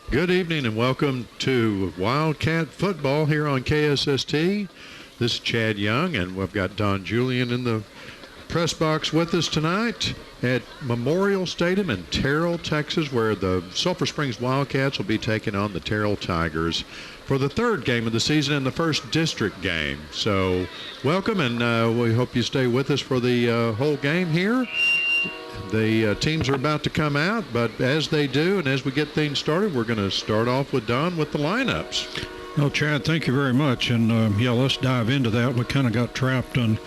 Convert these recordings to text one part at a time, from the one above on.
Good evening and welcome to Wildcat football here on KSST. This is Chad Young, and we've got Don Julian in the press box with us tonight at Memorial Stadium in Terrell, Texas, where the Sulphur Springs Wildcats will be taking on the Terrell Tigers for the third game of the season and the first district game. So welcome, and we hope you stay with us for the whole game here. The teams are about to come out, but as they do and as we get things started, we're going to start off with Don with the lineups. Well, Chad, thank you very much. And, let's dive into that. We kind of got trapped on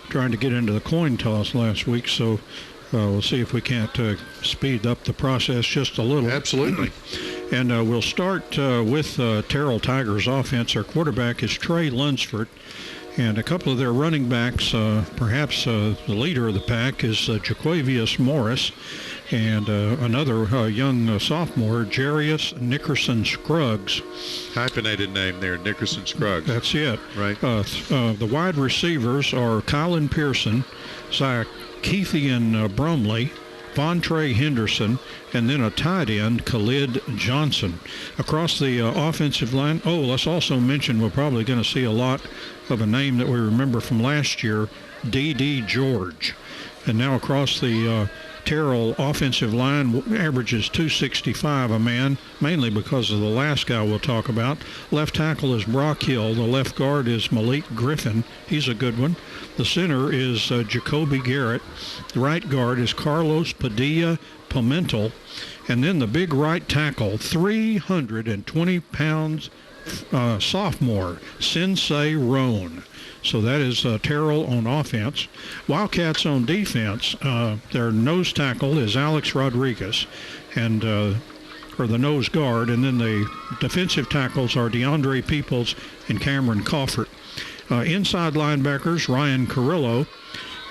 trying to get into the coin toss last week, so we'll see if we can't speed up the process just a little. Absolutely. And we'll start with Terrell Tigers offense. Our quarterback is Trey Lunsford. And a couple of their running backs, perhaps the leader of the pack is Jaquavius Morris, and another young sophomore, Jarius Nickerson Scruggs. Hyphenated name there, Nickerson Scruggs. That's it. Right. The wide receivers are Kylan Pearson, Zykeithian Brumley, Vontre Henderson, and then a tight end, Khalid Johnson. Across the offensive line, let's also mention we're probably going to see a lot of a name that we remember from last year, D.D. George. And now across the Terrell offensive line, averages 265 a man, mainly because of the last guy we'll talk about. Left tackle is Brock Hill. The left guard is Malik Griffin. He's a good one. The center is Jacoby Garrett. The right guard is Carlos Padilla Pimentel. And then the big right tackle, 320 pounds, sophomore, Sensei Roan. So that is Terrell on offense. Wildcats on defense, their nose tackle is Alex Rodriguez, and or the nose guard, and then the defensive tackles are DeAndre Peoples and Cameron Coffert. Inside linebackers, Ryan Carrillo,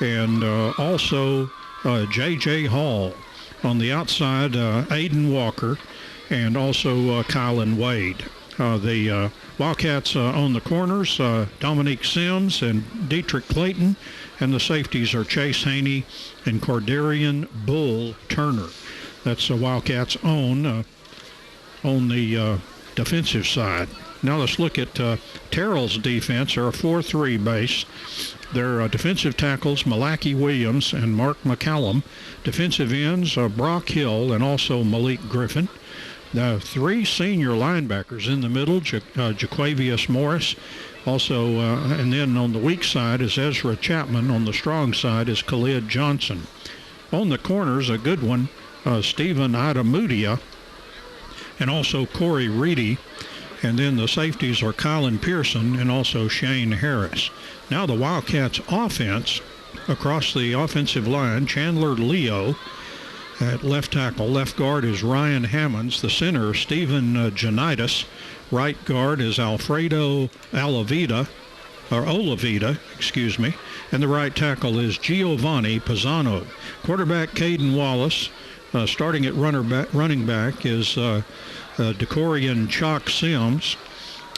and also J.J. Hall. On the outside, Aiden Walker, and also Kylan Wade. The Wildcats on the corners, Dominique Sims and Dietrich Clayton, and the safeties are Chase Haney and Cordarian Bull Turner. That's the Wildcats on the defensive side. Now let's look at Terrell's defense. They're a 4-3 base. Their defensive tackles, Malaki Williams and Mark McCallum. Defensive ends, Brock Hill and also Malik Griffin. The three senior linebackers in the middle, Jaquavius Morris. Also, and then on the weak side is Ezra Chapman. On the strong side is Khalid Johnson. On the corners, a good one, Stephen Adamudia, and also Corey Reedy. And then the safeties are Kylan Pearson and also Shane Harris. Now the Wildcats offense, across the offensive line, Chandler Leo at left tackle. Left guard is Ryan Hammonds. The center, Stephen Janitis. Right guard is Alfredo Olavida, and the right tackle is Giovanni Pisano. Quarterback Caden Wallace. Starting at running back is Decorian Chalk Sims.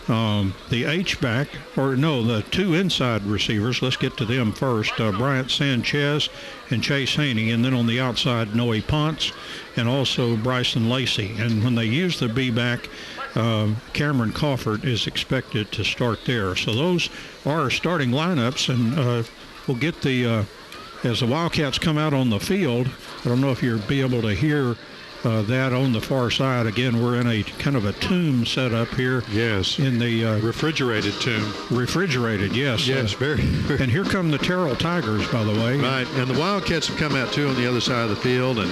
The H-back, the two inside receivers, let's get to them first, Bryant Sanchez and Chase Haney, and then on the outside, Noe Ponce and also Bryson Lacey. And when they use the B-back, Cameron Coffert is expected to start there. So those are our starting lineups, and we'll get as the Wildcats come out on the field, I don't know if you'll be able to hear that on the far side. Again, we're in a kind of a tomb setup here. Yes. In the refrigerated tomb. Refrigerated, yes. Yes, very. And here come the Terrell Tigers, by the way. Right, and the Wildcats have come out too on the other side of the field, and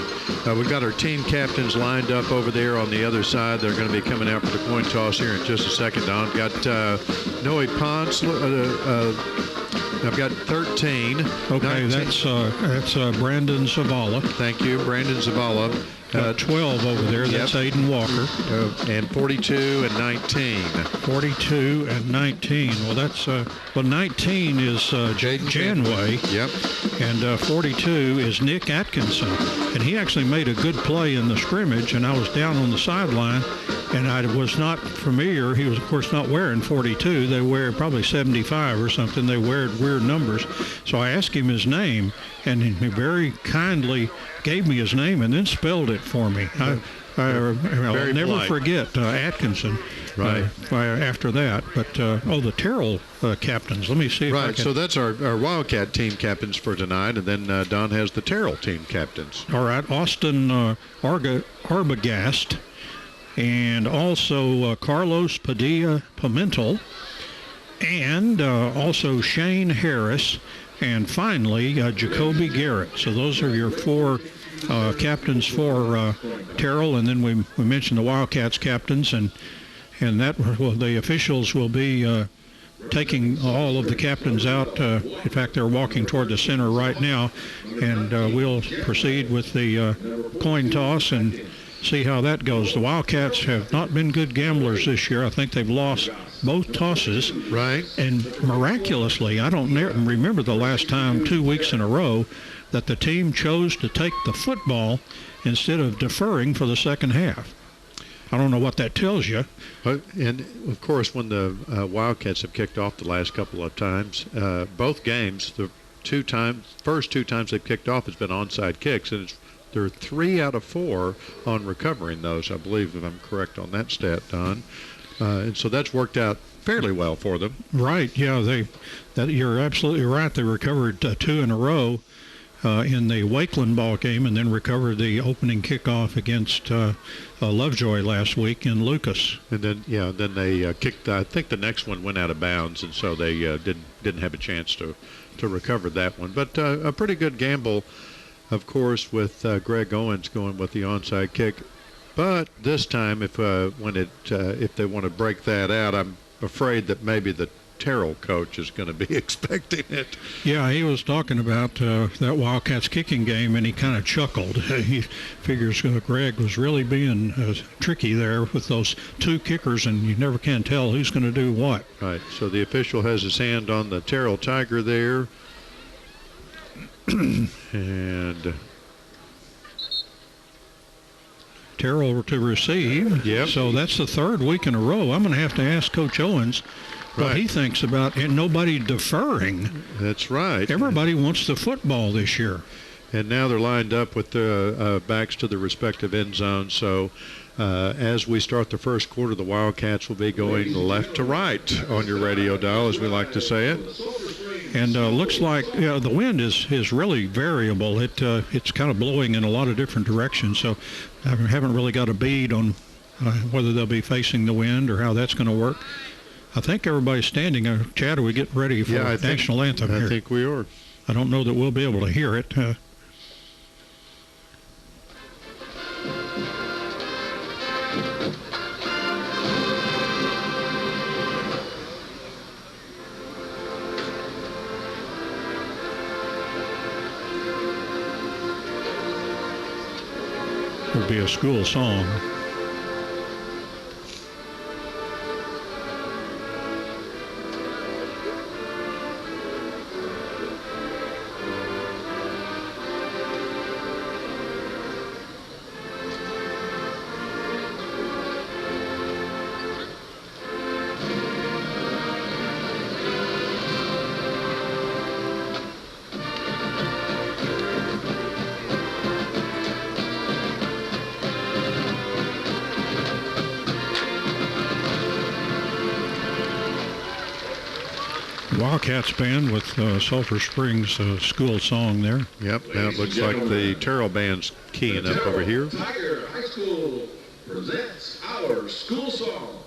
we've got our team captains lined up over there on the other side. They're going to be coming out for the coin toss here in just a second, Don. Got Noe Ponce. I've got 13. Okay, 19. that's Brandon Zavala. Thank you, Brandon Zavala. 12 over there. That's Aiden Walker. And 42 and 19. 42 and 19. Well, that's 19 is Jaden Janway. Yep. And 42 is Nick Atkinson. And he actually made a good play in the scrimmage, and I was down on the sideline, and I was not familiar. He was, of course, not wearing 42. They wear probably 75 or something. They wear weird numbers. So I asked him his name, and he very kindly gave me his name and then spelled it for me. I'll never polite. forget Atkinson. Right. After that, but the Terrell captains. Let me see. If I Right. can... So that's our Wildcat team captains for tonight, and then Don has the Terrell team captains. All right, Austin Arbogast, and also Carlos Pimentel, and also Shane Harris, and finally Jacoby Garrett. So those are your four captains for Terrell, and then we mentioned the Wildcats captains, and that the officials will be taking all of the captains out. In fact, they're walking toward the center right now, and we'll proceed with the coin toss and see how that goes. The Wildcats have not been good gamblers this year. I think they've lost both tosses. Right. And miraculously, I don't remember the last time 2 weeks in a row that the team chose to take the football instead of deferring for the second half. I don't know what that tells you. And, of course, when the Wildcats have kicked off the last couple of times, both games, the first two times they've kicked off has been onside kicks, and there are 3 out of 4 on recovering those, I believe, if I'm correct on that stat, Don. And so that's worked out fairly well for them. Right, yeah, you're absolutely right. They recovered 2 in a row in the Wakeland ball game, and then recovered the opening kickoff against Lovejoy last week in Lucas. And then they kicked. I think the next one went out of bounds, and so they didn't have a chance to recover that one. But a pretty good gamble, of course, with Greg Owens going with the onside kick. But this time, if they want to break that out, I'm afraid that maybe the Terrell coach is going to be expecting it. Yeah, he was talking about that Wildcats kicking game, and he kind of chuckled. He figures Greg was really being tricky there with those 2 kickers, and you never can tell who's going to do what. Right, so the official has his hand on the Terrell Tiger there. And Terrell to receive. Yep. So that's the 3rd week in a row. I'm going to have to ask Coach Owens what he thinks about nobody deferring. That's right. Everybody wants the football this year. And now they're lined up with their backs to the respective end zones. So as we start the first quarter, the Wildcats will be going left to right on your radio dial, as we like to say it. And looks like the wind is really variable. It's kind of blowing in a lot of different directions. So I haven't really got a bead on whether they'll be facing the wind or how that's going to work. I think everybody's standing. Chad, are we getting ready for the national anthem here? I think we are. I don't know that we'll be able to hear it. It'll be a school song. Wildcats band with Sulphur Springs school song there. Yep, now it looks like the Terrell band's keying up over here. Tiger High School presents our school song.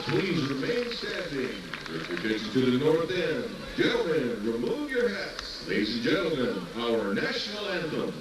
please remain standing. With your attention to the north end. Gentlemen, remove your hats. Ladies and gentlemen, our national anthem.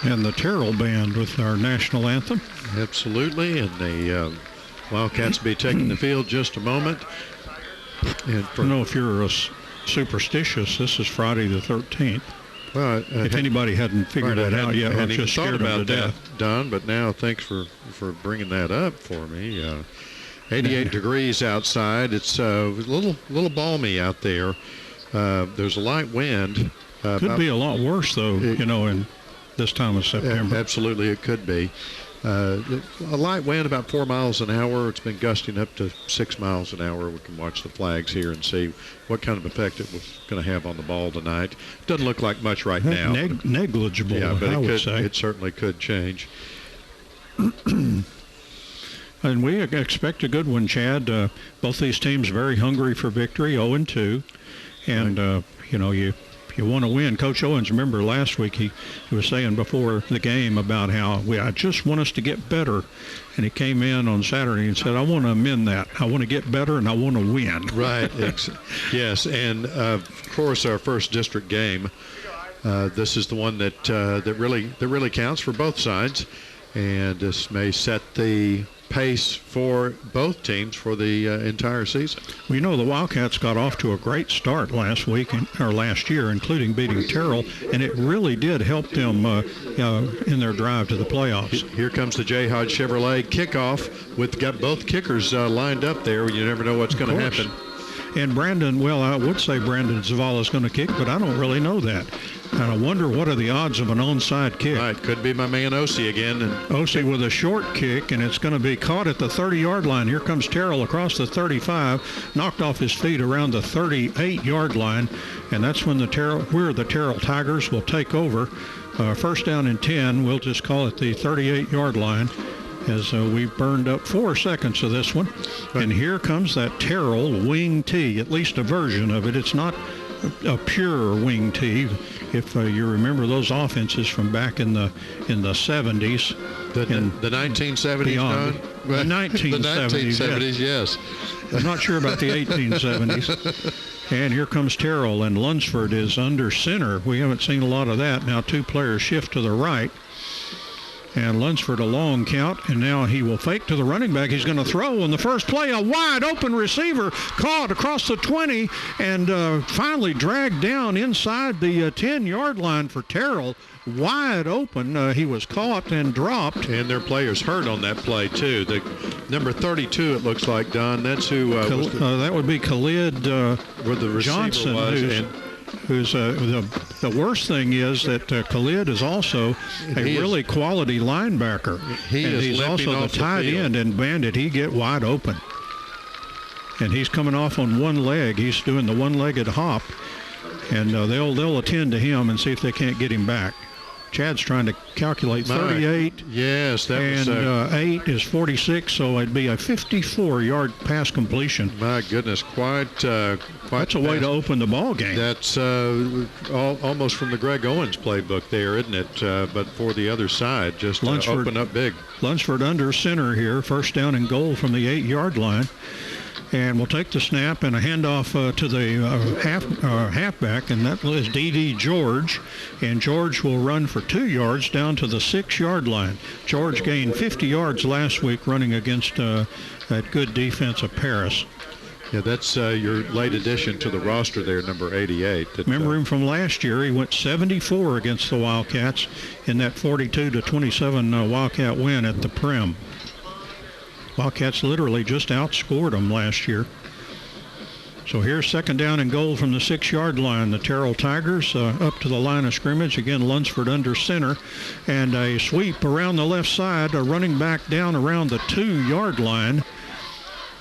And the Terrell band with our national anthem. Absolutely, and the Wildcats will be taking the field just a moment. And I don't know if you're superstitious, this is Friday the 13th. Well, if anybody hadn't figured that out yet, I I'm just scared about that, death. Don, but now thanks for bringing that up for me. 88 degrees outside. It's a little balmy out there. There's a light wind. Could be a lot worse, though, in this time of September. Absolutely, it could be. A light wind, about 4 miles an hour. It's been gusting up to 6 miles an hour. We can watch the flags here and see what kind of effect it was going to have on the ball tonight. Doesn't look like much right now. Negligible, yeah, but I would say. It certainly could change. And we expect a good one, Chad. Both these teams very hungry for victory, 0-2. And, right. You want to win. Coach Owens, remember last week he was saying before the game about how I just want us to get better. And he came in on Saturday and said, I want to amend that. I want to get better and I want to win. Right. Yes. And, of course, our first district game, this is the one that really counts for both sides. And this may set the pace for both teams for the entire season. Well, the Wildcats got off to a great start last year, including beating Terrell, and it really did help them in their drive to the playoffs. Here comes the J. Hodge Chevrolet kickoff with got both kickers lined up there. You never know what's going to happen. And Brandon, I would say Brandon Zavala is going to kick, but I don't really know that. And I wonder what are the odds of an onside kick. Right, could be my man Ossie again. Ossie with a short kick, and it's going to be caught at the 30-yard line. Here comes Terrell across the 35, knocked off his feet around the 38-yard line, and that's when the Terrell Tigers will take over. First down and 10, we'll just call it the 38-yard line, as we burned up 4 seconds of this one. And here comes that Terrell wing tee, at least a version of it. It's not a pure wing tee. If you remember those offenses from back in the 70s. The 1970s, beyond. The 1970s, yes. I'm not sure about the 1870s. And here comes Terrell, and Lunsford is under center. We haven't seen a lot of that. Now 2 players shift to the right. And Lunsford a long count, and now he will fake to the running back. He's going to throw on the first play. A wide open receiver caught across the 20 and finally dragged down inside the 10-yard line for Terrell. Wide open. He was caught and dropped. And their players hurt on that play, too. The number 32, it looks like, Don. That's who that would be Khalid where the Johnson, who's the worst thing is that Khalid is also a really quality linebacker. He's also the tight end and Bandit. He get wide open. And he's coming off on one leg. He's doing the one-legged hop. And they'll attend to him and see if they can't get him back. Chad's trying to calculate 38. Yes, that was... And 8 is 46, so it'd be a 54-yard pass completion. My goodness, quite That's a way to open the ball game. That's almost from the Greg Owens playbook there, isn't it? But for the other side, just open up big. Lunsford under center here, first down and goal from the 8-yard line. And we'll take the snap and a handoff to the halfback, and that is D.D. George. And George will run for 2 yards down to the 6-yard line. George gained 50 yards last week running against that good defense of Paris. Yeah, that's your late addition to the roster there, number 88. Remember him from last year. He went 74 against the Wildcats in that 42-27 Wildcat win at the Prim. Wildcats literally just outscored them last year. So here's second down and goal from the 6-yard line. The Terrell Tigers up to the line of scrimmage. Again, Lunsford under center. And a sweep around the left side, a running back down around the 2-yard line.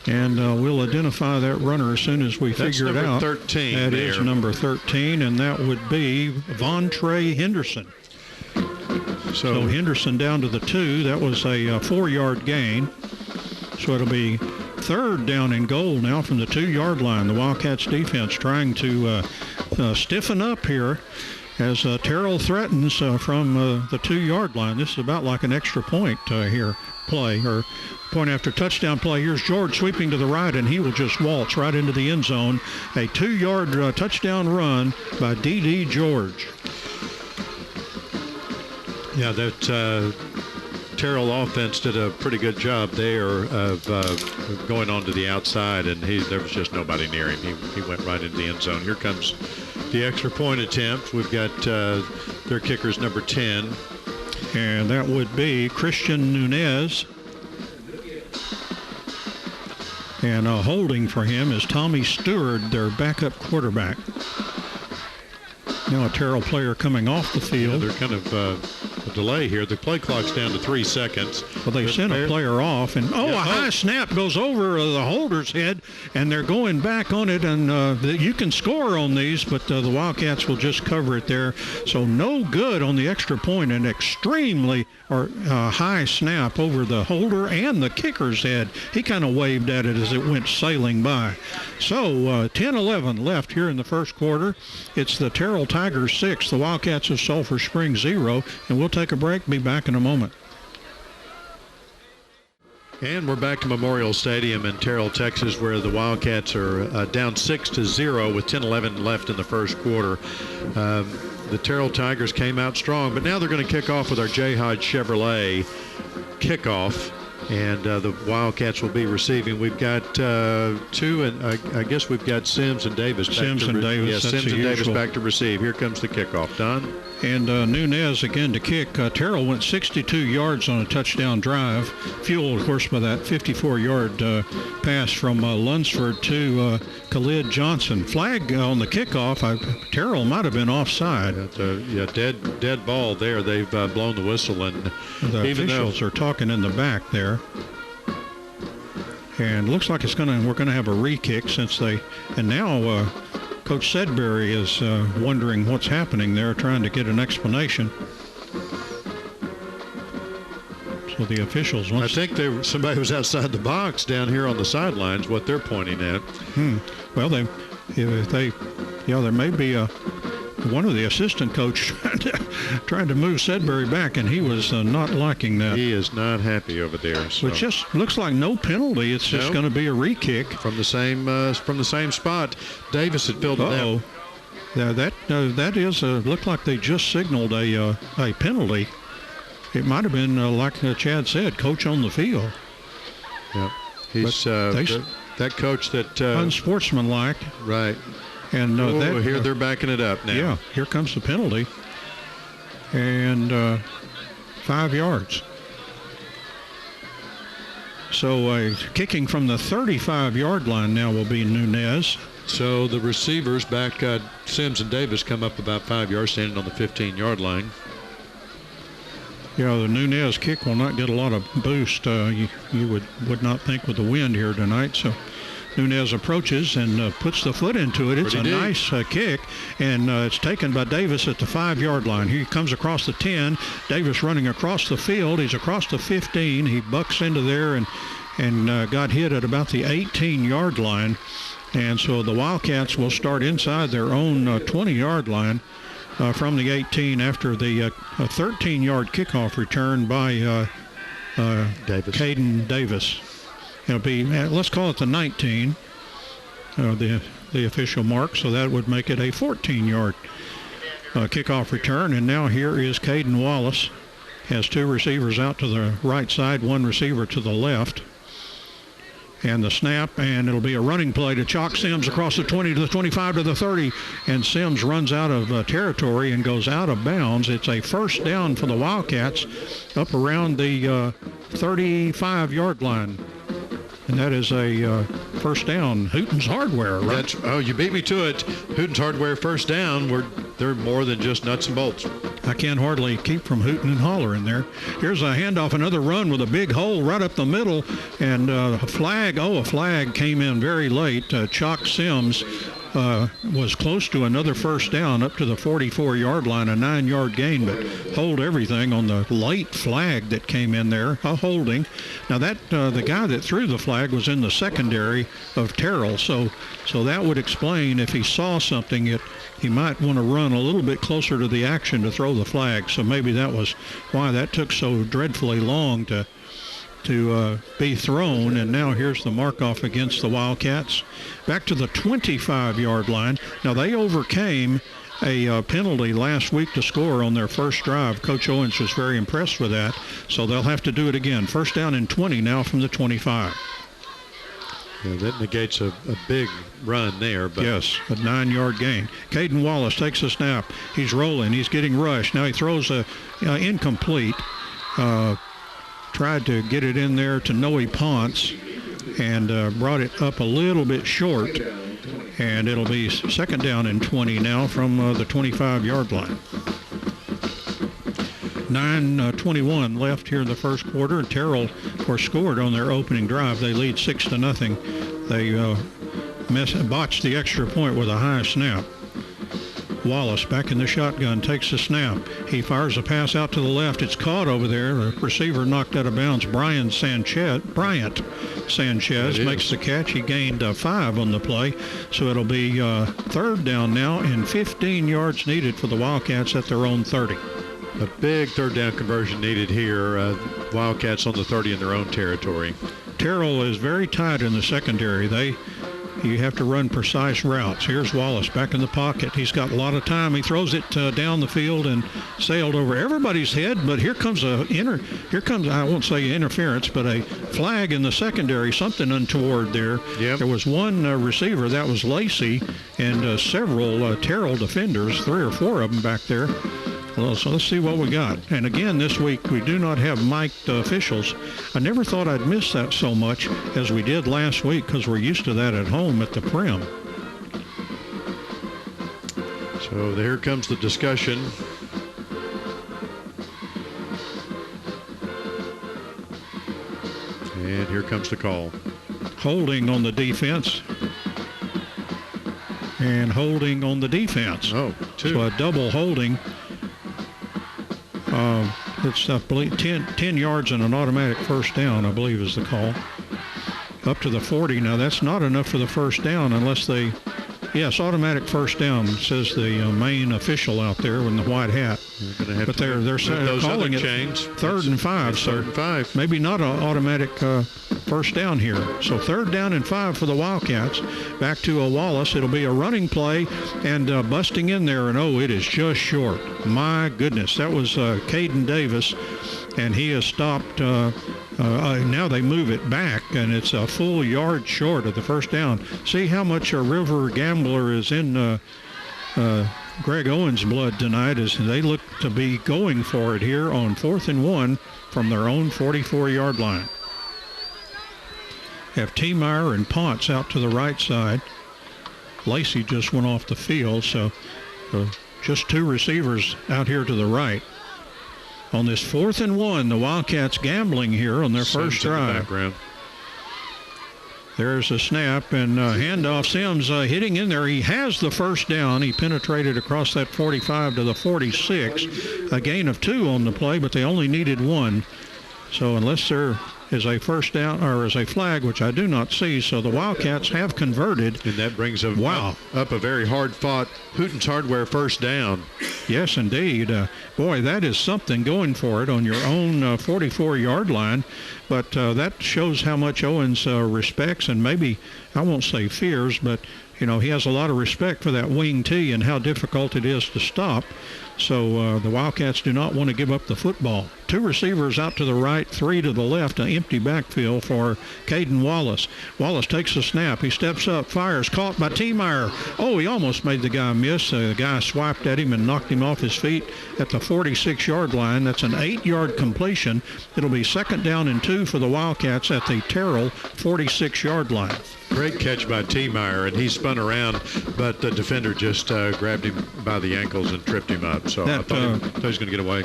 And we'll identify that runner as soon as we figure it out. That's number 13 That there. is number 13, and that would be Vontre Henderson. So Henderson down to the 2. That was a 4-yard gain. So it'll be third down and goal now from the 2-yard line. The Wildcats defense trying to stiffen up here as Terrell threatens from the 2-yard line. This is about like an extra point here play, or point after touchdown play. Here's George sweeping to the right, and he will just waltz right into the end zone. A 2-yard touchdown run by D.D. George. Yeah, that Terrell offense did a pretty good job there of going on to the outside, and there was just nobody near him. He went right into the end zone. Here comes the extra point attempt. We've got their kicker's number 10. And that would be Christian Nunez. And holding for him is Tommy Stewart, their backup quarterback. Now a Terrell player coming off the field. Yeah, they're kind of a delay here. The play clock's down to 3 seconds. Well, they sent a player off, and a high snap goes over the holder's head, and they're going back on it, and you can score on these, but the Wildcats will just cover it there. So no good on the extra point, an extremely high snap over the holder and the kicker's head. He kind of waved at it as it went sailing by. So 10-11 left here in the first quarter. It's the Terrell Tigers 6, the Wildcats of Sulphur Springs 0, and we'll take a break. Be back in a moment. And we're back to Memorial Stadium in Terrell, Texas, where the Wildcats are down 6-0 with 10-11 left in the first quarter. The Terrell Tigers came out strong, but now they're going to kick off with our J. Hodge Chevrolet kickoff. And the Wildcats will be receiving. We've got 2, and I guess we've got Sims and Davis. Sims and Davis. Yeah, Sims and Davis back to receive. Here comes the kickoff. Don? And Nunez again to kick. Terrell went 62 yards on a touchdown drive, fueled, of course, by that 54-yard pass from Lunsford to Khalid Johnson. Flag on the kickoff. Terrell might have been offside. Dead ball there. They've blown the whistle, and the officials are talking in the back there. And looks like we're going to have a re-kick and now Coach Sedbury is wondering what's happening there, trying to get an explanation. So the officials... I think somebody was outside the box down here on the sidelines, what they're pointing at. Well, there may be one of the assistant coach trying to move Sedbury back, and he was not liking that. He is not happy over there. So. It just looks like no penalty. It's just going to be a re-kick from the same spot. Davis had filled it down. That is looked like they just signaled a penalty. It might have been like Chad said, coach on the field. Yeah, he's that coach that unsportsmanlike. Right. And here they're backing it up now. Yeah, here comes the penalty. And 5 yards. So kicking from the 35-yard line now will be Nunez. So the receivers back, Sims and Davis, come up about 5 yards, standing on the 15-yard line. Yeah, the Nunez kick will not get a lot of boost. You would not think with the wind here tonight. So Nunez approaches and puts the foot into it. It's a nice kick, and it's taken by Davis at the 5-yard line. He comes across the 10. Davis running across the field. He's across the 15. He bucks into there and got hit at about the 18-yard line. And so the Wildcats will start inside their own 20-yard line from the 18 after the 13-yard kickoff return by Caden Davis. It'll be, let's call it the 19, the official mark, so that would make it a 14-yard kickoff return. And now here is Caden Wallace. Has 2 receivers out to the right side, 1 receiver to the left. And the snap, and it'll be a running play to Chalk Sims across the 20 to the 25 to the 30, and Sims runs out of territory and goes out of bounds. It's a first down for the Wildcats up around the 35-yard line. And that is a first down. Hooten's Hardware, right? You beat me to it. Hooten's Hardware first down. They're more than just nuts and bolts. I can't hardly keep from hooting and hollering there. Here's a handoff, another run with a big hole right up the middle, and a flag came in very late. Chalk Sims was close to another first down up to the 44-yard line, a 9-yard gain, but hold everything on the late flag that came in there, a holding. Now that the guy that threw the flag was in the secondary of Terrell, so that would explain if he saw something, he might want to run a little bit closer to the action to throw the flag. So maybe that was why that took so dreadfully long to be thrown. And now here's the mark-off against the Wildcats. Back to the 25-yard line. Now they overcame a penalty last week to score on their first drive. Coach Owens was very impressed with that. So they'll have to do it again. First down and 20 now from the 25. Yeah, that negates a big run there. But yes, a 9-yard gain. Caden Wallace takes a snap. He's rolling. He's getting rushed. Now he throws a incomplete. Tried to get it in there to Noe Ponce and brought it up a little bit short. And it'll be second down and 20 now from the 25-yard line. 9:21 left here in the first quarter. And Terrell, of course, scored on their opening drive. They lead 6-0. They botched the extra point with a high snap. Wallace back in the shotgun, takes the snap. He fires a pass out to the left. It's caught over there. The receiver knocked out of bounds. Bryant Sanchez makes the catch. He gained 5 on the play. So it'll be third down now and 15 yards needed for the Wildcats at their own 30. A big third down conversion needed here. Wildcats on the 30 in their own territory. Terrell is very tight in the secondary. You have to run precise routes. Here's Wallace back in the pocket. He's got a lot of time. He throws it down the field and sailed over everybody's head. But here comes I won't say interference, but a flag in the secondary. Something untoward there. Yep. There was one receiver, that was Lacey, and several Terrell defenders, 3 or 4 of them back there. Well, so let's see what we got. And again, this week we do not have mic'd officials. I never thought I'd miss that so much as we did last week because we're used to that at home at the Prim. So here comes the discussion. And here comes the call. Holding on the defense. And holding on the defense. Oh, 2. So a double holding. It's, I believe, 10 yards and an automatic first down, I believe, is the call. Up to the 40. Now, that's not enough for the first down unless they... Yes, automatic first down, says the main official out there in the white hat. But they're calling it chains. Third and 5. So third and 5. Maybe not an automatic first down here. So third down and 5 for the Wildcats. Back to a Wallace. It'll be a running play and busting in there. And, it is just short. My goodness. That was Caden Davis. And he has stopped. Now they move it back, and it's a full yard short of the first down. See how much a River Gambler is in Greg Owens' blood tonight as they look to be going for it here on 4th and 1 from their own 44-yard line. Have T-Meyer and Ponce out to the right side. Lacey just went off the field, so just 2 receivers out here to the right. On this 4th and 1, the Wildcats gambling here on their first drive. There's a snap and handoff. Sims hitting in there. He has the first down. He penetrated across that 45 to the 46. A gain of 2 on the play, but they only needed 1. So unless there is a first down or is a flag, which I do not see, so the Wildcats have converted. And that brings up a very hard-fought Hooten's Hardware first down. Yes, indeed. Boy, that is something, going for it on your own 44-yard line. But that shows how much Owens respects and maybe, I won't say fears, but, you know, he has a lot of respect for that wing tee and how difficult it is to stop. So the Wildcats do not want to give up the football. 2 receivers out to the right, 3 to the left, an empty backfield for Caden Wallace. Wallace takes the snap. He steps up, fires, caught by T-Meyer. Oh, he almost made the guy miss. The guy swiped at him and knocked him off his feet at the 46-yard line. That's an 8-yard completion. It'll be 2nd down and 2 for the Wildcats at the Terrell 46-yard line. Great catch by T-Meyer, and he spun around, but the defender just grabbed him by the ankles and tripped him up. So I thought he was going to get away.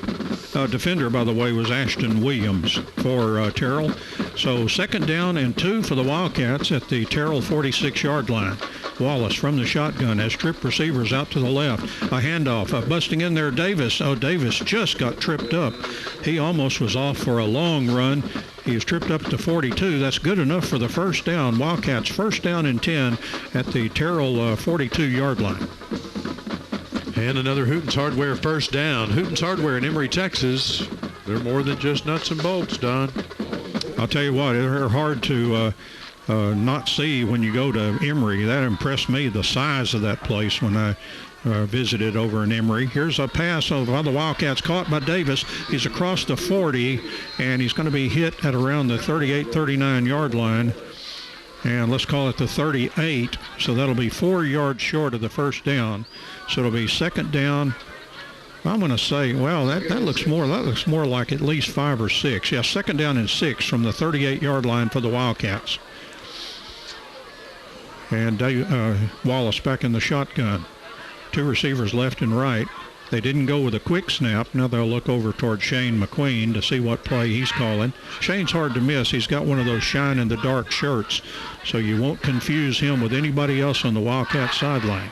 Defender, by the way, was Ashton Williams for Terrell. So 2nd down and 2 for the Wildcats at the Terrell 46-yard line. Wallace from the shotgun has tripped receivers out to the left. A handoff, busting in there, Davis. Oh, Davis just got tripped up. He almost was off for a long run. He was tripped up to 42. That's good enough for the first down. Wildcats 1st down and 10 at the Terrell 42-yard line. And another Hooten's Hardware first down. Hooten's Hardware in Emory, Texas. They're more than just nuts and bolts, Don. I'll tell you what, they're hard to not see when you go to Emory. That impressed me, the size of that place when I visited over in Emory. Here's a pass by the Wildcats, caught by Davis. He's across the 40, and he's going to be hit at around the 38-39-yard line. And let's call it the 38. So that'll be 4 yards short of the first down. So it'll be 2nd down. I'm going to say, well, that looks more like at least 5 or 6. Yeah, 2nd down and 6 from the 38-yard line for the Wildcats. And Wallace back in the shotgun. 2 receivers left and right. They didn't go with a quick snap. Now they'll look over toward Shane McQueen to see what play he's calling. Shane's hard to miss. He's got one of those shine-in-the-dark shirts, so you won't confuse him with anybody else on the Wildcat sideline.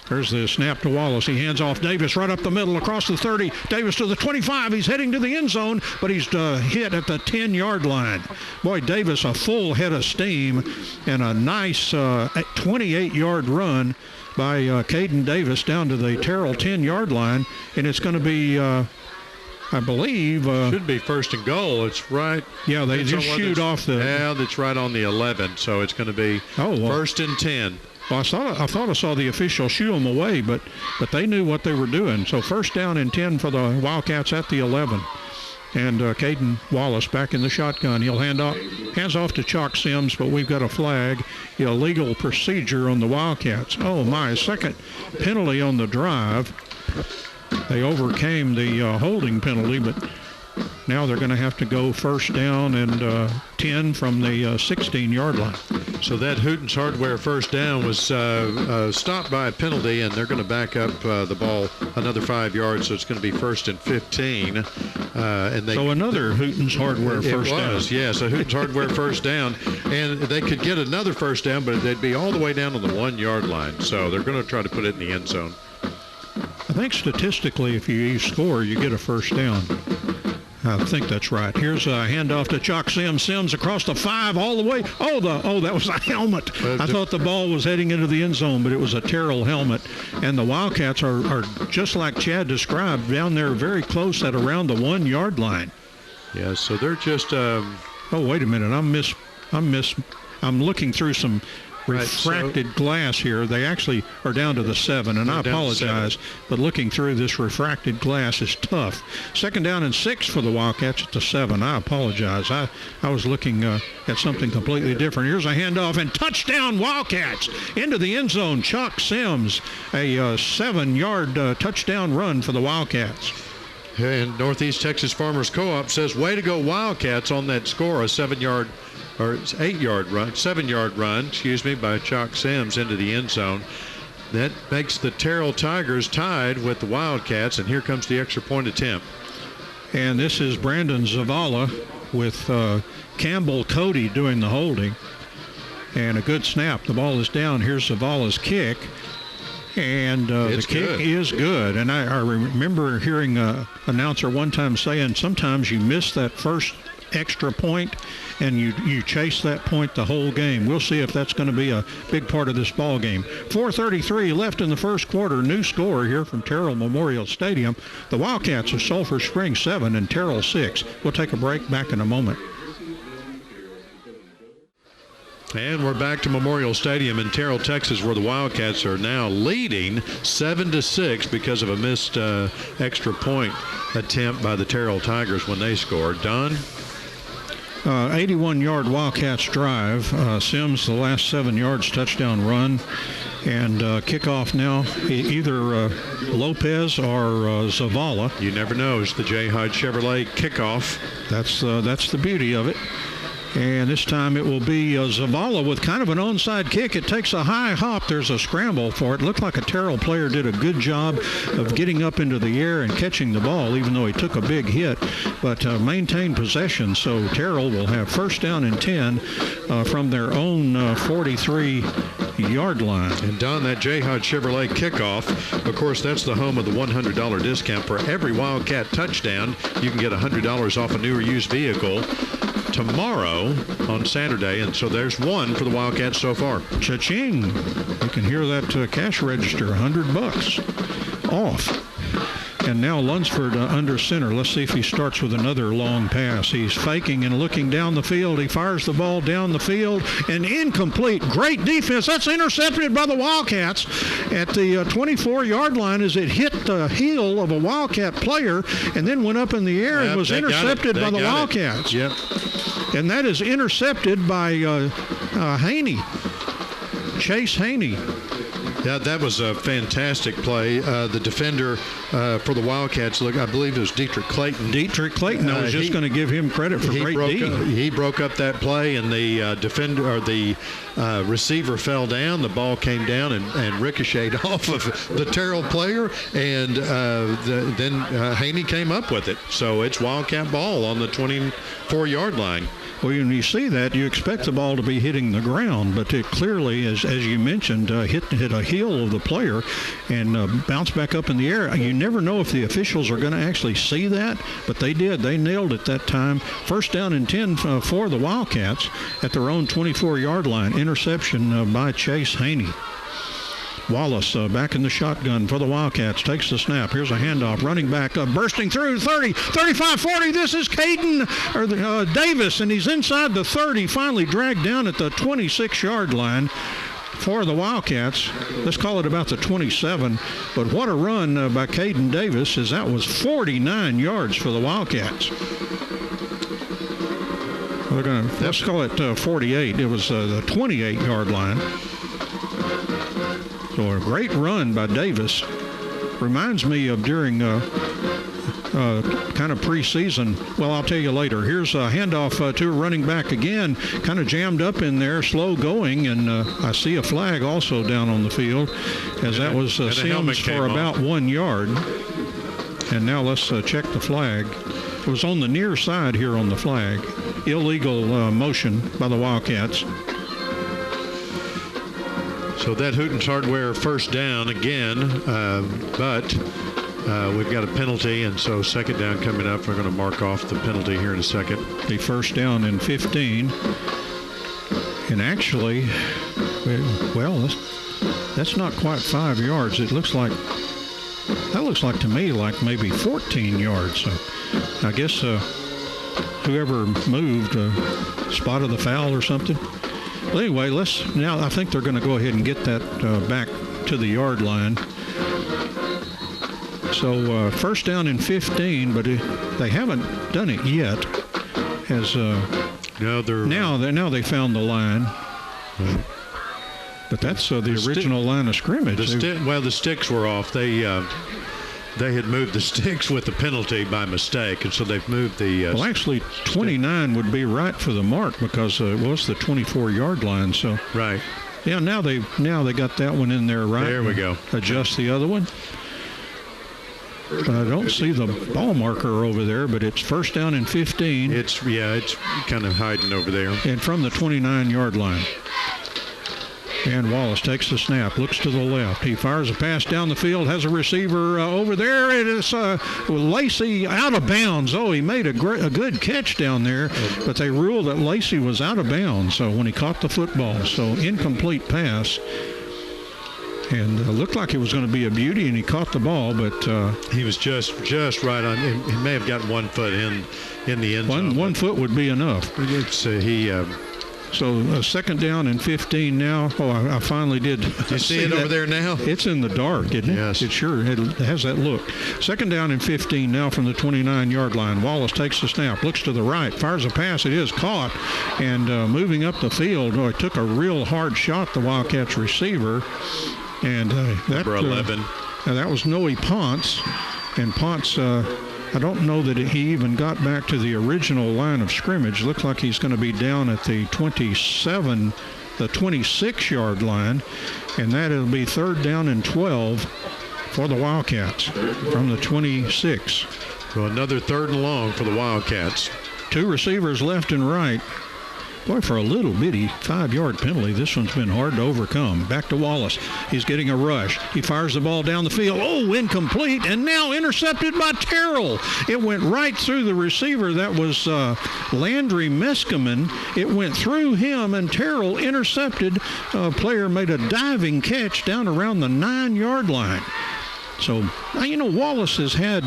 There's the snap to Wallace. He hands off Davis right up the middle across the 30. Davis to the 25. He's heading to the end zone, but he's hit at the 10-yard line. Boy, Davis, a full head of steam and a nice 28-yard run by Caden Davis down to the Terrell 10-yard line, and it's going to be, I believe... should be 1st and goal. It's right... Yeah, they just shoot off the... Yeah, that's right on the 11, so it's going to be 1st and 10. Well, I thought I saw the official shoo them away, but they knew what they were doing. So 1st down and 10 for the Wildcats at the 11. And Caden Wallace back in the shotgun. He'll hands off to Chalk Sims, but we've got a flag. Illegal procedure on the Wildcats. Oh, my, 2nd penalty on the drive. They overcame the holding penalty, but now they're going to have to go 1st down and 10 from the 16-yard line. So that Hooten's Hardware first down was stopped by a penalty, and they're going to back up the ball another 5 yards, so it's going to be 1st and 15. So another Hooten's Hardware first down. It was, yes, a Hooten's Hardware first down. And they could get another first down, but they'd be all the way down on the 1-yard line. So they're going to try to put it in the end zone. I think statistically, if you score, you get a first down. I think that's right. Here's a handoff to Chalk Sims. Sims across the 5 all the way. Oh, that was a helmet. I thought the ball was heading into the end zone, but it was a Terrell helmet. And the Wildcats are just like Chad described, down there very close at around the 1-yard line. Yeah, so they're just... Oh, wait a minute. I'm looking through some refracted glass here. They actually are down to the 7, and I apologize, but looking through this refracted glass is tough. 2nd down and 6 for the Wildcats at the 7. I apologize. I was looking at something completely different. Here's a handoff and touchdown Wildcats into the end zone. Chalk Sims, a 7-yard touchdown run for the Wildcats. And Northeast Texas Farmers Co-op says, way to go Wildcats on that score, a 7-yard run, by Chalk Sims into the end zone. That makes the Terrell Tigers tied with the Wildcats, and here comes the extra point attempt. And this is Brandon Zavala with Campbell Cody doing the holding. And a good snap. The ball is down. Here's Zavala's kick. And the kick is good. And I remember hearing an announcer one time saying sometimes you miss that first extra point and you chase that point the whole game. We'll see if that's going to be a big part of this ball game. 4:33 left in the first quarter. New score here from Terrell Memorial Stadium. The Wildcats of Sulphur Springs 7 and Terrell 6. We'll take a break. Back in a moment. And we're back to Memorial Stadium in Terrell, Texas, where the Wildcats are now leading 7-6 because of a missed extra point attempt by the Terrell Tigers when they scored. Don? 81-yard Wildcats drive. Sims, the last 7 yards, touchdown run. And kickoff now, either Lopez or Zavala. You never know. It's the J. Hyde Chevrolet kickoff. That's the beauty of it. And this time it will be Zavala with kind of an onside kick. It takes a high hop. There's a scramble for it. Looked like a Terrell player did a good job of getting up into the air and catching the ball, even though he took a big hit, but maintained possession. So Terrell will have first down and 10 from their own 43-yard line. And Don, that J. Hyde Chevrolet kickoff, of course, that's the home of the $100 discount. For every Wildcat touchdown, you can get $100 off a new or used vehicle tomorrow on Saturday, and so there's one for the Wildcats so far. Cha-ching. You can hear that cash register, $100 off. And now Lunsford under center. Let's see if he starts with another long pass. He's faking and looking down the field. He fires the ball down the field and incomplete. Great defense. That's intercepted by the Wildcats at the 24-yard line as it hit the heel of a Wildcat player and then went up in the air and was intercepted by the Wildcats. Yep. And that is intercepted by Haney, Chase Haney. Yeah, that was a fantastic play. The defender for the Wildcats, look, I believe it was Dietrich Clayton. I was just going to give him credit for great D. He broke up that play, and the defender or the receiver fell down. The ball came down and ricocheted off of the Terrell player, and then Haney came up with it. So it's Wildcat ball on the 24-yard line. Well, when you see that, you expect the ball to be hitting the ground, but it clearly, as you mentioned, hit a heel of the player and bounced back up in the air. You never know if the officials are going to actually see that, but they did. They nailed it that time. First down and 10 for the Wildcats at their own 24-yard line. Interception by Chase Haney. Wallace back in the shotgun for the Wildcats. Takes the snap. Here's a handoff. Running back bursting through 30, 35, 40. This is Davis, and he's inside the 30. Finally dragged down at the 26-yard line for the Wildcats. Let's call it about the 27. But what a run by Caden Davis, as that was 49 yards for the Wildcats. Let's call it 48. It was the 28-yard line. So a great run by Davis. Reminds me of during kind of preseason. Well, I'll tell you later. Here's a handoff to a running back again. Kind of jammed up in there, slow going, and I see a flag also down on the field, as that was Sims for about 1 yard. And now let's check the flag. It was on the near side here on the flag. Illegal motion by the Wildcats. So that Hooten's Hardware first down again, but we've got a penalty, and so second down coming up. We're going to mark off the penalty here in a second. The first down and 15. And actually, well, that's not quite 5 yards. That looks like to me like maybe 14 yards. So I guess whoever moved spotted the foul or something. Well, anyway, I think they're going to go ahead and get that back to the yard line. So first down and 15, but they haven't done it yet. Now they found the line. But that's the original line of scrimmage. The sticks were off. They had moved the sticks with the penalty by mistake, and so they've moved the... well, actually, 29 would be right for the mark because it was the 24-yard line. So right. Yeah, now they got that one in there right. There we go. Adjust the other one. But I don't see the ball marker over there, but it's first down and 15. It's kind of hiding over there. And from the 29-yard line. And Wallace takes the snap, looks to the left. He fires a pass down the field, has a receiver over there. It is Lacey out of bounds. Oh, he made a good catch down there, but they ruled that Lacey was out of bounds. So when he caught the football, so incomplete pass. And looked like it was going to be a beauty, and he caught the ball, but he was just right on. He may have gotten 1 foot in the end zone. One foot would be enough. So second down and 15 now. Oh, I finally did. You see it over there now? It's in the dark, isn't it? Yes. It sure has that look. Second down and 15 now from the 29-yard line. Wallace takes the snap, looks to the right, fires a pass. It is caught, and moving up the field. Oh, it took a real hard shot, the Wildcats receiver. And number 11. That was Noe Ponce. And Ponce, I don't know that he even got back to the original line of scrimmage. Looks like he's going to be down at the 26-yard line. And that'll be third down and 12 for the Wildcats from the 26. So another third and long for the Wildcats. 2 receivers left and right. Boy, for a little bitty 5-yard penalty, this one's been hard to overcome. Back to Wallace. He's getting a rush. He fires the ball down the field. Oh, incomplete, and now intercepted by Terrell. It went right through the receiver. That was Landry Meskimen. It went through him, and Terrell intercepted. Player made a diving catch down around the 9-yard line. So, Wallace has had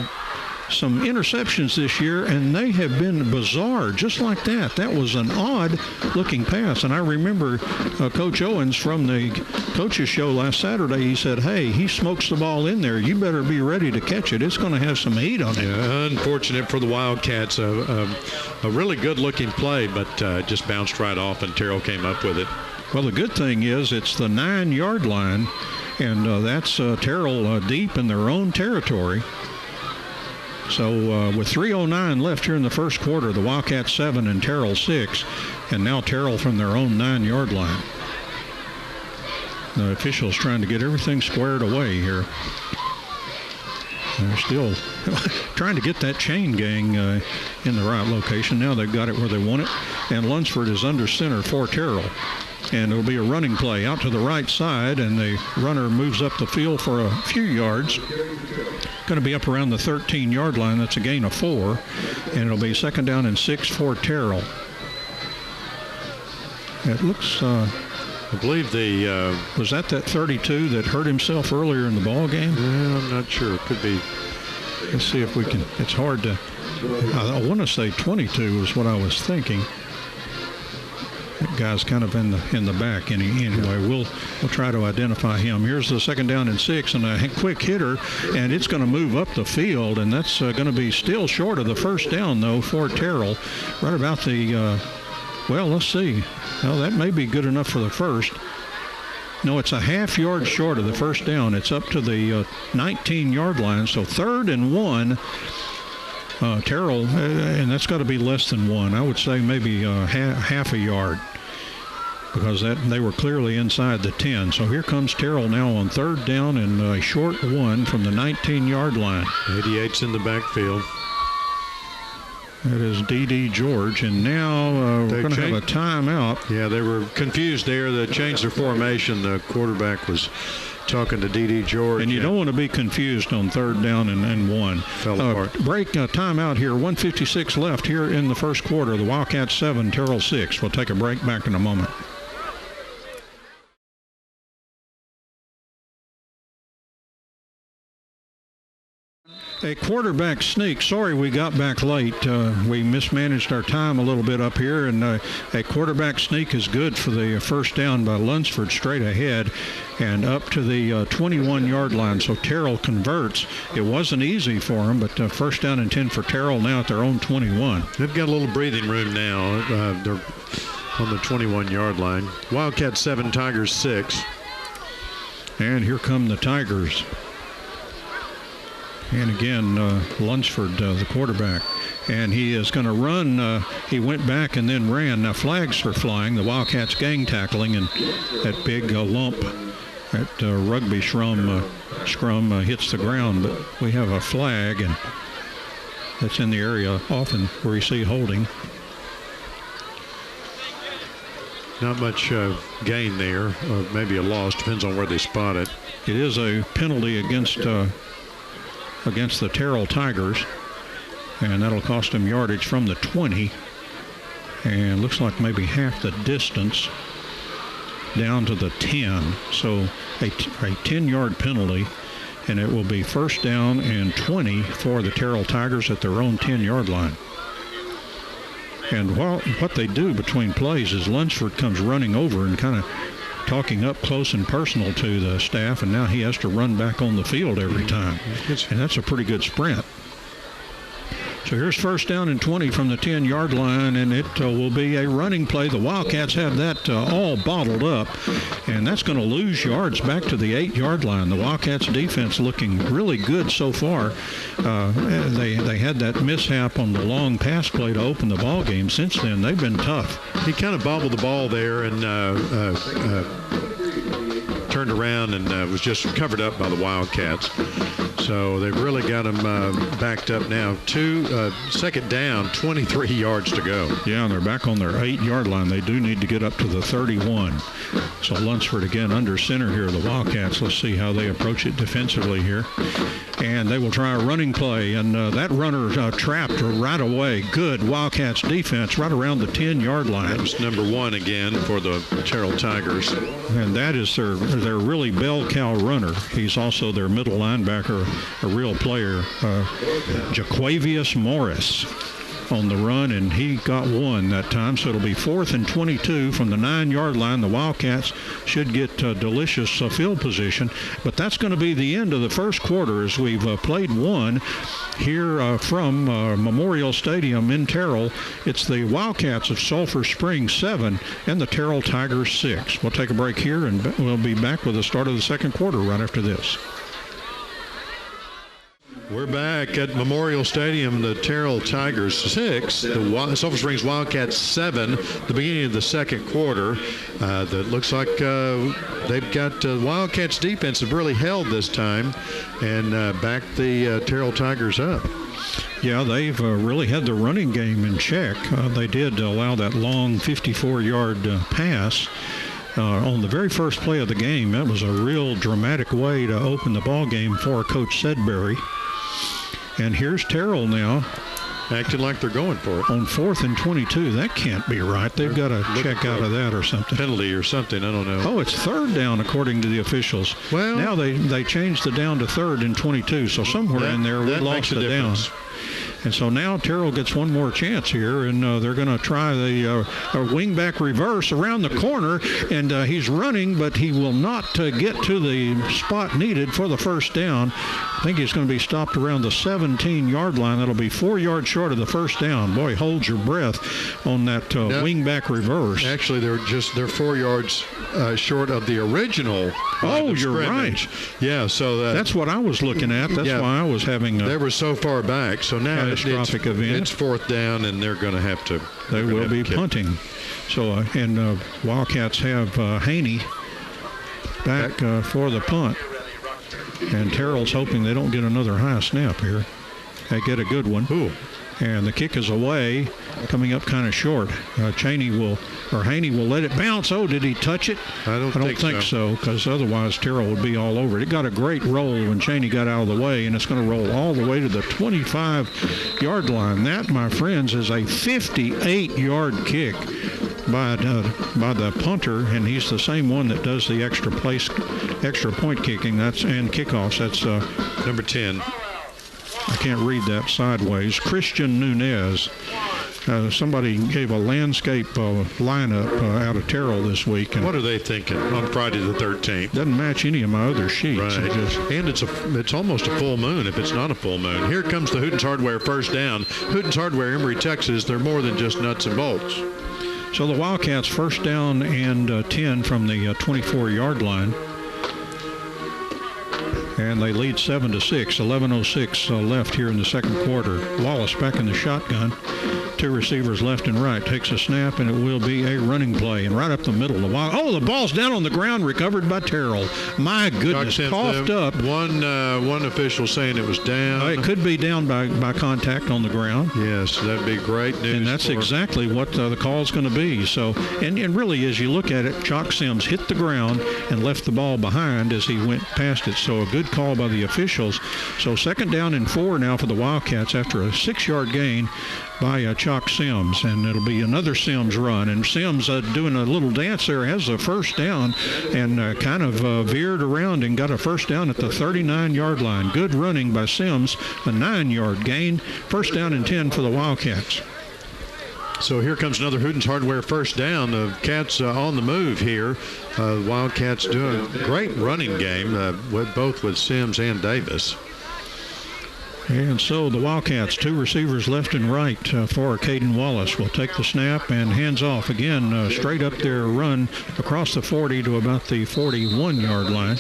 some interceptions this year, and they have been bizarre, just like that. That was an odd-looking pass, and I remember Coach Owens from the coaches show last Saturday. He said, hey, he smokes the ball in there. You better be ready to catch it. It's going to have some heat on it. Yeah, unfortunate for the Wildcats. A really good-looking play, but just bounced right off, and Terrell came up with it. Well, the good thing is it's the 9-yard line, and that's Terrell deep in their own territory. So with 3:09 left here in the first quarter, the Wildcats 7 and Terrell 6, and now Terrell from their own 9-yard line. The officials trying to get everything squared away here. They're still trying to get that chain gang in the right location. Now they've got it where they want it, and Lunsford is under center for Terrell. And it'll be a running play out to the right side, and the runner moves up the field for a few yards. Going to be up around the 13-yard line. That's a gain of 4, and it'll be second down and 6 for Terrell. It looks, I believe was that 32 that hurt himself earlier in the ball game? Yeah, I'm not sure. It could be. Let's see if we can. It's hard to. I want to say 22 is what I was thinking. That guy's kind of in the back anyway. We'll try to identify him. Here's the second down and 6, and a quick hitter, and it's going to move up the field, and that's going to be still short of the first down, though, for Terrell. Right about the, well, let's see. Well, that may be good enough for the first. No, it's a half yard short of the first down. It's up to the 19-yard line, so third and 1. Terrell, and that's got to be less than 1. I would say maybe half a yard, because they were clearly inside the 10. So here comes Terrell now on third down and a short 1 from the 19-yard line. 88's in the backfield. That is D.D. George, and now we're going to have a timeout. Yeah, they were confused there. They changed their formation. The quarterback was talking to D.D. George. And you don't want to be confused on third down and 1. Fell apart. Break, timeout here. 1:56 left here in the first quarter. The Wildcats 7, Terrell 6. We'll take a break, back in a moment. A quarterback sneak. Sorry we got back late. We mismanaged our time a little bit up here, and a quarterback sneak is good for the first down by Lunsford, straight ahead and up to the 21-yard line. So Terrell converts. It wasn't easy for him, but first down and 10 for Terrell now at their own 21. They've got a little breathing room now. They're on the 21-yard line. Wildcats 7, Tigers 6. And here come the Tigers. And again, Lunsford, the quarterback. And he is going to run. He went back and then ran. Now flags are flying. The Wildcats gang tackling, and that big lump, that rugby scrum hits the ground. But we have a flag, and that's in the area often where you see holding. Not much gain there, or maybe a loss, depends on where they spot it. It is a penalty against the Terrell Tigers, and that'll cost them yardage from the 20, and looks like maybe half the distance down to the 10. So a 10-yard penalty, and it will be first down and 20 for the Terrell Tigers at their own 10-yard line. And what they do between plays is Lunsford comes running over and kind of talking up close and personal to the staff, and now he has to run back on the field every time. And that's a pretty good sprint. So here's first down and 20 from the 10-yard line, and it will be a running play. The Wildcats have that all bottled up, and that's going to lose yards back to the 8-yard line. The Wildcats defense looking really good so far. They had that mishap on the long pass play to open the ball game. Since then, they've been tough. He kind of bobbled the ball there and turned around and was just covered up by the Wildcats. So they've really got them backed up now. Second down, 23 yards to go. Yeah, and they're back on their 8-yard line. They do need to get up to the 31. So Lunsford again under center here, the Wildcats. Let's see how they approach it defensively here. And they will try a running play, and that runner trapped right away. Good Wildcats defense right around the 10-yard line. That was number 1 again for the Terrell Tigers. And that is their really bell cow runner. He's also their middle linebacker, a real player, Jaquavius Morris on the run, and he got 1 that time. So it'll be 4th and 22 from the 9-yard line. The Wildcats should get delicious field position, but that's going to be the end of the first quarter as we've played one here from Memorial Stadium in Terrell. It's the Wildcats of Sulphur Springs 7 and the Terrell Tigers 6. We'll take a break here, and we'll be back with the start of the second quarter right after this. We're back at Memorial Stadium. The Terrell Tigers 6, the Sulphur Springs Wildcats 7, the beginning of the second quarter. That looks like they've got Wildcats defense have really held this time and backed the Terrell Tigers up. Yeah, they've really had the running game in check. They did allow that long 54-yard pass on the very first play of the game. That was a real dramatic way to open the ball game for Coach Sedbury. And here's Terrell now. Acting like they're going for it. On 4th and 22. That can't be right. They've got to check out of that or something. Penalty or something. I don't know. Oh, it's 3rd down according to the officials. Well, now they changed the down to 3rd and 22. So somewhere in there we lost the down. And so now Terrell gets one more chance here, and they're going to try the wingback reverse around the corner, and he's running, but he will not get to the spot needed for the first down. I think he's going to be stopped around the 17-yard line. That'll be 4 yards short of the first down. Boy, hold your breath on that wingback reverse. Actually, they're 4 yards short of the original. Oh, you're right. Yeah, so that's what I was looking at. That's why I was having they were so far back. So now it's 4th down, and they're going to have to. They will be punting. So and Wildcats have Haney back for the punt, and Terrell's hoping they don't get another high snap here. They get a good one. Ooh. And the kick is away, coming up kind of short. Haney will let it bounce. Oh, did he touch it? I don't think so, because otherwise Terrell would be all over it. It got a great roll when Chaney got out of the way, and it's going to roll all the way to the 25-yard line. That, my friends, is a 58-yard kick by the punter, and he's the same one that does the extra point kicking. And kickoffs. That's number 10. I can't read that sideways. Christian Nunez. Somebody gave a landscape lineup out of Terrell this week. And what are they thinking on Friday the 13th? Doesn't match any of my other sheets. Right. And it's almost a full moon if it's not a full moon. Here comes the Hooten's Hardware first down. Hooten's Hardware, Emory, Texas. They're more than just nuts and bolts. So the Wildcats first down and 10 from the 24-yard line. And they lead 7-6. 11:06 left here in the second quarter. Wallace back in the shotgun. two receivers left and right. Takes a snap, and it will be a running play. And right up the middle of the wild. Oh, the ball's down on the ground, recovered by Terrell. My goodness, coughed up. One official saying it was down. It could be down by contact on the ground. Yes, that'd be great news. And that's exactly what the call's going to be. So, and really, as you look at it, Chalk Sims hit the ground and left the ball behind as he went past it. So a good call by the officials. So 2nd down and 4 now for the Wildcats after a 6-yard gain by Chalk Sims, and it'll be another Sims run. And Sims doing a little dance there, has a first down and kind of veered around and got a first down at the 39-yard line. Good running by Sims, a 9-yard gain. 1st down and 10 for the Wildcats. So here comes another Hooten's Hardware first down. The Cats on the move here. Wildcats doing a great running game, both with Sims and Davis. And so the Wildcats, 2 receivers left and right for Caden Wallace, will take the snap and hands off again, straight up their run across the 40 to about the 41-yard line.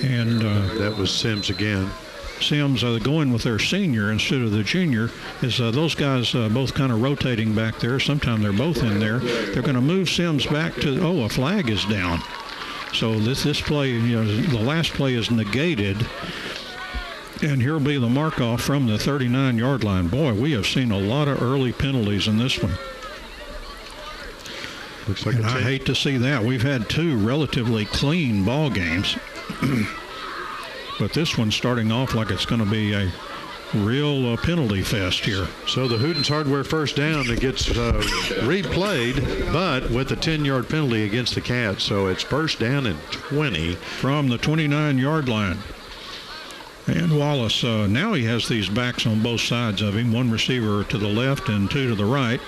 And that was Sims again. Sims going with their senior instead of the junior, is those guys both kind of rotating back there. Sometimes they're both in there. They're going to move Sims back to, a flag is down. So this play, the last play is negated. And here will be the mark-off from the 39-yard line. Boy, we have seen a lot of early penalties in this one. Looks like I hate to see that. We've had 2 relatively clean ball games. But this one's starting off like it's going to be a real penalty fest here. So the Hooten's Hardware first down that gets replayed, but with a 10-yard penalty against the Cats. So it's 1st down and 20. From the 29-yard line. And Wallace, now he has these backs on both sides of him, 1 receiver to the left and 2 to the right.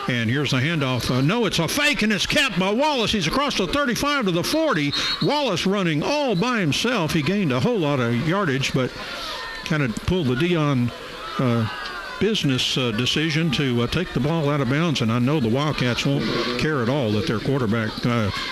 And here's the handoff. No, it's a fake, and it's capped by Wallace. He's across the 35 to the 40. Wallace running all by himself. He gained a whole lot of yardage, but kind of pulled the Dion business decision to take the ball out of bounds, and I know the Wildcats won't care at all that their quarterback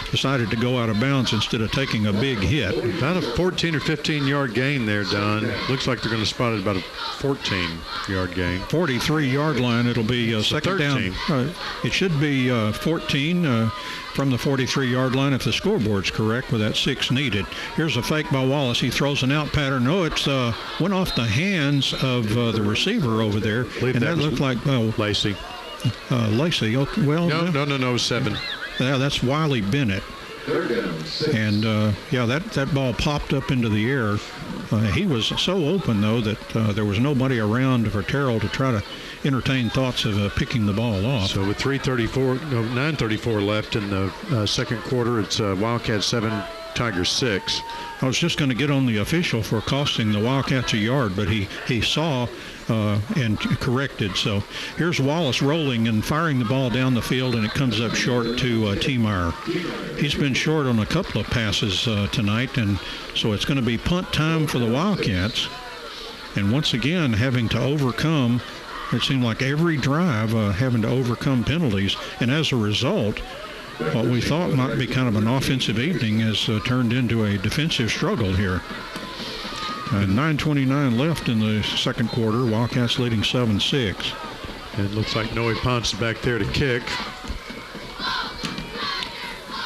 decided to go out of bounds instead of taking a big hit. About a 14 or 15-yard gain there, Don. Looks like they're going to spot it about a 14-yard gain. 43-yard line. It'll be 2nd down. It should be 14 from the 43-yard line if the scoreboard's correct with that 6 needed. Here's a fake by Wallace. He throws an out pattern. No, it's went off the hands of the receiver over there. And that looked like Lacey. Lacey. Okay, well, no, 7. Yeah, that's Wiley Bennett. And that ball popped up into the air. He was so open though that there was nobody around for Terrell to try to entertain thoughts of picking the ball off. So with 9:34 left in the second quarter, it's Wildcats 7, Tigers 6. I was just going to get on the official for costing the Wildcats a yard, but he saw and corrected. So here's Wallace rolling and firing the ball down the field, and it comes up short to T. Meyer. He's been short on a couple of passes tonight, and so it's going to be punt time for the Wildcats. And once again, having to overcome, it seemed like every drive having to overcome penalties, and as a result, what we thought might be kind of an offensive evening has turned into a defensive struggle here. 9:29 left in the second quarter. Wildcats leading 7-6. It looks like Noe Ponce is back there to kick.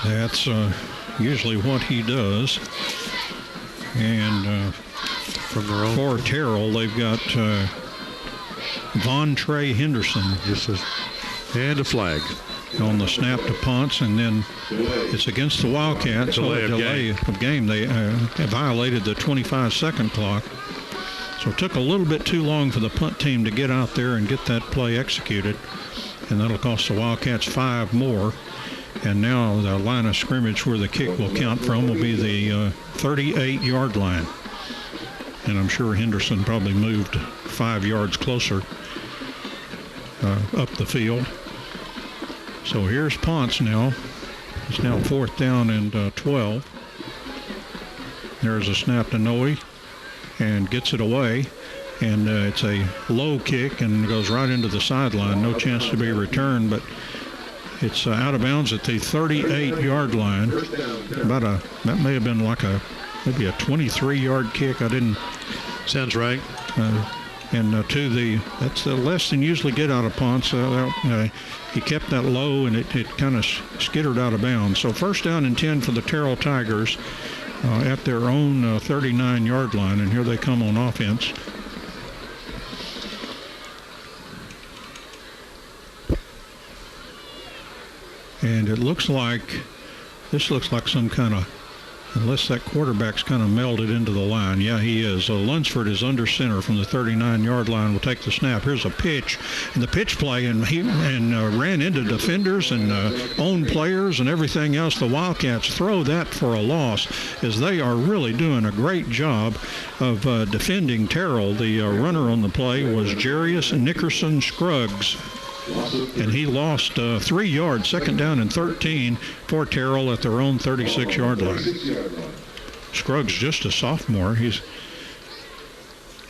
That's usually what he does. And from their own for Terrell, they've got Von Trey Henderson. And a flag on the snap to Ponce, and then it's against the Wildcats. Delay of game. They violated the 25-second clock. So it took a little bit too long for the punt team to get out there and get that play executed, and that'll cost the Wildcats 5 more. And now the line of scrimmage where the kick will count from will be the 38-yard line. And I'm sure Henderson probably moved 5 yards closer up the field. So here's Ponce now. It's now 4th down and 12. There's a snap to Noe and gets it away. And it's a low kick and goes right into the sideline. No chance to be returned, but it's out of bounds at the 38-yard line. That may have been like maybe a 23-yard kick. Sounds right. And that's the less than usually get out of Ponce. He kept that low, and it kind of skittered out of bounds. So first down and 10 for the Terrell Tigers at their own 39-yard line, and here they come on offense. And this looks like some kind of, unless that quarterback's kind of melded into the line. Yeah, he is. Lunsford is under center from the 39-yard line. Will take the snap. Here's a pitch, and the pitch play, and he ran into defenders and own players and everything else. The Wildcats throw that for a loss, as they are really doing a great job of defending Terrell. The runner on the play was Jarius Nickerson Scruggs, and he lost 3 yards, second down and 13 for Terrell at their own 36-yard line. Scruggs just a sophomore. He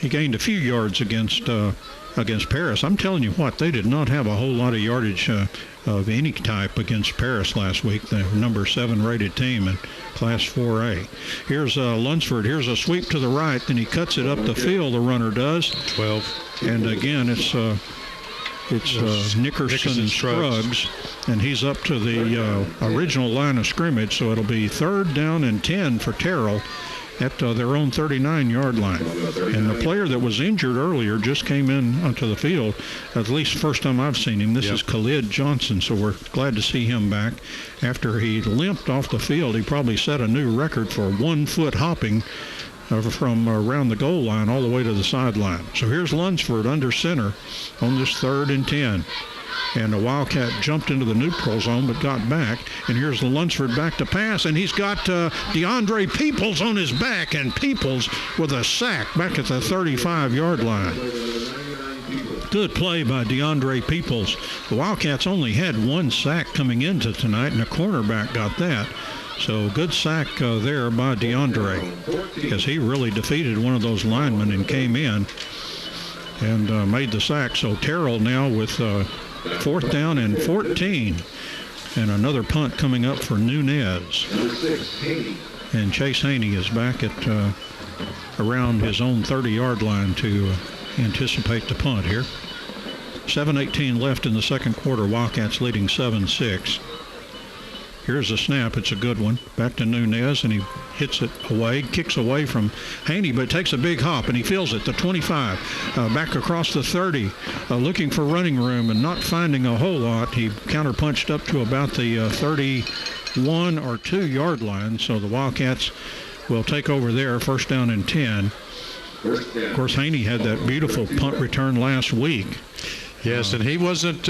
gained a few yards against Paris. I'm telling you what, they did not have a whole lot of yardage of any type against Paris last week, the number 7 rated team in Class 4A. Here's Lunsford. Here's a sweep to the right, then he cuts it up the field, the runner does. 12. And again, it's Nickerson Scruggs, and he's up to the original line of scrimmage, so it'll be third down and 10 for Terrell at their own 39-yard line. And the player that was injured earlier just came in onto the field, at least first time I've seen him. This is Khalid Johnson, so we're glad to see him back. After he limped off the field, he probably set a new record for 1 foot hopping from around the goal line all the way to the sideline. So here's Lunsford under center on this third and 10. And the Wildcat jumped into the neutral zone but got back. And here's the Lunsford back to pass, and he's got DeAndre Peoples on his back, and Peoples with a sack back at the 35-yard line. Good play by DeAndre Peoples. The Wildcats only had 1 sack coming into tonight, and the cornerback got that. So good sack there by DeAndre, because he really defeated one of those linemen and came in and made the sack. So Terrell now with fourth down and 14, and another punt coming up for Nunez. And Chase Haney is back at around his own 30-yard line to anticipate the punt here. 7:18 left in the second quarter. Wildcats leading 7-6. Here's a snap. It's a good one. Back to Nunez, and he hits it away, kicks away from Haney, but takes a big hop, and he feels it. The 25, back across the 30, looking for running room and not finding a whole lot. He counterpunched up to about the 31 or 2-yard line, so the Wildcats will take over there, first down and 10. Of course, Haney had that beautiful punt return last week. Yes, and he wasn't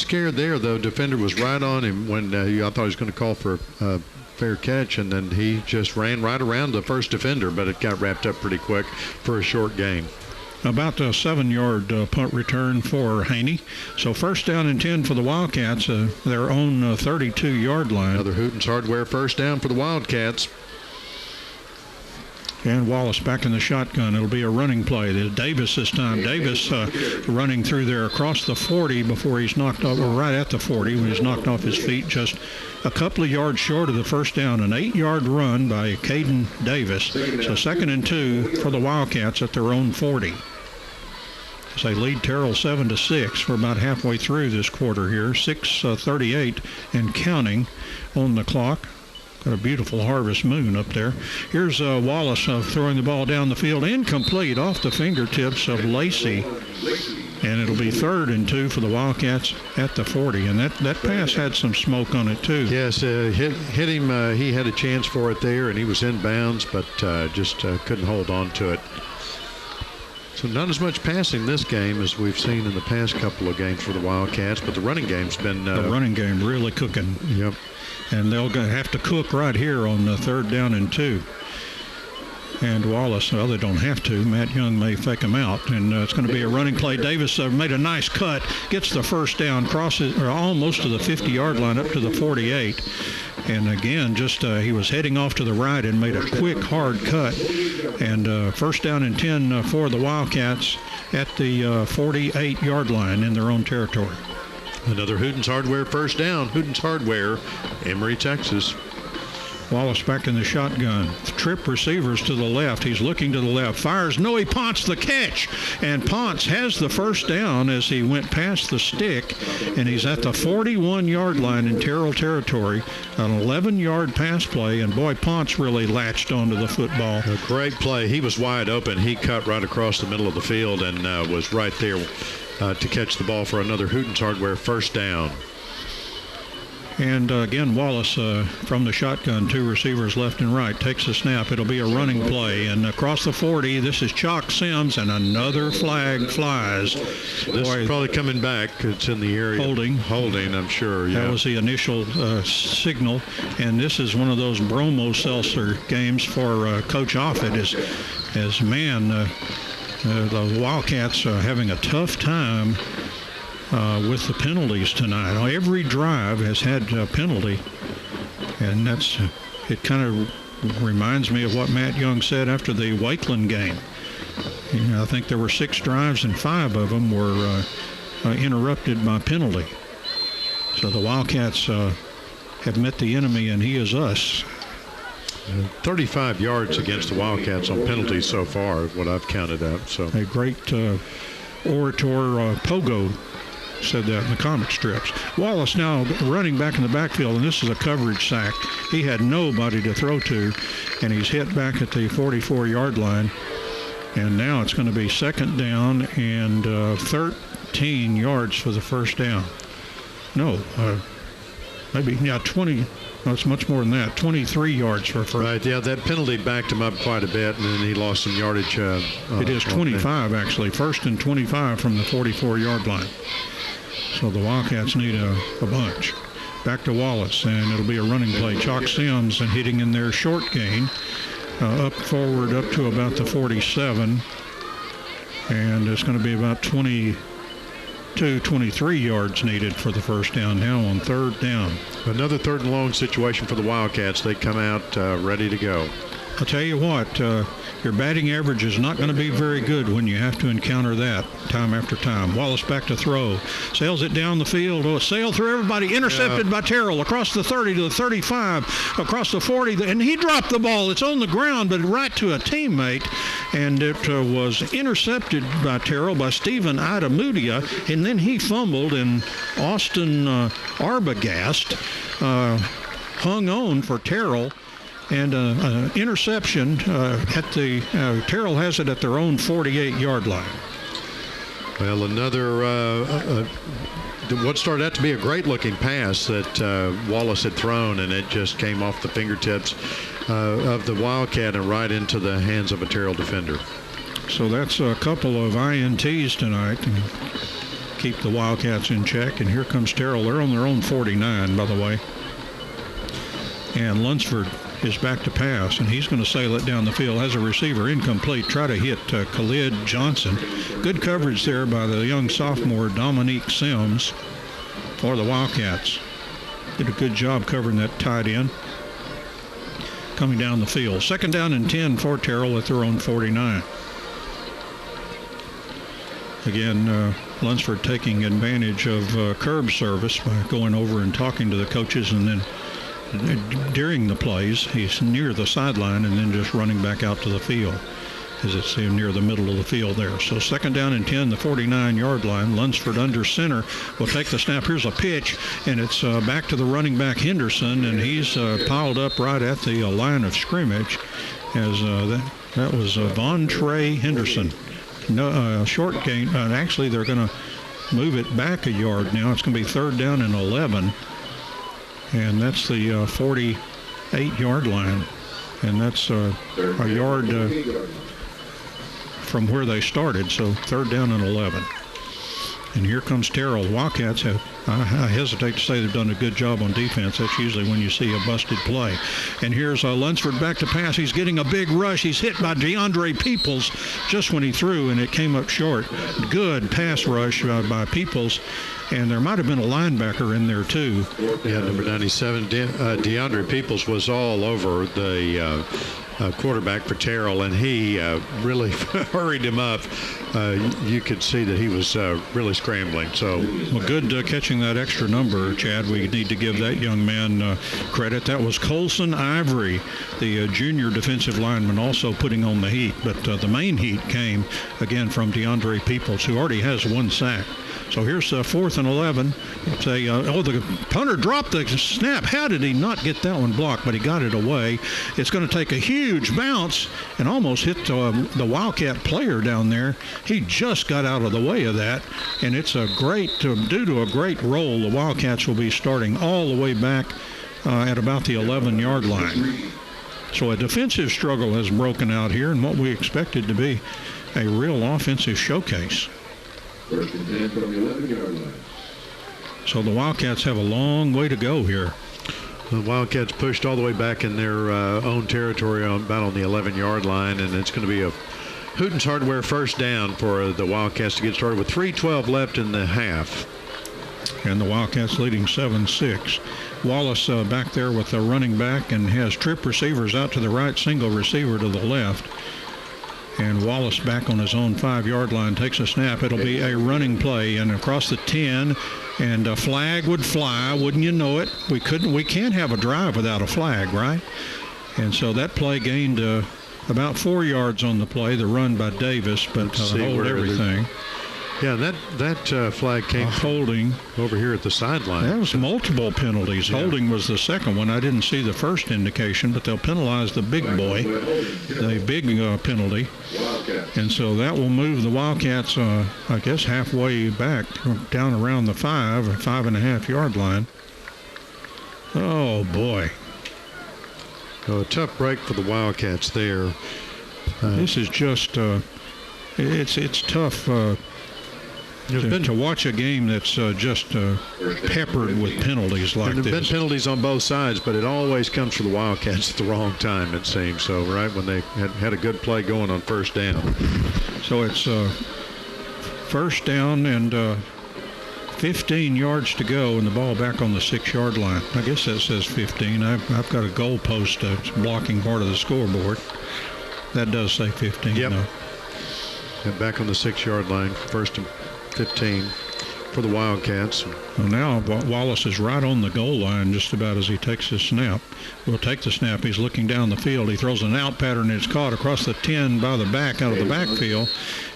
scared there, though. Defender was right on him when I thought he was going to call for a fair catch, and then he just ran right around the first defender, but it got wrapped up pretty quick for a short gain. About a 7-yard punt return for Haney. So first down and 10 for the Wildcats, their own 32-yard line. Another Hooten's Hardware first down for the Wildcats. And Wallace back in the shotgun. It'll be a running play. Davis this time. Davis running through there across the 40 before he's knocked off, or right at the 40 when he's knocked off his feet. Just a couple of yards short of the first down. An 8-yard run by Caden Davis. So second and 2 for the Wildcats at their own 40. As they lead Terrell 7-6. We're about halfway through this quarter here. 6:38 and counting on the clock. Got a beautiful harvest moon up there. Here's Wallace throwing the ball down the field. Incomplete off the fingertips of Lacey. And it'll be third and 2 for the Wildcats at the 40. And that pass had some smoke on it, too. Yes, hit him. He had a chance for it there, and he was in bounds, but just couldn't hold on to it. So not as much passing this game as we've seen in the past couple of games for the Wildcats, but the running game's been... the running game really cooking. Yep. And they'll have to cook right here on the third down and 2. And Wallace, well, they don't have to. Matt Young may fake him out. And it's going to be a running play. Davis made a nice cut, gets the first down, crosses almost to the 50-yard line up to the 48. And again, just he was heading off to the right and made a quick, hard cut. And first down and 10 for the Wildcats at the 48-yard line in their own territory. Another Hooten's Hardware first down. Hooten's Hardware, Emory, Texas. Wallace back in the shotgun. Trip receivers to the left. He's looking to the left. Fires. Noe Ponce the catch. And Ponce has the first down as he went past the stick. And he's at the 41-yard line in Terrell territory. An 11-yard pass play. And boy, Ponce really latched onto the football. A great play. He was wide open. He cut right across the middle of the field and was right there to catch the ball for another Hooten's Hardware first down. And again, Wallace from the shotgun, 2 receivers left and right, takes the snap. It'll be a running play. And across the 40, this is Chalk Sims, and another flag flies. This is probably coming back. It's in the area. Holding, I'm sure. Yeah. That was the initial signal. And this is one of those Bromo Seltzer games for Coach Offit as man, the Wildcats are having a tough time with the penalties tonight. Every drive has had a penalty, and it kind of reminds me of what Matt Young said after the Wakeland game. I think there were 6 drives and 5 of them were interrupted by penalty. So the Wildcats have met the enemy, and he is us. 35 yards against the Wildcats on penalties so far, what I've counted out. So a great orator, Pogo, said that in the comic strips. Wallace now running back in the backfield, and this is a coverage sack. He had nobody to throw to, and he's hit back at the 44-yard line. And now it's going to be second down and 13 yards for the first down. No, maybe, 20. No, it's much more than that. 23 yards for first. Right, yeah, that penalty backed him up quite a bit, and then he lost some yardage. It is 25, actually. First and 25 from the 44-yard line. So the Wildcats need a bunch. Back to Wallace, and it'll be a running play. Chalk Sims and hitting in their short gain. Up forward up to about the 47. And it's going to be about 23 yards needed for the first down now on third down. Another third and long situation for the Wildcats. They come out ready to go. I'll tell you what, your batting average is not going to be very good when you have to encounter that time after time. Wallace back to throw. Sails it down the field. Sailed through everybody. Intercepted by Terrell. Across the 30 to the 35. Across the 40. And he dropped the ball. It's on the ground, but right to a teammate. And it was intercepted by Terrell by Stephen Idamudia. And then he fumbled, and Austin Arbogast hung on for Terrell. And interception at the Terrell has it at their own 48-yard line. Well, another what started out to be a great-looking pass that Wallace had thrown, and it just came off the fingertips of the Wildcat and right into the hands of a Terrell defender. So that's a couple of INTs tonight. And keep the Wildcats in check. And here comes Terrell. They're on their own 49, by the way. And Lunsford is back to pass, and he's going to sail it down the field. Has a receiver incomplete. Try to hit Khalid Johnson. Good coverage there by the young sophomore Dominique Sims for the Wildcats. Did a good job covering that tight end. Coming down the field. Second down and 10 for Terrell at their own 49. Again, Lunsford taking advantage of curb service by going over and talking to the coaches, and then during the plays, he's near the sideline and then just running back out to the field as it's near the middle of the field there. So second down and 10, the 49-yard line. Lunsford under center will take the snap. Here's a pitch, and it's back to the running back Henderson, and he's piled up right at the line of scrimmage as that was Von Trey Henderson. No, short gain. Actually, they're going to move it back a yard now. It's going to be third down and 11. And that's the 48-yard line. And that's a yard from where they started. So third down and 11. And here comes Terrell. Wildcats have, I hesitate to say they've done a good job on defense. That's usually when you see a busted play. And here's Lunsford back to pass. He's getting a big rush. He's hit by DeAndre Peoples just when he threw, and it came up short. Good pass rush by Peoples. and there might have been a linebacker in there too. Yeah, number 97, DeAndre Peoples was all over the quarterback for Terrell, and he really hurried him up. You could see that he was really scrambling. So, well, good catching that extra number, Chad. We need to give that young man credit. That was Colson Ivory, the junior defensive lineman, also putting on the heat. But the main heat came, again, from DeAndre Peoples, who already has 1 sack. So here's 4th and 11. The punter dropped the snap. How did he not get that one blocked? But he got it away. It's going to take a huge bounce and almost hit the Wildcat player down there. He just got out of the way of that. And it's due to a great roll, the Wildcats will be starting all the way back at about the 11-yard line. So a defensive struggle has broken out here in what we expected to be a real offensive showcase. 1st and 10 from the 11-yard line. So the Wildcats have a long way to go here. The Wildcats pushed all the way back in their own territory about on the 11-yard line, and it's going to be a Hooten's Hardware first down for the Wildcats to get started with 3:12 left in the half. And the Wildcats leading 7-6. Wallace back there with the running back and has trip receivers out to the right, single receiver to the left. And Wallace back on his own 5-yard line takes a snap. It'll be a running play and across the 10, and a flag would fly. Wouldn't you know it? We can't have a drive without a flag, right? And so that play gained about 4 yards on the play, the run by Davis, but hold everything. Yeah, that flag came holding over here at the sideline. There was multiple penalties. Yeah. Holding was the second one. I didn't see the first indication, but they'll penalize the big boy, the big penalty. And so that will move the Wildcats, I guess, halfway back, down around the 5.5 yard line. Oh, boy. A tough break for the Wildcats there. This is just, it's tough. To watch a game that's just peppered with penalties like this. There have been penalties on both sides, but it always comes for the Wildcats at the wrong time, it seems. So, right when they had a good play going on first down. So it's first down and 15 yards to go, and the ball back on the 6-yard line. I guess that says 15. I've got a goal post that's blocking part of the scoreboard. That does say 15. Yep. No. And back on the 6-yard line, first and 15 for the Wildcats. Well, now Wallace is right on the goal line just about as he takes his snap. Will take the snap. He's looking down the field. He throws an out pattern. It's caught across the 10 by the back, out of the backfield,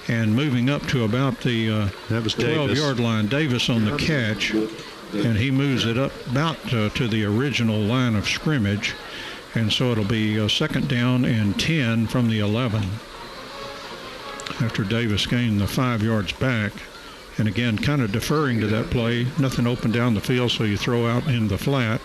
and moving up to about the 12-yard line. Davis on the catch, and he moves it up about to the original line of scrimmage. And so it'll be second down and 10 from the 11 after Davis gained the 5 yards back. And again, kind of deferring to that play. Nothing open down the field, so you throw out in the flat.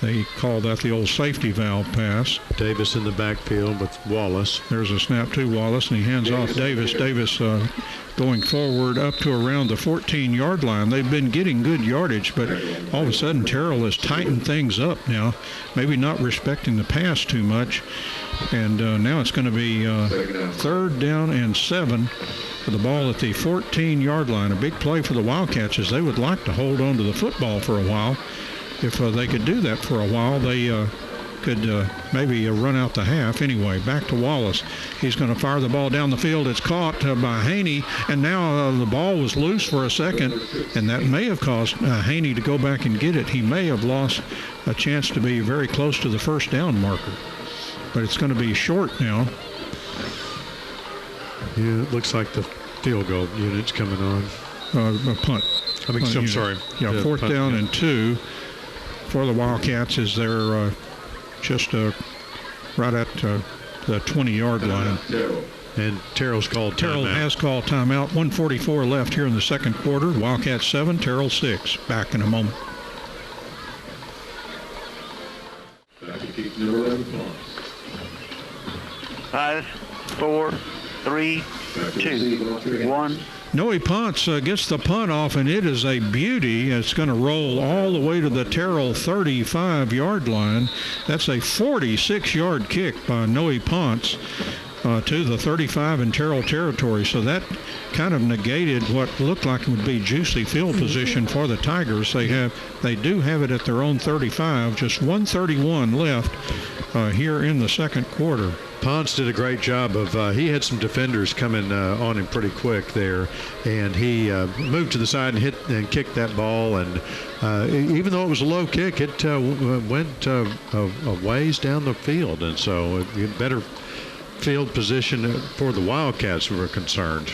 They call that the old safety valve pass. Davis in the backfield with Wallace. There's a snap to Wallace, and he hands off Davis. Davis going forward up to around the 14-yard line. They've been getting good yardage, but all of a sudden Terrell has tightened things up now, maybe not respecting the pass too much. And now it's going to be third down and 7 for the ball at the 14-yard line. A big play for the Wildcats, as they would like to hold on to the football for a while. If they could do that for a while, they could maybe run out the half. Anyway, back to Wallace. He's going to fire the ball down the field. It's caught by Haney, and now the ball was loose for a second, and that may have caused Haney to go back and get it. He may have lost a chance to be very close to the first down marker. But it's going to be short now. Yeah, it looks like the field goal unit's coming on. A punt. I'm sorry. Yeah, fourth down and 2 for the Wildcats as they're just right at the 20-yard line. And Terrell's called timeout. Terrell has called timeout. 1:44 left here in the second quarter. Wildcats 7, Terrell 6. Back in a moment. Back to kick number 11, 5, 4, 3, 2, 1. Noe Ponce gets the punt off, and it is a beauty. It's going to roll all the way to the Terrell 35-yard line. That's a 46-yard kick by Noe Ponce. to the 35 in Terrell territory. So that kind of negated what looked like it would be juicy field position for the Tigers. They do have it at their own 35, just 1:31 left here in the second quarter. Ponce did a great job of, he had some defenders coming on him pretty quick there, and he moved to the side and hit and kicked that ball, and even though it was a low kick, it went a ways down the field, and so better field position for the Wildcats were concerned.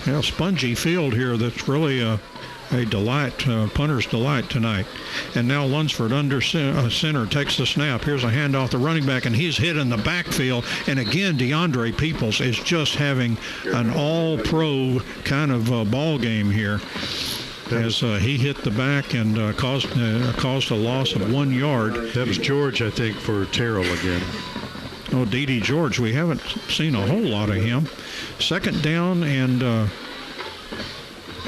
Yeah, spongy field here that's really a delight, punter's delight tonight. And now Lunsford under center takes the snap. Here's a handoff, the running back, and he's hit in the backfield. And again, DeAndre Peoples is just having an all-pro kind of ball game here as he hit the back and caused a loss of 1 yard. That was George, I think, for Terrell again. Oh, D.D. George, we haven't seen a whole lot of him. Second down and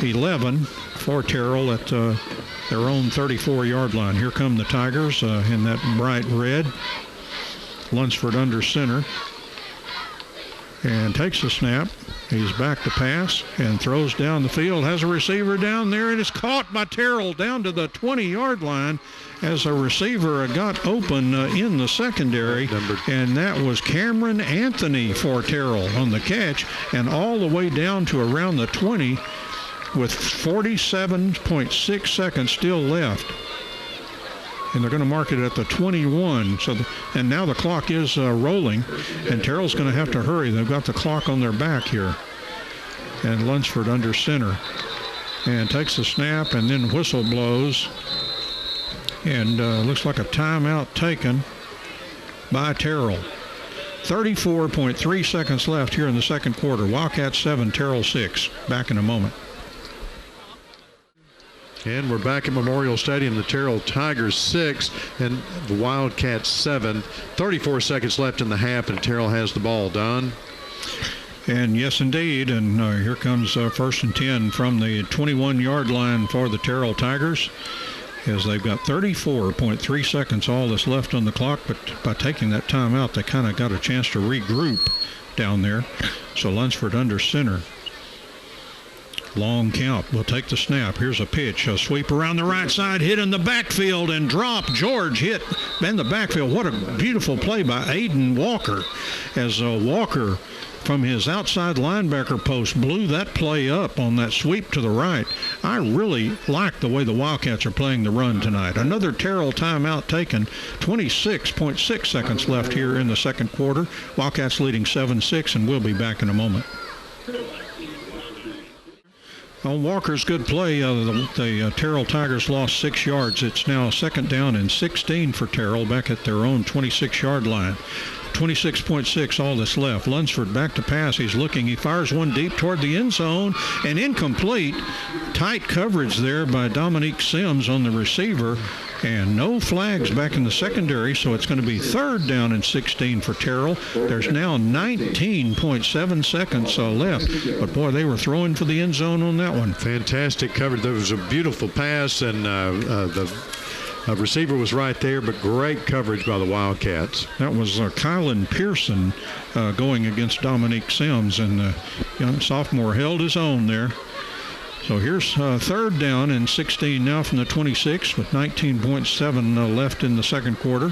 11 for Terrell at their own 34-yard line. Here come the Tigers in that bright red. Lunsford under center and takes the snap. He's back to pass and throws down the field. Has a receiver down there, and it's caught by Terrell down to the 20-yard line as a receiver got open in the secondary, and that was Cameron Anthony for Terrell on the catch, and all the way down to around the 20 with 47.6 seconds still left. And they're going to mark it at the 21. And now the clock is rolling, and Terrell's going to have to hurry. They've got the clock on their back here. And Lunsford under center and takes the snap, and then whistle blows. And looks like a timeout taken by Terrell. 34.3 seconds left here in the second quarter. Wildcats 7, Terrell 6. Back in a moment. And we're back at Memorial Stadium. The Terrell Tigers 6 and the Wildcats 7. 34 seconds left in the half, and Terrell has the ball. Don? And yes, indeed. And here comes first and 10 from the 21-yard line for the Terrell Tigers, as they've got 34.3 seconds all that's left on the clock. But by taking that time out, they kind of got a chance to regroup down there. So Lunsford under center. Long count. We'll take the snap. Here's a pitch. A sweep around the right side, hit in the backfield and drop. George hit in the backfield. What a beautiful play by Aiden Walker, as Walker from his outside linebacker post blew that play up on that sweep to the right. I really like the way the Wildcats are playing the run tonight. Another Terrell timeout taken. 26.6 seconds left here in the second quarter. Wildcats leading 7-6, and we'll be back in a moment. On Walker's good play, the Terrell Tigers lost 6 yards. It's now second down and 16 for Terrell back at their own 26-yard line. 26.6 all that's left. Lunsford back to pass. He's looking. He fires one deep toward the end zone and incomplete. Tight coverage there by Dominique Sims on the receiver. And no flags back in the secondary, so it's going to be third down and 16 for Terrell. There's now 19.7 seconds left. But, boy, they were throwing for the end zone on that one. Fantastic coverage. There was a beautiful pass, and the receiver was right there, but great coverage by the Wildcats. That was Kylan Pearson going against Dominique Sims, and the young sophomore held his own there. So here's third down and 16 now from the 26 with 19.7 left in the second quarter.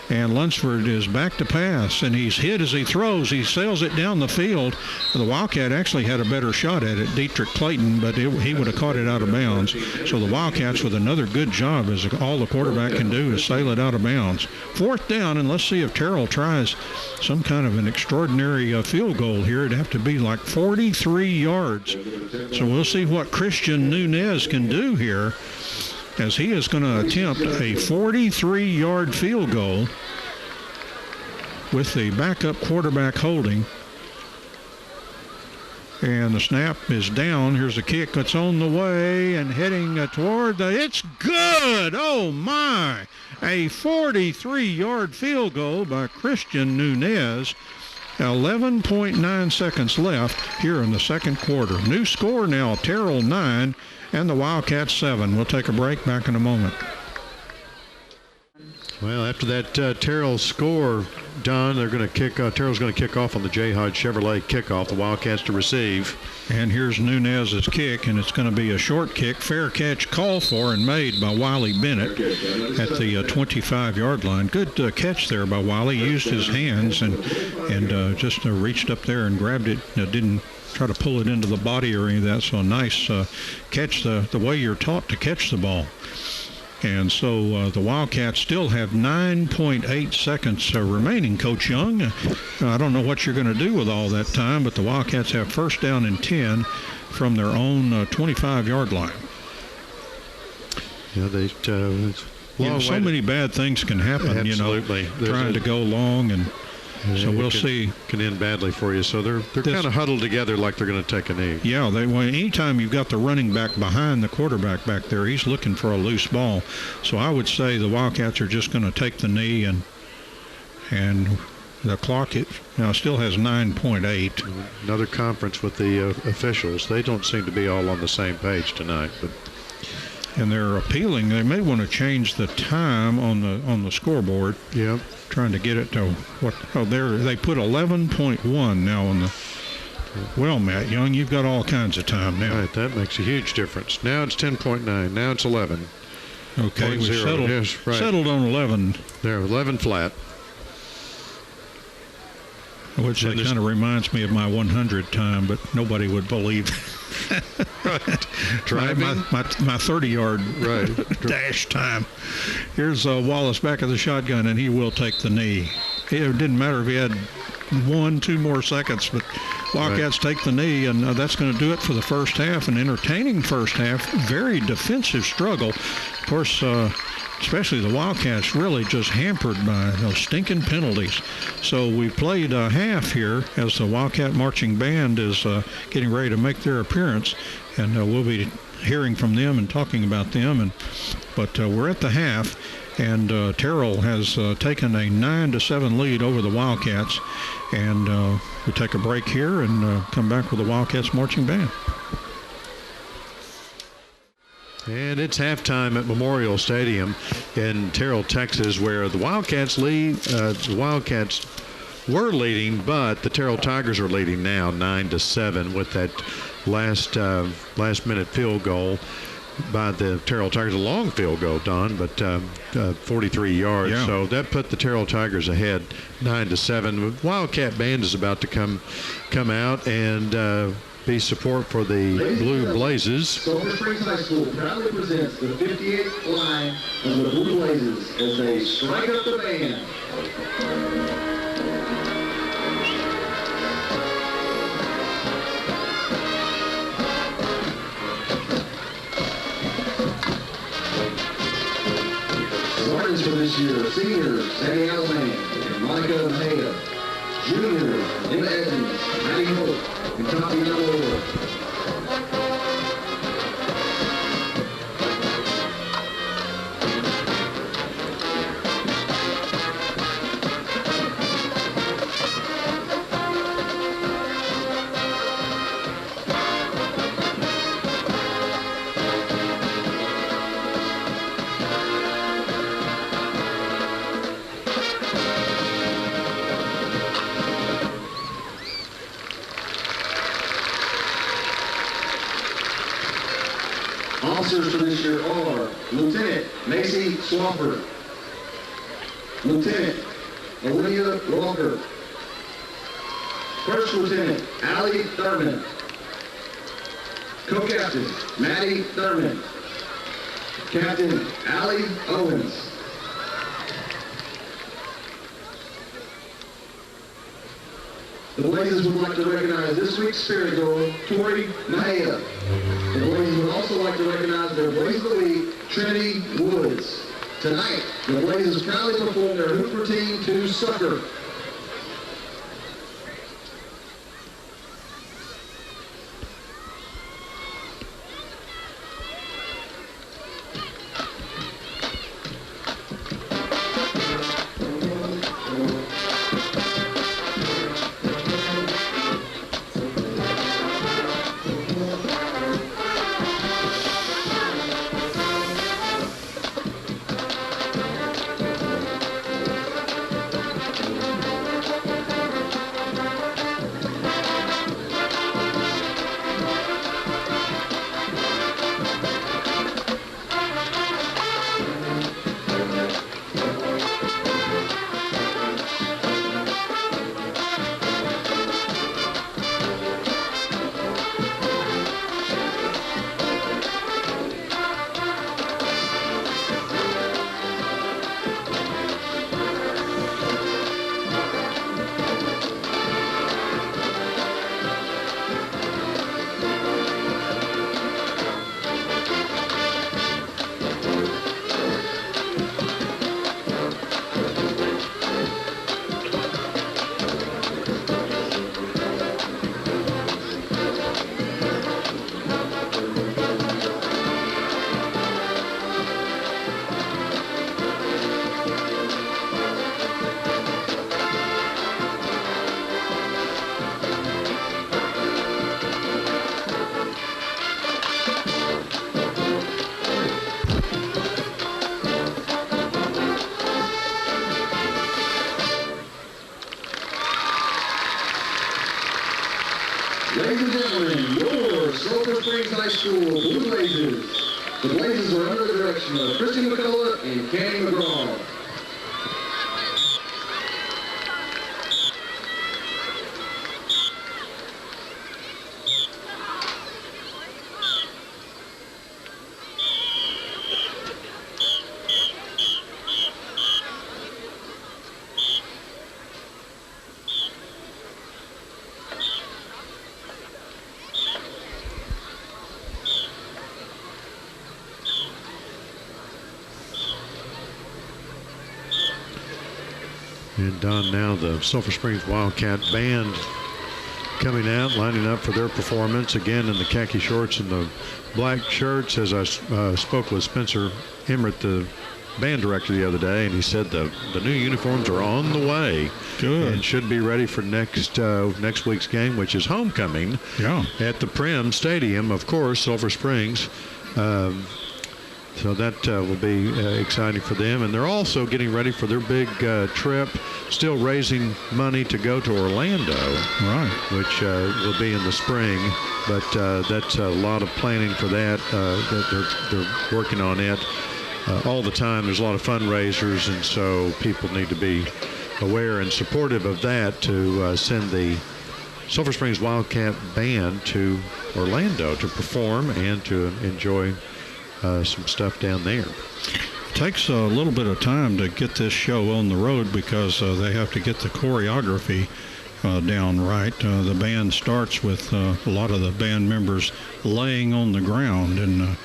And Lunsford is back to pass, and he's hit as he throws. He sails it down the field. The Wildcat actually had a better shot at it, Dietrich Clayton, but he would have caught it out of bounds. So the Wildcats with another good job, as all the quarterback can do is sail it out of bounds. Fourth down, and let's see if Terrell tries some kind of an extraordinary field goal here. It'd have to be like 43 yards. So we'll see what Christian Nunez can do here, as he is going to attempt a 43-yard field goal with the backup quarterback holding. And the snap is down. Here's a kick that's on the way and heading toward it's good! Oh, my! A 43-yard field goal by Christian Nunez. 11.9 seconds left here in the second quarter. New score now, Terrell 9 and the Wildcats 7. We'll take a break. Back in a moment. Well, after that Terrell score, Don, they're going to kick. Terrell's going to kick off on the J. Hodge Chevrolet kickoff. The Wildcats to receive. And here's Nunez's kick, and it's going to be a short kick. Fair catch called for and made by Wiley Bennett at the 25-yard line. Good catch there by Wiley. Used his hands and just reached up there and grabbed it. Didn't try to pull it into the body or any of that. So a nice catch the way you're taught to catch the ball. And so the Wildcats still have 9.8 seconds remaining, Coach Young. I don't know what you're going to do with all that time, but the Wildcats have first down and 10 from their own 25-yard line. Yeah, so many bad things can happen, Absolutely. Trying to go long, and so we'll see. Can end badly for you. So they're kind of huddled together like they're going to take a knee. Yeah, anytime you've got the running back behind the quarterback back there, he's looking for a loose ball. So I would say the Wildcats are just going to take the knee, and the clock now still has 9.8. Another conference with the officials. They don't seem to be all on the same page tonight, but. And they're appealing. They may want to change the time on the scoreboard. Yeah. Trying to get it to what? Oh, they put 11.1 now on the. Well, Matt Young, you've got all kinds of time now. Right, that makes a huge difference. Now it's 10.9. Now it's 11. Okay, we settled, yes, right. Settled on 11. There, 11 flat. Which kind of reminds me of my 100 time, but nobody would believe. Right. Driving? My 30-yard dash time. Here's Wallace back of the shotgun, and he will take the knee. It didn't matter if he had 1-2 more seconds, but Wildcats take the knee, and that's going to do it for the first half. An entertaining first half. Very defensive struggle. Of course, especially the Wildcats really just hampered by those stinking penalties. So we played a half here as the Wildcat Marching Band is getting ready to make their appearance, and we'll be hearing from them and talking about them. But we're at the half, and Terrell has taken a 9-7 lead over the Wildcats, and we take a break here and come back with the Wildcats Marching Band. And it's halftime at Memorial Stadium in Terrell, Texas, where the Wildcats lead. The Wildcats were leading, but the Terrell Tigers are leading now 9-7 with that last-minute field goal by the Terrell Tigers. A long field goal, Don, but 43 yards. Yeah. So that put the Terrell Tigers ahead 9-7. Wildcat Band is about to come out and be support for the Blue Blazes. Sulphur Springs High School proudly presents the 58th line of the Blue Blazes as they strike up the band. Starters for this year, seniors Sammy Alman and Monica Mejia. Juniors Emma Evans, Maddie Hope, and Tatiana Lola. Officers for this year are Lieutenant Macy Sulphur, Lieutenant Olivia Walker, First Lieutenant Allie Thurman, Co-Captain Maddie Thurman, Captain Allie Owens. The Blazes would like to recognize this week's Spirit Girl, Tori Mejia. The Blazes would also like to recognize their Blaze of the Week, Trinity Woods. Tonight, the Blazes proudly perform their hoop routine to Sucker. Ladies and gentlemen, your Sulphur Springs High School Blue Blazers. The Blazers are under the direction of Christy McCullough and Candy McGraw. And Don, now the Sulphur Springs Wildcat Band coming out, lining up for their performance, again in the khaki shorts and the black shirts. As I spoke with Spencer Emmerich, the band director, the other day, and he said the new uniforms are on the way. Good. And should be ready for next week's game, which is homecoming at the Prim Stadium, of course, Sulphur Springs. So that will be exciting for them. And they're also getting ready for their big trip, still raising money to go to Orlando, right? Which will be in the spring. But that's a lot of planning for that. They're working on it all the time. There's a lot of fundraisers, and so people need to be aware and supportive of that to send the Sulphur Springs Wildcat Band to Orlando to perform and to enjoy some stuff down there. It takes a little bit of time to get this show on the road because they have to get the choreography down right. The band starts with a lot of the band members laying on the ground, and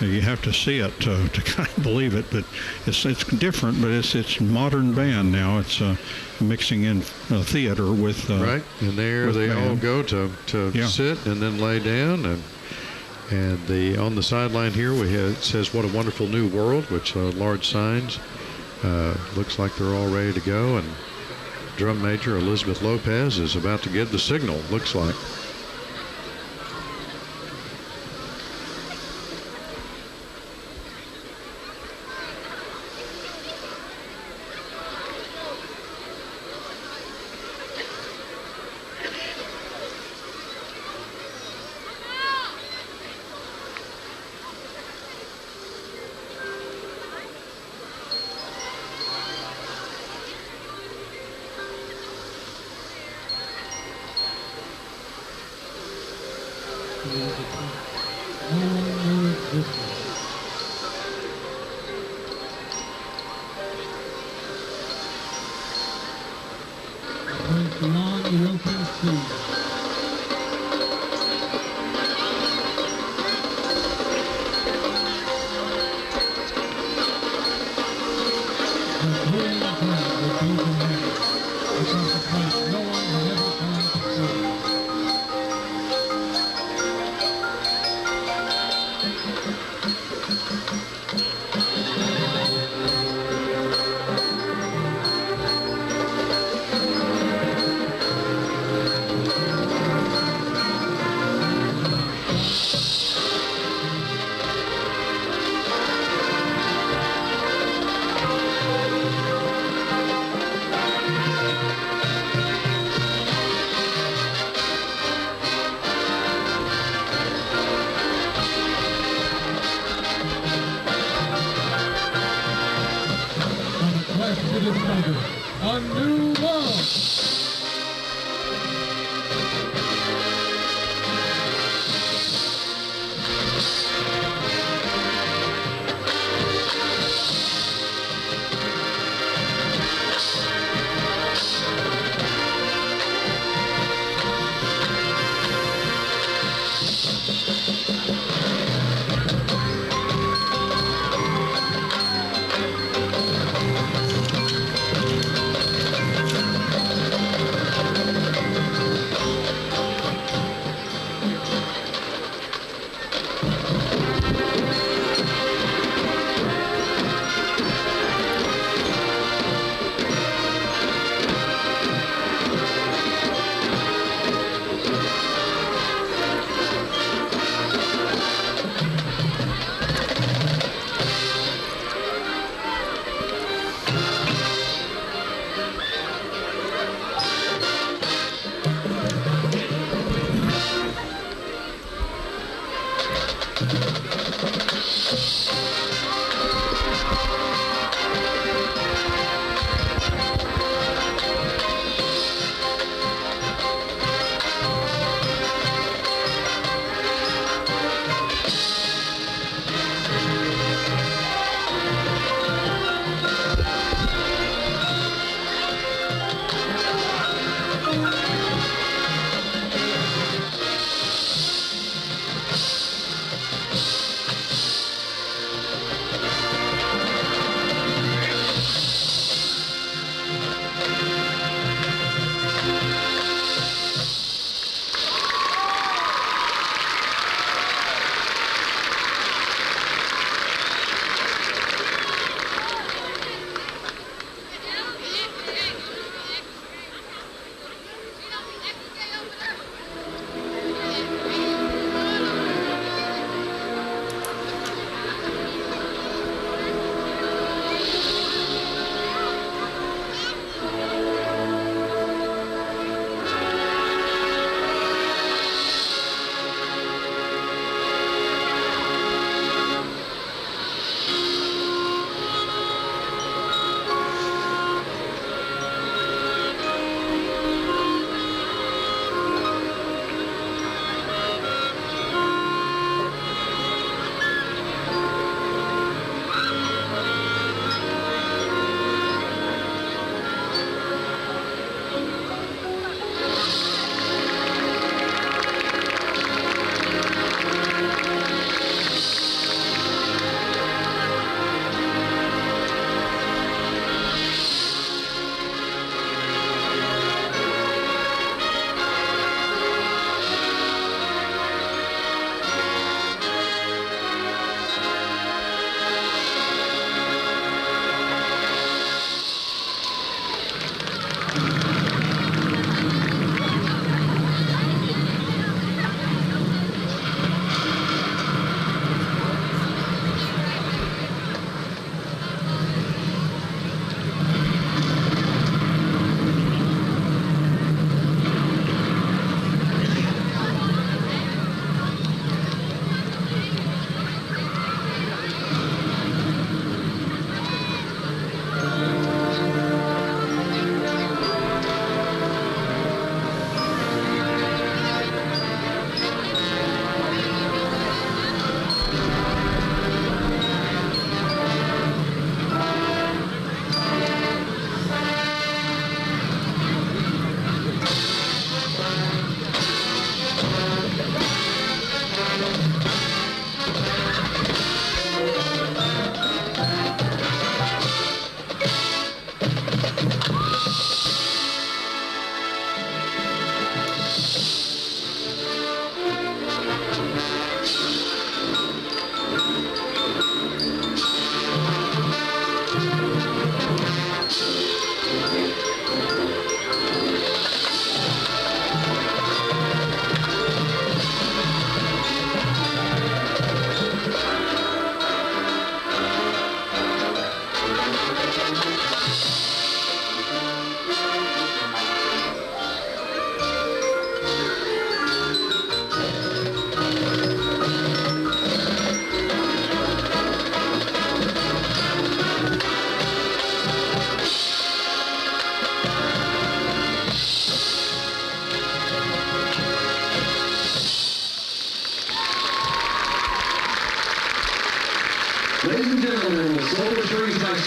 you have to see it to kind of believe it. But it's different, but it's modern band now. It's mixing in theater with right, and there they band. All go to sit and then lay down. And on the sideline here, it says, "What a wonderful new world," which large signs. Looks like they're all ready to go. And drum major Elizabeth Lopez is about to give the signal, looks like. A new world.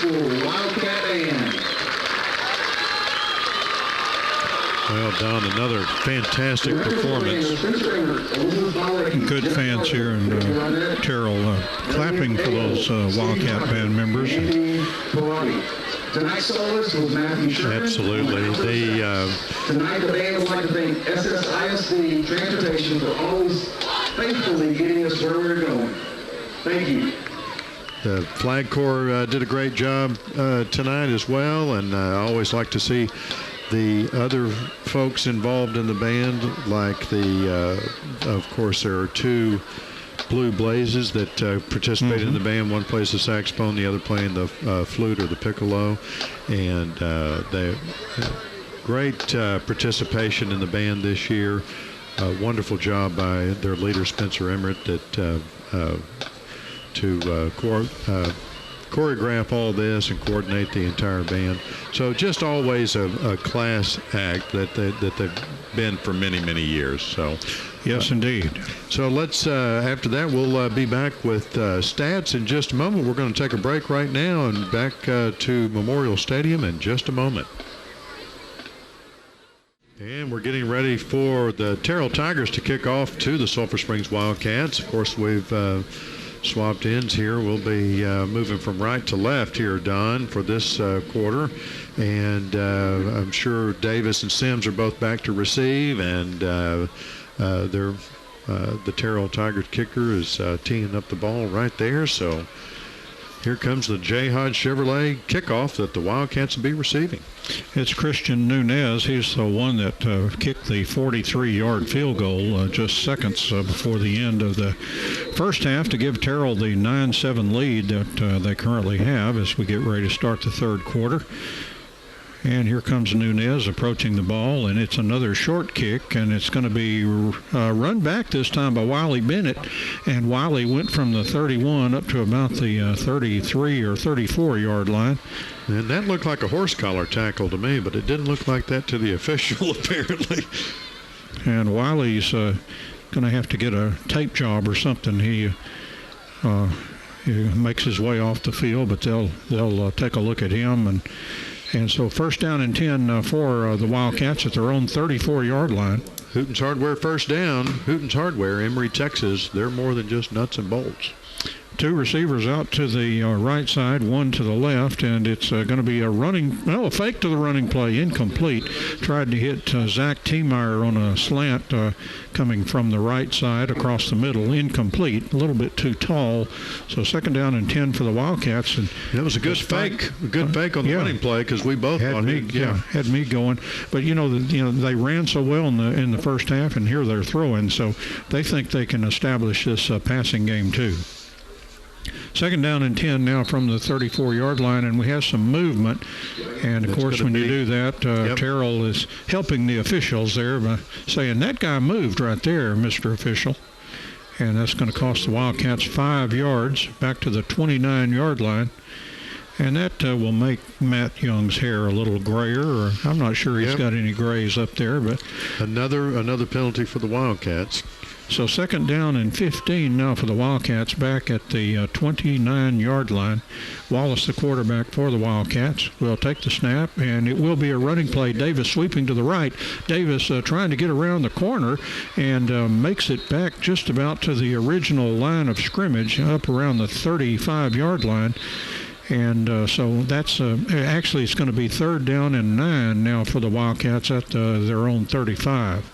School Wildcat Band. Well done. Another fantastic performance. Good fans here, and Terrell clapping for those Wildcat band members. Tonight's soloist was Matthew Sherman. Absolutely. Tonight the band would like to thank SSHS Transportation for always faithfully getting us where we're going. Thank you. The Flag Corps did a great job tonight as well, and I always like to see the other folks involved in the band, like of course, there are two Blue Blazes that participate in the band. One plays the saxophone, the other playing the flute or the piccolo, and they great participation in the band this year. Wonderful job by their leader Spencer Emmert to choreograph all this and coordinate the entire band. So just always a class act that they've been for many years. So yes, indeed. So let's after that we'll be back with stats in just a moment. We're going to take a break right now and back to Memorial Stadium in just a moment. And we're getting ready for the Terrell Tigers to kick off to the Sulphur Springs Wildcats. Of course, we've swapped ends here. We'll be moving from right to left here, Don, for this quarter. And I'm sure Davis and Sims are both back to receive. And the Terrell Tiger kicker is teeing up the ball right there. So here comes the J. Hodge Chevrolet kickoff that the Wildcats will be receiving. It's Christian Nunez. He's the one that kicked the 43-yard field goal just seconds before the end of the first half to give Terrell the 9-7 lead that they currently have as we get ready to start the third quarter. And here comes Nunez approaching the ball, and it's another short kick, and it's going to be run back this time by Wiley Bennett. And Wiley went from the 31 up to about the 33 or 34-yard line. And that looked like a horse collar tackle to me, but it didn't look like that to the official, apparently. And Wiley's going to have to get a tape job or something. He makes his way off the field, but they'll take a look at him. And so first down and 10 for the Wildcats at their own 34-yard line. Hooten's Hardware first down. Hooten's Hardware, Emory, Texas. They're more than just nuts and bolts. Two receivers out to the right side, one to the left, and it's going to be a fake to the running play, incomplete. Tried to hit Zach Tiemeyer on a slant coming from the right side across the middle, incomplete, a little bit too tall. So second down and 10 for the Wildcats. And that was a good fake on the running play because we both had me going. But they ran so well in the first half, and here they're throwing, so they think they can establish this passing game too. Second down and 10 now from the 34-yard line, and we have some movement. And, of course, when you do that, Terrell is helping the officials there by saying, that guy moved right there, Mr. Official. And that's going to cost the Wildcats 5 yards back to the 29-yard line. And that will make Matt Young's hair a little grayer, or I'm not sure he's got any grays up there. But another penalty for the Wildcats. So second down and 15 now for the Wildcats back at the 29-yard line. Wallace, the quarterback for the Wildcats, will take the snap, and it will be a running play. Davis sweeping to the right. Davis trying to get around the corner and makes it back just about to the original line of scrimmage up around the 35-yard line. And so that's actually it's going to be third down and 9 now for the Wildcats at their own 35.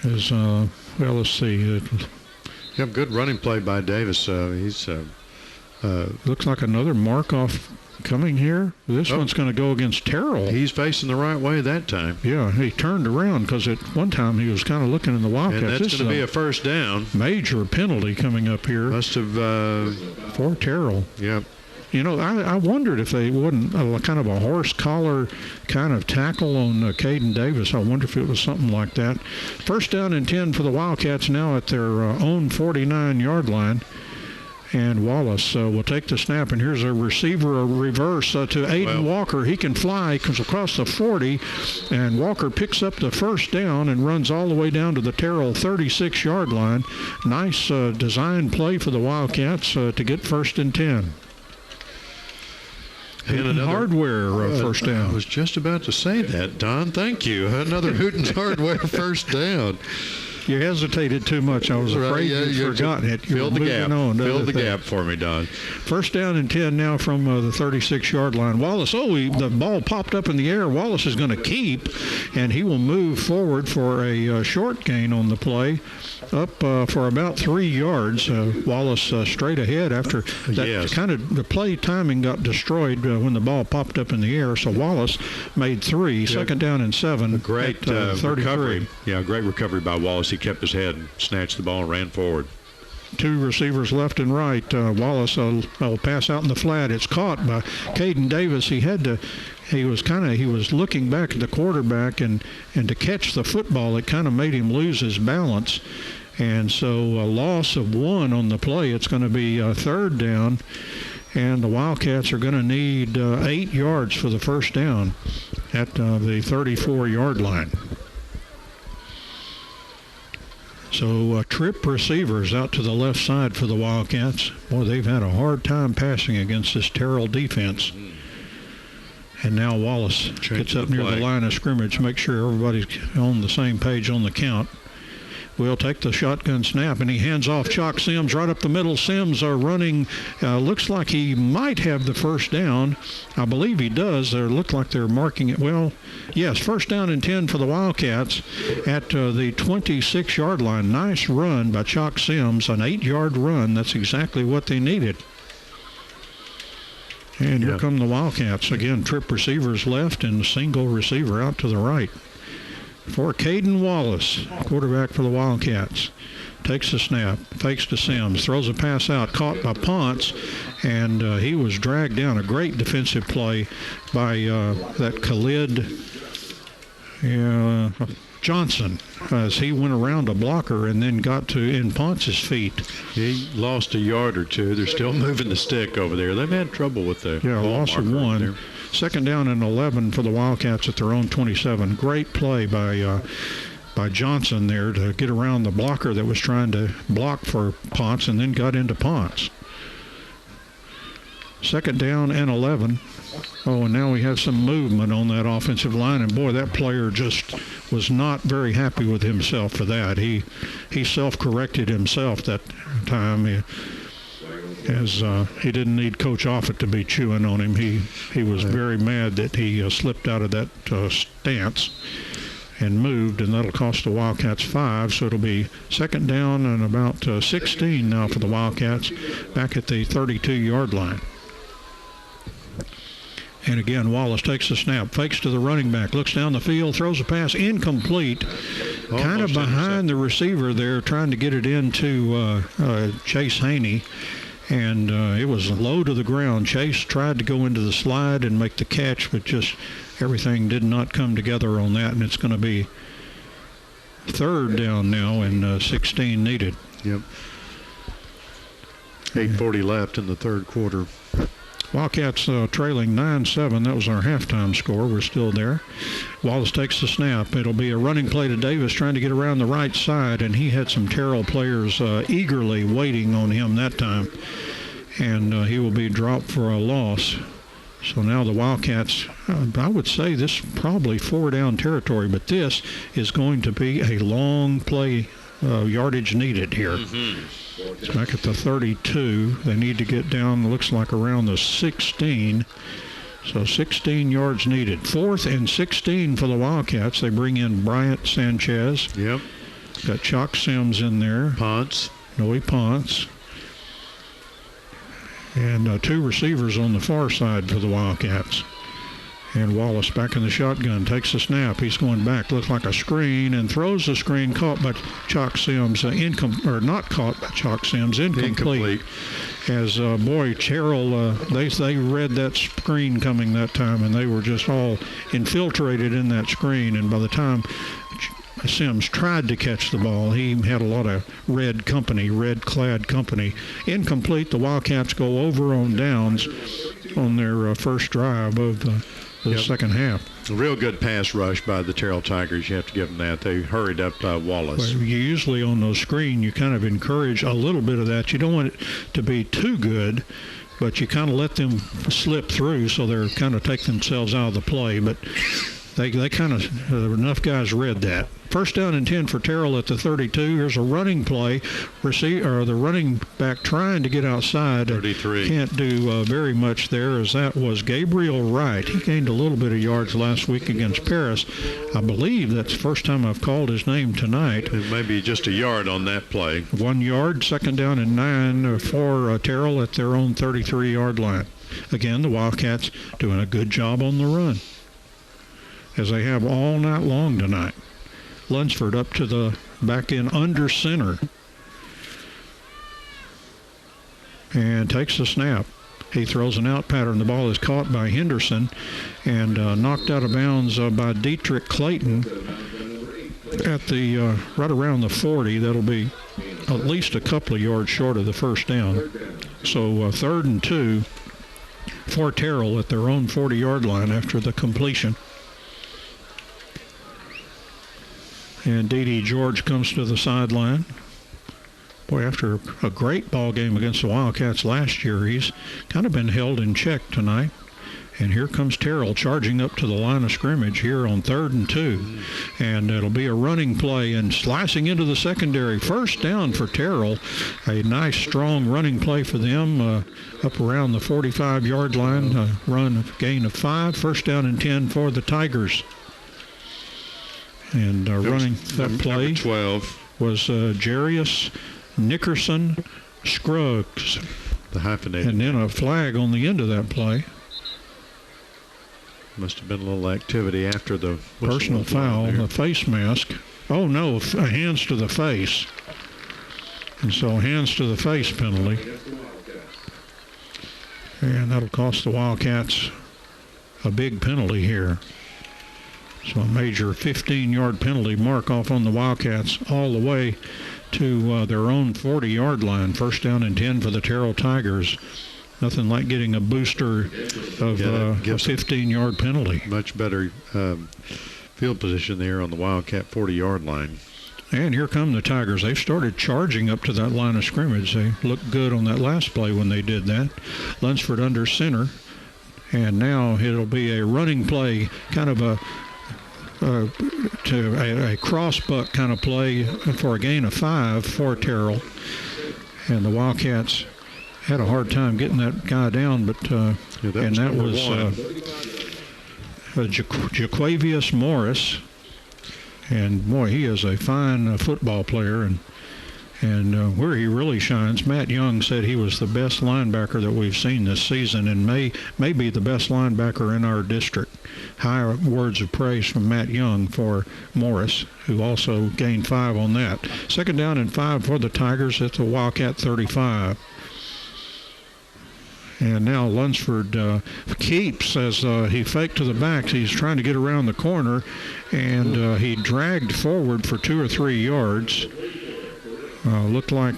Let's see. Good running play by Davis. He's looks like another mark-off coming here. This one's going to go against Terrell. He's facing the right way that time. Yeah, he turned around because at one time he was kind of looking in the Wildcats. And that's going to be a first down. Major penalty coming up here. Must have for Terrell. Yep. I wondered if they wouldn't kind of a horse collar kind of tackle on Caden Davis. I wonder if it was something like that. First down and 10 for the Wildcats now at their own 49-yard line. And Wallace will take the snap, and here's a receiver, a reverse to Aiden Walker. He can fly, comes across the 40, and Walker picks up the first down and runs all the way down to the Terrell 36-yard line. Nice design play for the Wildcats to get first and 10. Hooten Hardware first down. I was just about to say that, Don. Thank you. Another Hooten Hardware first down. You hesitated too much. I was afraid you'd forgotten it. Fill the gap. Fill the gap for me, Don. First down and 10 now from the 36-yard line. Wallace, the ball popped up in the air. Wallace is going to keep, and he will move forward for a short gain on the play, up for about 3 yards. Wallace straight ahead after that. Kind of the play timing got destroyed when the ball popped up in the air, so Wallace made 3. Second down and 7. A great recovery. Yeah, great recovery by Wallace. He kept his head and snatched the ball and ran forward. 2 receivers left and right. Wallace will pass out in the flat. It's caught by Caden Davis. He was looking back at the quarterback, and to catch the football, it kind of made him lose his balance. And so a loss of 1 on the play. It's going to be third down, and the Wildcats are going to need 8 yards for the first down at the 34-yard line. So trip receivers out to the left side for the Wildcats. Boy, they've had a hard time passing against this Terrell defense. And now Wallace gets up near the line of scrimmage, make sure everybody's on the same page on the count. Will take the shotgun snap, and he hands off Chalk Sims right up the middle. Sims are running. Looks like he might have the first down. I believe he does. They look like they're marking it. Well, yes, first down and 10 for the Wildcats at the 26-yard line. Nice run by Chalk Sims, an 8-yard run. That's exactly what they needed. And here come the Wildcats. Again, trip receivers left and single receiver out to the right. For Caden Wallace, quarterback for the Wildcats. Takes the snap, fakes to Sims, throws a pass out, caught by Ponce, and he was dragged down. A great defensive play by that Khalid Johnson, as he went around a blocker and then got in Ponce's feet. He lost a yard or 2. They're still moving the stick over there. They've had trouble with the loss of 1. There. Second down and 11 for the Wildcats at their own 27. Great play by Johnson there to get around the blocker that was trying to block for Ponce and then got into Ponce. Second down and 11. Oh, and now we have some movement on that offensive line. And, boy, that player just was not very happy with himself for that. He self-corrected himself that time. As he didn't need Coach Offit to be chewing on him. He was very mad that he slipped out of that stance and moved, and that'll cost the Wildcats 5. So it'll be second down and about 16 now for the Wildcats back at the 32-yard line. And again, Wallace takes the snap, fakes to the running back, looks down the field, throws a pass, incomplete. Kind of behind the receiver there, trying to get it into Chase Haney. And it was low to the ground. Chase tried to go into the slide and make the catch, but just everything did not come together on that. And it's going to be third down now and 16 needed. Yep. 8:40 left in the third quarter. Wildcats trailing 9-7. That was our halftime score. We're still there. Wallace takes the snap. It'll be a running play to Davis trying to get around the right side, and he had some Terrell players eagerly waiting on him that time, and he will be dropped for a loss. So now the Wildcats, I would say this is probably 4-down territory, but this is going to be a long play, yardage needed here. It's back at the 32. They need to get down, looks like around the 16. So 16 yards needed. 4th and 16 for the Wildcats. They bring in Bryant Sanchez. Yep. Got Chalk Sims in there. Ponce. Noe Ponce. And 2 receivers on the far side for the Wildcats. And Wallace back in the shotgun, takes the snap. He's going back, looks like a screen, and throws the screen, caught by Chalk Sims, not caught by Chalk Sims, incomplete. As, Terrell, they read that screen coming that time, and they were just all infiltrated in that screen. And by the time Sims tried to catch the ball, he had a lot of red-clad company. Incomplete. The Wildcats go over on downs on their first drive of the second half. A real good pass rush by the Terrell Tigers. You have to give them that. They hurried up Wallace. Well, you usually on those screen, you kind of encourage a little bit of that. You don't want it to be too good, but you kind of let them slip through, so they're kind of take themselves out of the play. But they kind of, enough guys read that. First down and 10 for Terrell at the 32. Here's a running play. The running back trying to get outside. 33. Can't do very much there, as that was Gabriel Wright. He gained a little bit of yards last week against Paris. I believe that's the first time I've called his name tonight. It may be just a yard on that play. 1 yard, second down and 9 for Terrell at their own 33-yard line. Again, the Wildcats doing a good job on the run, as they have all night long tonight. Lunsford up to the back end under center. And takes the snap. He throws an out pattern. The ball is caught by Henderson and knocked out of bounds by Dietrich Clayton at the right around the 40. That'll be at least a couple of yards short of the first down. So 3rd and 2 for Terrell at their own 40-yard line after the completion. And D.D. George comes to the sideline. Boy, after a great ball game against the Wildcats last year, he's kind of been held in check tonight. And here comes Terrell charging up to the line of scrimmage here on 3rd and 2. And it'll be a running play and slicing into the secondary. First down for Terrell. A nice, strong running play for them up around the 45-yard line. Run gain of 5. First down and 10 for the Tigers. And running that play 12 was Jarius Nickerson Scruggs. The hyphenated. And then a flag on the end of that play. Must have been a little activity after the personal foul, a face mask. Oh, no, hands to the face. And so hands to the face penalty. And that'll cost the Wildcats a big penalty here. So a major 15-yard penalty mark off on the Wildcats all the way to their own 40-yard line. First down and 10 for the Terrell Tigers. Nothing like getting a booster of a 15-yard penalty. Much better field position there on the Wildcat 40-yard line. And here come the Tigers. They've started charging up to that line of scrimmage. They looked good on that last play when they did that. Lunsford under center. And now it'll be a running play, kind of a cross buck kind of play for a gain of 5 for Terrell. And the Wildcats had a hard time getting that guy down, but that was Jaquavius Morris. And boy, he is a fine football player, and where he really shines, Matt Young said he was the best linebacker that we've seen this season, and may be the best linebacker in our district. High words of praise from Matt Young for Morris, who also gained 5 on that. Second down and 5 for the Tigers at the Wildcat 35. And now Lunsford keeps as he faked to the back. He's trying to get around the corner, and he dragged forward for 2 or 3 yards. Looked like,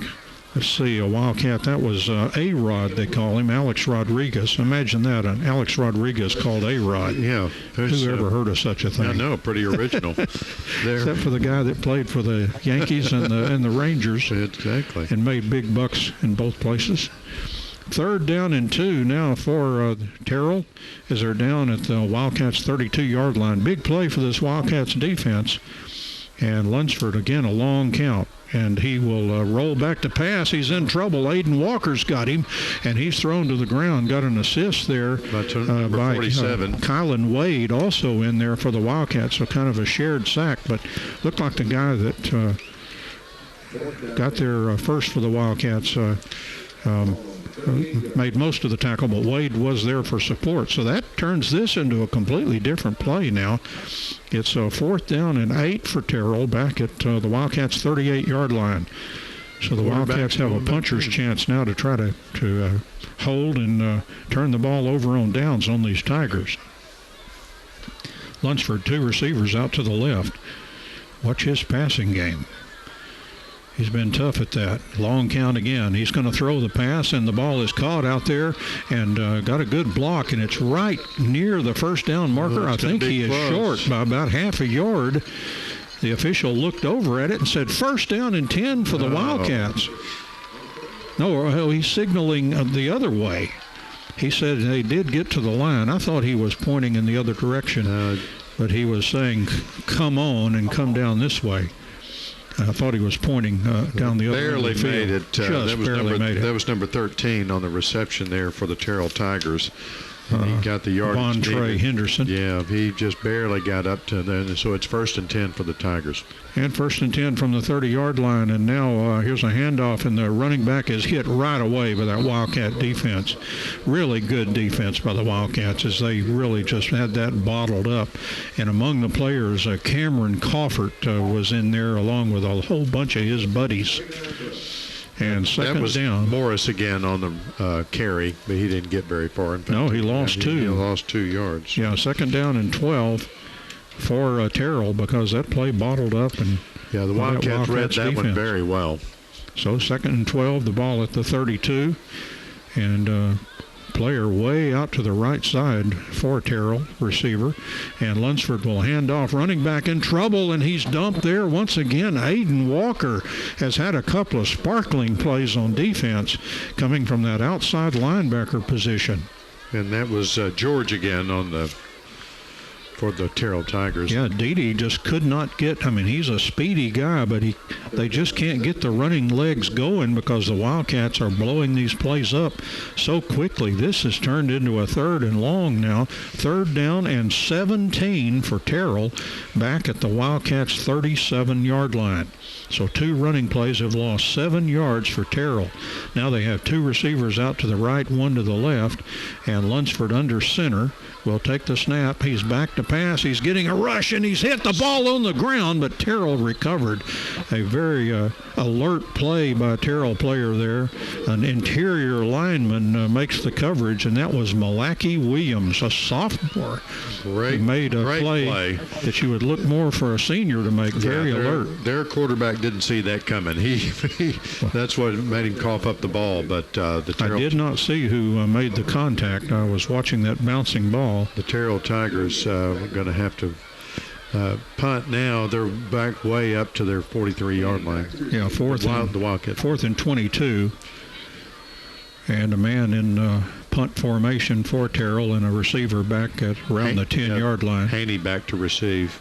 let's see, a Wildcat. That was A-Rod, they call him, Alex Rodriguez. Imagine that, an Alex Rodriguez called A-Rod. Yeah. Who ever heard of such a thing? I know, pretty original. Except for the guy that played for the Yankees and the Rangers. Exactly. And made big bucks in both places. Third down and 2 now for Terrell, as they're down at the Wildcats' 32-yard line. Big play for this Wildcats defense. And Lunsford, again, a long count. And he will roll back to pass. He's in trouble. Aiden Walker's got him, and he's thrown to the ground. Got an assist there by 47. Kylan Wade, also in there for the Wildcats. So kind of a shared sack, but looked like the guy that got there first for the Wildcats made most of the tackle, but Wade was there for support. So that turns this into a completely different play now. It's a 4th down and 8 for Terrell back at the Wildcats' 38-yard line. So the Wildcats have a puncher's chance now to try to hold and turn the ball over on downs on these Tigers. Lunsford, 2 receivers out to the left. Watch his passing game. He's been tough at that. Long count again. He's going to throw the pass, and the ball is caught out there and got a good block, and it's right near the first down marker. I think he is short by about half a yard. The official looked over at it and said, first down and 10 for the Wildcats. No, he's signaling the other way. He said they did get to the line. I thought he was pointing in the other direction, but he was saying, come on and come down this way. I thought he was pointing down the other end of the field. Made it. Just barely made it. That was number 13 on the reception there for the Terrell Tigers. He got the yardage. Trey Henderson. Yeah, he just barely got up to there. So it's 1st and 10 for the Tigers. And 1st and 10 from the 30-yard line. And now here's a handoff, and the running back is hit right away by that Wildcat defense. Really good defense by the Wildcats, as they really just had that bottled up. And among the players, Cameron Coffert was in there along with a whole bunch of his buddies. And second that was down. Morris again on the carry, but he didn't get very far. In fact, no, he lost 2. He lost 2 yards. Yeah, 2nd down and 12 for Terrell, because that play bottled up. And yeah, the Wildcats read that one very well. So 2nd and 12, the ball at the 32. And player way out to the right side for Terrell, receiver. And Lunsford will hand off, running back in trouble, and he's dumped there once again. Aiden Walker has had a couple of sparkling plays on defense coming from that outside linebacker position. And that was George again on the for the Terrell Tigers. Yeah, Dede just could not get, he's a speedy guy, but they just can't get the running legs going because the Wildcats are blowing these plays up so quickly. This has turned into a 3rd and long now. 3rd down and 17 for Terrell back at the Wildcats' 37-yard line. So 2 running plays have lost 7 yards for Terrell. Now they have 2 receivers out to the right, 1 to the left, and Lunsford under center will take the snap. He's back to pass. He's getting a rush, and he's hit the ball on the ground, but Terrell recovered. A very alert play by a Terrell player there. An interior lineman makes the coverage, and that was Malachi Williams, a sophomore. He made a play that you would look more for a senior to make. Very alert. Their quarterback didn't see that coming. He that's what made him cough up the ball. But the Terrell, I did not see who made the contact. I was watching that bouncing ball. The Terrell Tigers are going to have to punt now. They're back way up to their 43-yard line. Yeah, the Wildcats. 4th and 22. And a man in punt formation for Terrell and a receiver back at around the 10-yard line. Haney back to receive.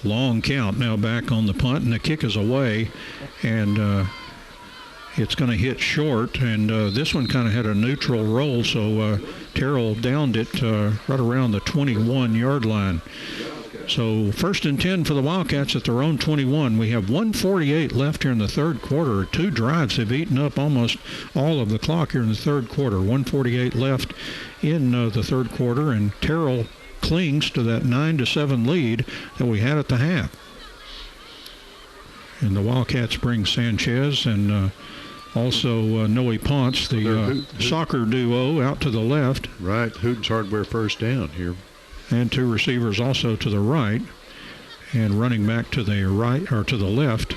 Long count now back on the punt, and the kick is away. And it's going to hit short, and this one kind of had a neutral roll, so Terrell downed it right around the 21-yard line. So 1st and 10 for the Wildcats at their own 21. We have 1:48 left here in the 3rd quarter. 2 drives have eaten up almost all of the clock here in the 3rd quarter. 1:48 left in the 3rd quarter, and Terrell clings to that 9-7 lead that we had at the half. And the Wildcats bring Sanchez and also Noe Ponce, the soccer duo, out to the left. Right, Hooten's Hardware first down here. And 2 receivers also to the right, and running back to the right, or to the left.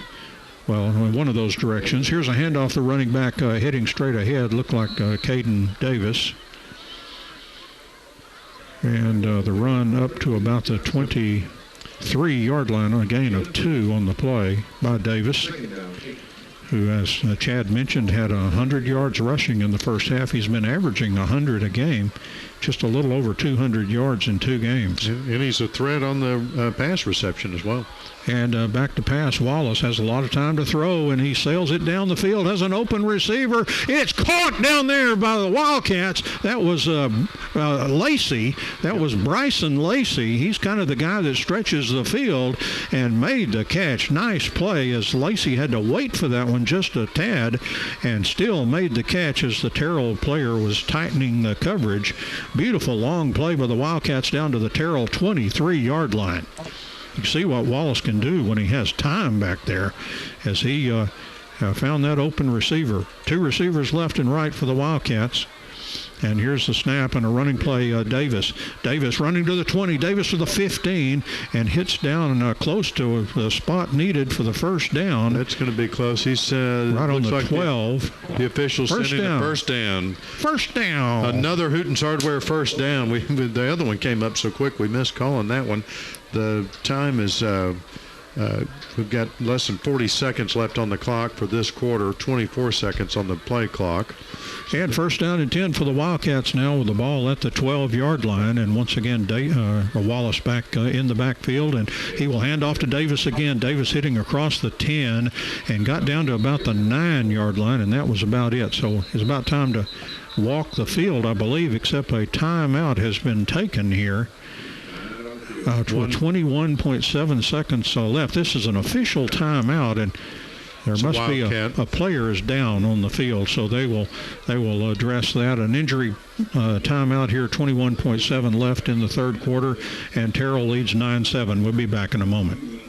Well, in one of those directions. Here's a handoff, the running back heading straight ahead, looked like Caden Davis. And the run up to about the 23-yard line, a gain of 2 on the play by Davis, who, as Chad mentioned, had 100 yards rushing in the first half. He's been averaging 100 a game, just a little over 200 yards in 2 games. And he's a threat on the pass reception as well. And back to pass. Wallace has a lot of time to throw, and he sails it down the field, has an open receiver. It's caught down there by the Wildcats. That was Lacey. That was Bryson Lacey. He's kind of the guy that stretches the field and made the catch. Nice play, as Lacey had to wait for that one just a tad and still made the catch as the Terrell player was tightening the coverage. Beautiful long play by the Wildcats down to the Terrell 23-yard line. You see what Wallace can do when he has time back there, as he found that open receiver. 2 receivers left and right for the Wildcats. And here's the snap and a running play, Davis. Davis running to the 20, Davis to the 15, and hits down close to the spot needed for the first down. That's going to be close. He's right on the 12. The officials sending the first down. First down. Another Hooten's Hardware first down. The other one came up so quick we missed calling that one. The time is We've got less than 40 seconds left on the clock for this quarter, 24 seconds on the play clock. And first down and 10 for the Wildcats now with the ball at the 12-yard line. And once again, Wallace back in the backfield, and he will hand off to Davis again. Davis hitting across the 10 and got down to about the 9-yard line, and that was about it. So it's about time to walk the field, I believe, except a timeout has been taken here. With 21.7 seconds left. This is an official timeout, and there must be a player is down on the field, so they will address that. An injury timeout here, 21.7 left in the third quarter, and Terrell leads 9-7. We'll be back in a moment.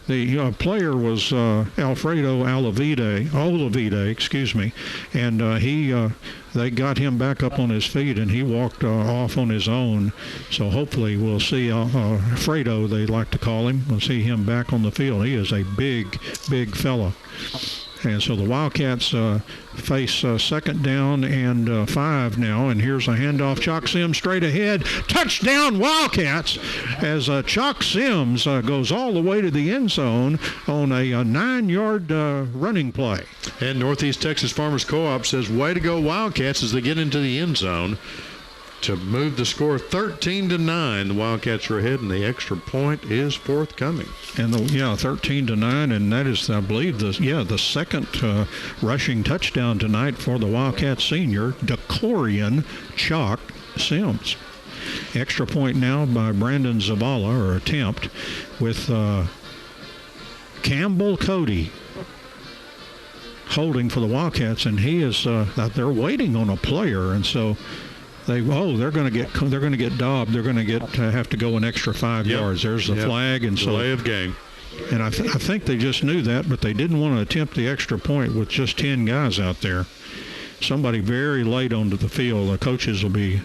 The player was Alfredo Olavide, excuse me, and they got him back up on his feet, and he walked off on his own. So hopefully we'll see Alfredo, they like to call him. We'll see him back on the field. He is a big fella. And so the Wildcats face second down and 5 now. And here's a handoff. Chalk Sims straight ahead. Touchdown Wildcats as Chalk Sims goes all the way to the end zone on a 9-yard running play. And Northeast Texas Farmers Co-op says, way to go Wildcats as they get into the end zone to move the score 13-9. The Wildcats are ahead, and the extra point is forthcoming. And 13-9, and that is, I believe, the second rushing touchdown tonight for the Wildcat senior, Decorian Chalk Sims. Extra point now by Brandon Zavala, or attempt, with Campbell Cody holding for the Wildcats, and he is they're waiting on a player, and so they're going to get dobbed. They're going to have to go an extra 5 yards. There's the flag, and so delay of game. And I think they just knew that, but they didn't want to attempt the extra point with just 10 guys out there. Somebody very late onto the field. The coaches will be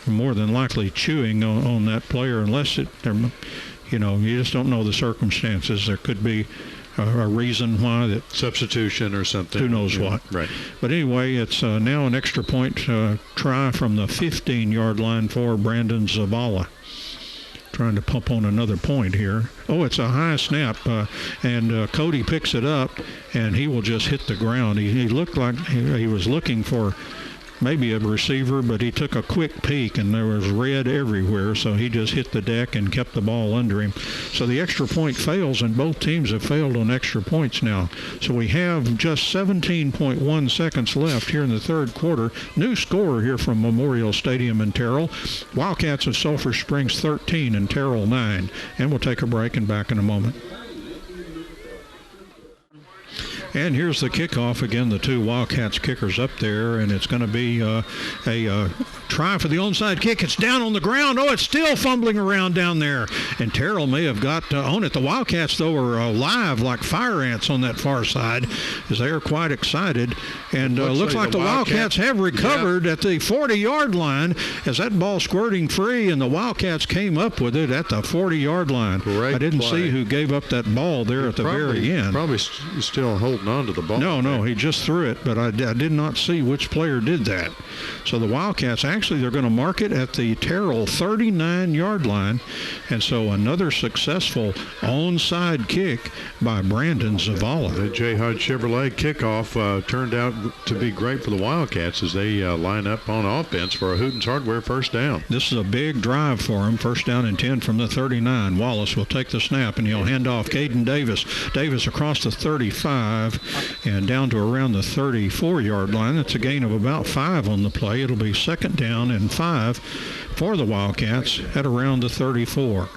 more than likely chewing on that player, unless you just don't know the circumstances. There could be a reason why, that substitution or something. Who knows what. Right. But anyway, it's now an extra point try from the 15-yard line for Brandon Zavala. Trying to pump on another point here. Oh, it's a high snap, and Cody picks it up, and he will just hit the ground. He looked like he was looking for maybe a receiver, but he took a quick peek, and there was red everywhere, so he just hit the deck and kept the ball under him. So the extra point fails, and both teams have failed on extra points now. So we have just 17.1 seconds left here in the third quarter. New score here from Memorial Stadium in Terrell. Wildcats of Sulphur Springs 13 and Terrell 9. And we'll take a break and back in a moment. And here's the kickoff. Again, the two Wildcats kickers up there, and it's going to be a try for the onside kick. It's down on the ground. Oh, it's still fumbling around down there. And Terrell may have got on it. The Wildcats, though, are alive like fire ants on that far side, as they are quite excited. And looks like the Wildcats have recovered at the 40-yard line as that ball squirting free, and the Wildcats came up with it at the 40-yard line. Great I didn't play. See who gave up that ball there at the very end. Probably still holding on to the ball. No, he just threw it, but I did not see which player did that. So the Wildcats, actually, they're going to mark it at the Terrell 39-yard line. And so another successful onside kick by Brandon Zavala. The J. Hodge Chevrolet kickoff turned out to be great for the Wildcats as they line up on offense for a Hootens Hardware first down. This is a big drive for him. First down and 10 from the 39. Wallace will take the snap, and he'll hand off Caden Davis. Davis across the 35 and down to around the 34-yard line. That's a gain of about 5 on the play. It'll be second down and 5 for the Wildcats at around the 34.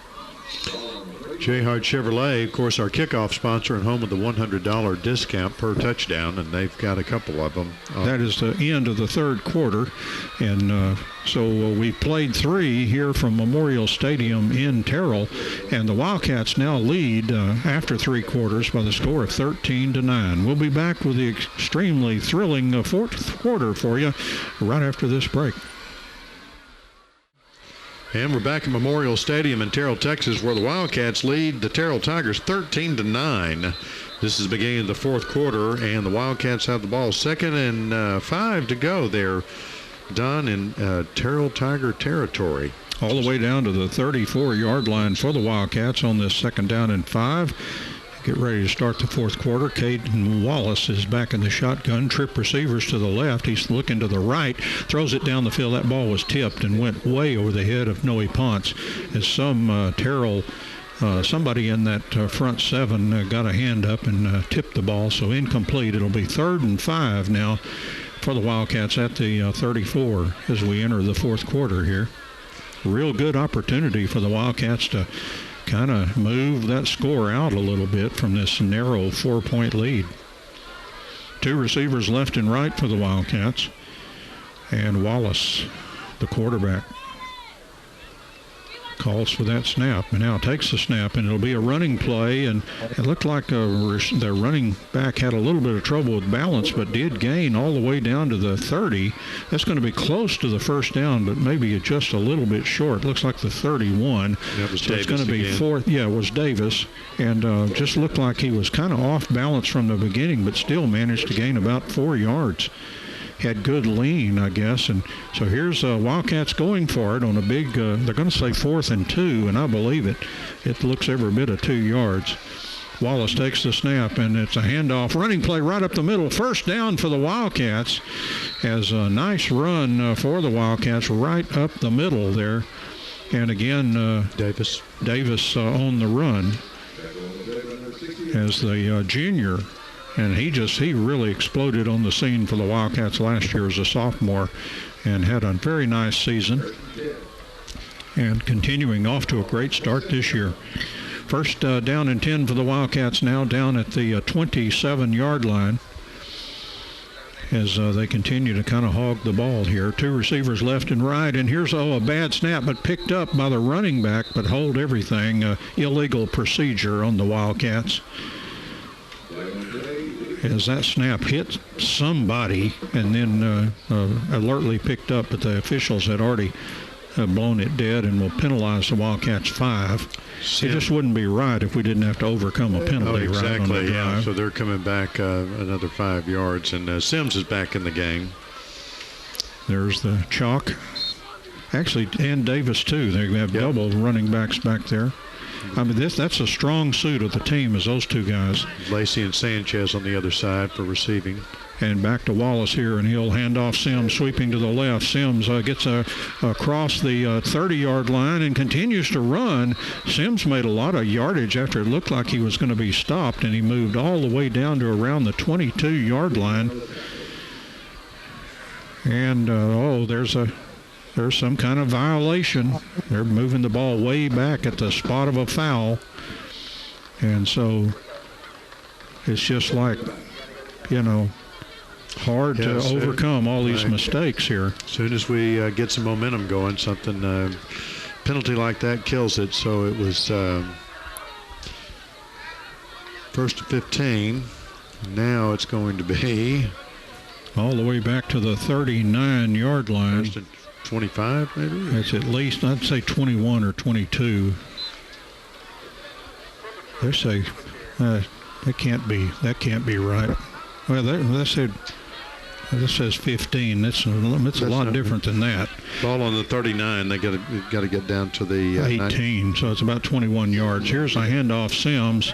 J. Hart Chevrolet, of course, our kickoff sponsor and home with the $100 discount per touchdown, and they've got a couple of them. That is the end of the third quarter, and so we played 3 here from Memorial Stadium in Terrell, and the Wildcats now lead after 3 quarters by the score of 13-9. We'll be back with the extremely thrilling fourth quarter for you right after this break. And we're back at Memorial Stadium in Terrell, Texas, where the Wildcats lead the Terrell Tigers 13-9. This is the beginning of the fourth quarter, and the Wildcats have the ball. Second and 5 to go. They're done in Terrell Tiger territory. all the way down to the 34-yard line for the Wildcats on this 2nd down and 5. Get ready to start the 4th quarter. Caden Wallace is back in the shotgun. Trip receivers to the left. He's looking to the right. Throws it down the field. That ball was tipped and went way over the head of Noe Ponce as some Terrell, somebody in that front 7 got a hand up and tipped the ball. So incomplete. It'll be 3rd and 5 now for the Wildcats at the 34 as we enter the 4th quarter here. Real good opportunity for the Wildcats to kind of move that score out a little bit from this narrow 4-point lead. 2 receivers left and right for the Wildcats. And Wallace, the quarterback, calls for that snap and now takes the snap, and it'll be a running play. And it looked like the running back had a little bit of trouble with balance, but did gain all the way down to the 30. That's going to be close to the 1st down, but maybe just a little bit short. Looks like the 31. That was so Davis it's going to be again. 4th. Yeah, it was Davis, and just looked like he was kind of off balance from the beginning, but still managed to gain about 4 yards. Had good lean, I guess. And so here's Wildcats going for it on a big, they're going to say 4th and 2, and I believe it. It looks every bit of 2 yards. Wallace takes the snap, and it's a handoff. Running play right up the middle. 1st down for the Wildcats. As a nice run for the Wildcats right up the middle there. And again, Davis on the run as the junior. And he really exploded on the scene for the Wildcats last year as a sophomore and had a very nice season and continuing off to a great start this year. 1st down and 10 for the Wildcats now down at the 27-yard line as they continue to kind of hog the ball here. 2 receivers left and right, and here's a bad snap, but picked up by the running back, but hold everything. Illegal procedure on the Wildcats. As that snap hit somebody and then alertly picked up, but the officials had already blown it dead and will penalize the Wildcats 5. It just wouldn't be right if we didn't have to overcome a penalty. Exactly, right on the drive. yeah. So they're coming back another 5 yards, and Sims is back in the game. There's the chalk. Actually, and Davis, too. They have double running backs back there. I mean, that's a strong suit of the team is those 2 guys. Lacey and Sanchez on the other side for receiving. And back to Wallace here, and he'll hand off Sims, sweeping to the left. Sims gets across the 30-yard line and continues to run. Sims made a lot of yardage after it looked like he was going to be stopped, and he moved all the way down to around the 22-yard line. And, there's some kind of violation. They're moving the ball way back at the spot of a foul. And so it's just like, hard to overcome all these mistakes here. As soon as we get some momentum going, something penalty like that kills it. So it was 1st and 15. Now it's going to be all the way back to the 39-yard line. 1st and 25, maybe? It's at least, I'd say 21 or 22. They say that can't be right. Well, this says 15. It's a lot different than that. Ball on the 39. They got to get down to the 18. So it's about 21 yards. Here's a handoff Sims,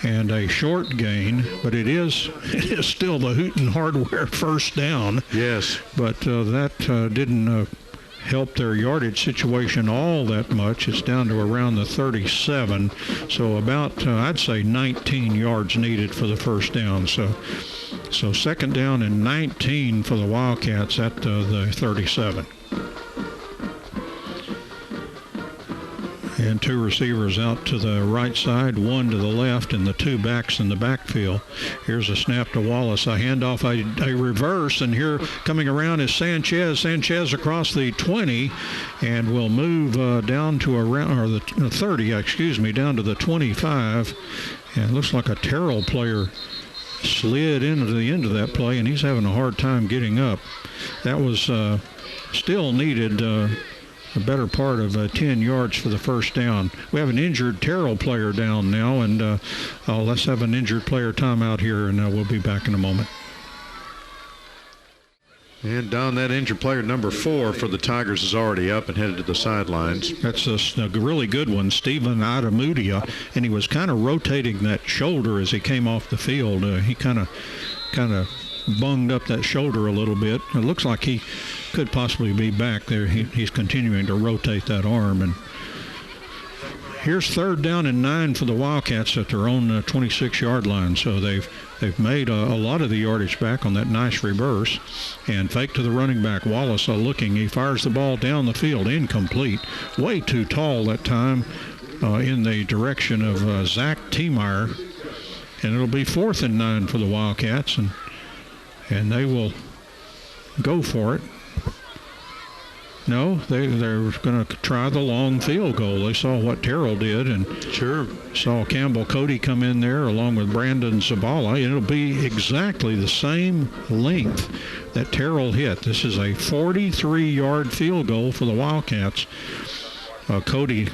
and a short gain, but it is still the Hooten Hardware 1st down. Yes, but that didn't help their yardage situation all that much. It's down to around the 37. So about I'd say 19 yards needed for the 1st down. So 2nd down and 19 for the Wildcats at the 37. And 2 receivers out to the right side, 1 to the left, and the 2 backs in the backfield. Here's a snap to Wallace, a handoff, a reverse, and here coming around is Sanchez. Sanchez across the 20, and will move down to around, or the 30, down to the 25. And it looks like a Terrell player slid into the end of that play, and he's having a hard time getting up. That was still needed a better part of 10 yards for the 1st down. We have an injured Terrell player down now, and let's have an injured player timeout here, and we'll be back in a moment. And Don, that injured player number 4 for the Tigers is already up and headed to the sidelines. That's a really good one, Stephen Adamudia, and he was kind of rotating that shoulder as he came off the field. He kind of bunged up that shoulder a little bit. It looks like he could possibly be back there. He's continuing to rotate that arm. And here's 3rd down and 9 for the Wildcats at their own 26-yard line. So they've made a lot of the yardage back on that nice reverse. And fake to the running back. Wallace looking. He fires the ball down the field. Incomplete. Way too tall that time in the direction of Zach Tiemeyer. And it'll be 4th and 9 for the Wildcats. And they will go for it. No, they're going to try the long field goal. They saw what Terrell did and saw Campbell Cody come in there along with Brandon Zavala. It'll be exactly the same length that Terrell hit. This is a 43-yard field goal for the Wildcats. Cody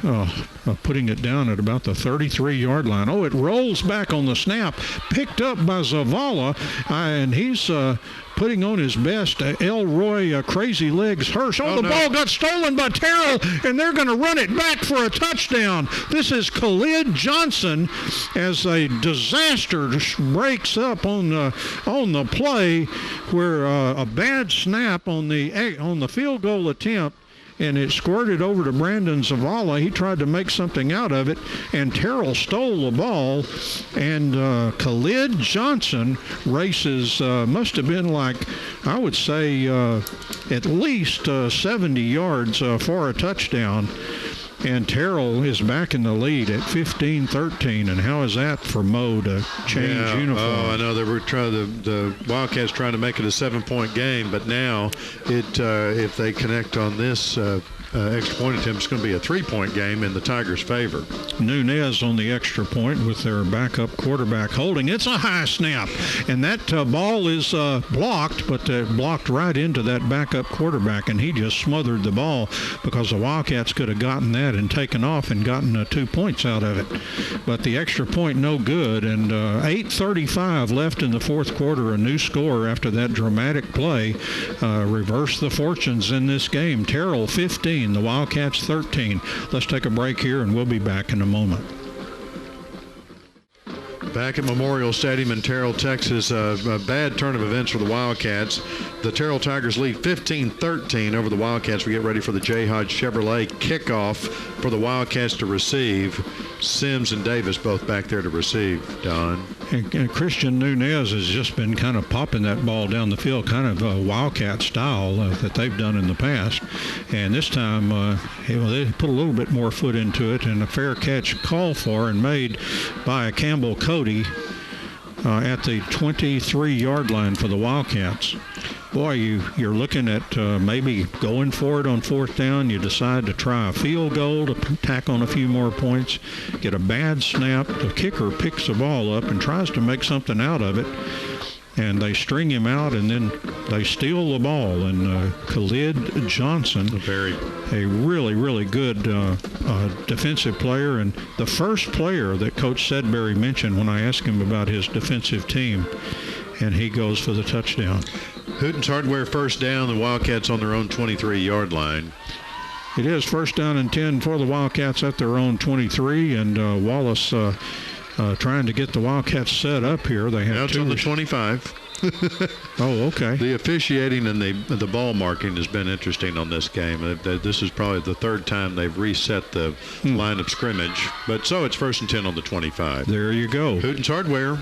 putting it down at about the 33-yard line. Oh, it rolls back on the snap, picked up by Zavala, and he's putting on his best Elroy Crazy Legs Hirsch. The ball got stolen by Terrell, and they're going to run it back for a touchdown. This is Khalid Johnson as a disaster just breaks up on the play where a bad snap on the field goal attempt, and it squirted over to Brandon Zavala. He tried to make something out of it, and Terrell stole the ball, and Khalid Johnson races, must have been like, I would say, at least 70 yards for a touchdown. And Terrell is back in the lead at 15-13. And how is that for Mo to change uniform? Oh, I know they were the Wildcats trying to make it a 7-point game, but now if they connect on this extra point attempt, it's going to be a 3-point game in the Tigers' favor. Nunez on the extra point with their backup quarterback holding. It's a high snap, and that ball is blocked, but blocked right into that backup quarterback, and he just smothered the ball because the Wildcats could have gotten that and taken off and gotten 2 points out of it. But the extra point no good, and 8:35 left in the fourth quarter. A new score after that dramatic play reversed the fortunes in this game. Terrell 15, the Wildcats 13. Let's take a break here, and we'll be back in a moment. Back at Memorial Stadium in Terrell, Texas, a bad turn of events for the Wildcats. The Terrell Tigers lead 15-13 over the Wildcats. We get ready for the J. Hodge Chevrolet kickoff for the Wildcats to receive. Sims and Davis both back there to receive, Don. And Christian Nunez has just been kind of popping that ball down the field, kind of Wildcat style that they've done in the past. And this time, they put a little bit more foot into it, and a fair catch called for and made by Campbell Cody at the 23-yard line for the Wildcats. Boy, you're looking at maybe going for it on fourth down. You decide to try a field goal to tack on a few more points, get a bad snap. The kicker picks the ball up and tries to make something out of it, and they string him out, and then they steal the ball. And Khalid Johnson, a really, really good defensive player, and the first player that Coach Sedbury mentioned when I asked him about his defensive team, and he goes for the touchdown. Hooten's Hardware first down, the Wildcats on their own 23-yard line. It is first down and 10 for the Wildcats at their own 23, and Wallace trying to get the Wildcats set up here. They have now it's on the 25. Oh, okay. The officiating and the ball marking has been interesting on this game. This is probably the third time they've reset the line of scrimmage. But so it's first and 10 on the 25. There you go. Hooten's Hardware.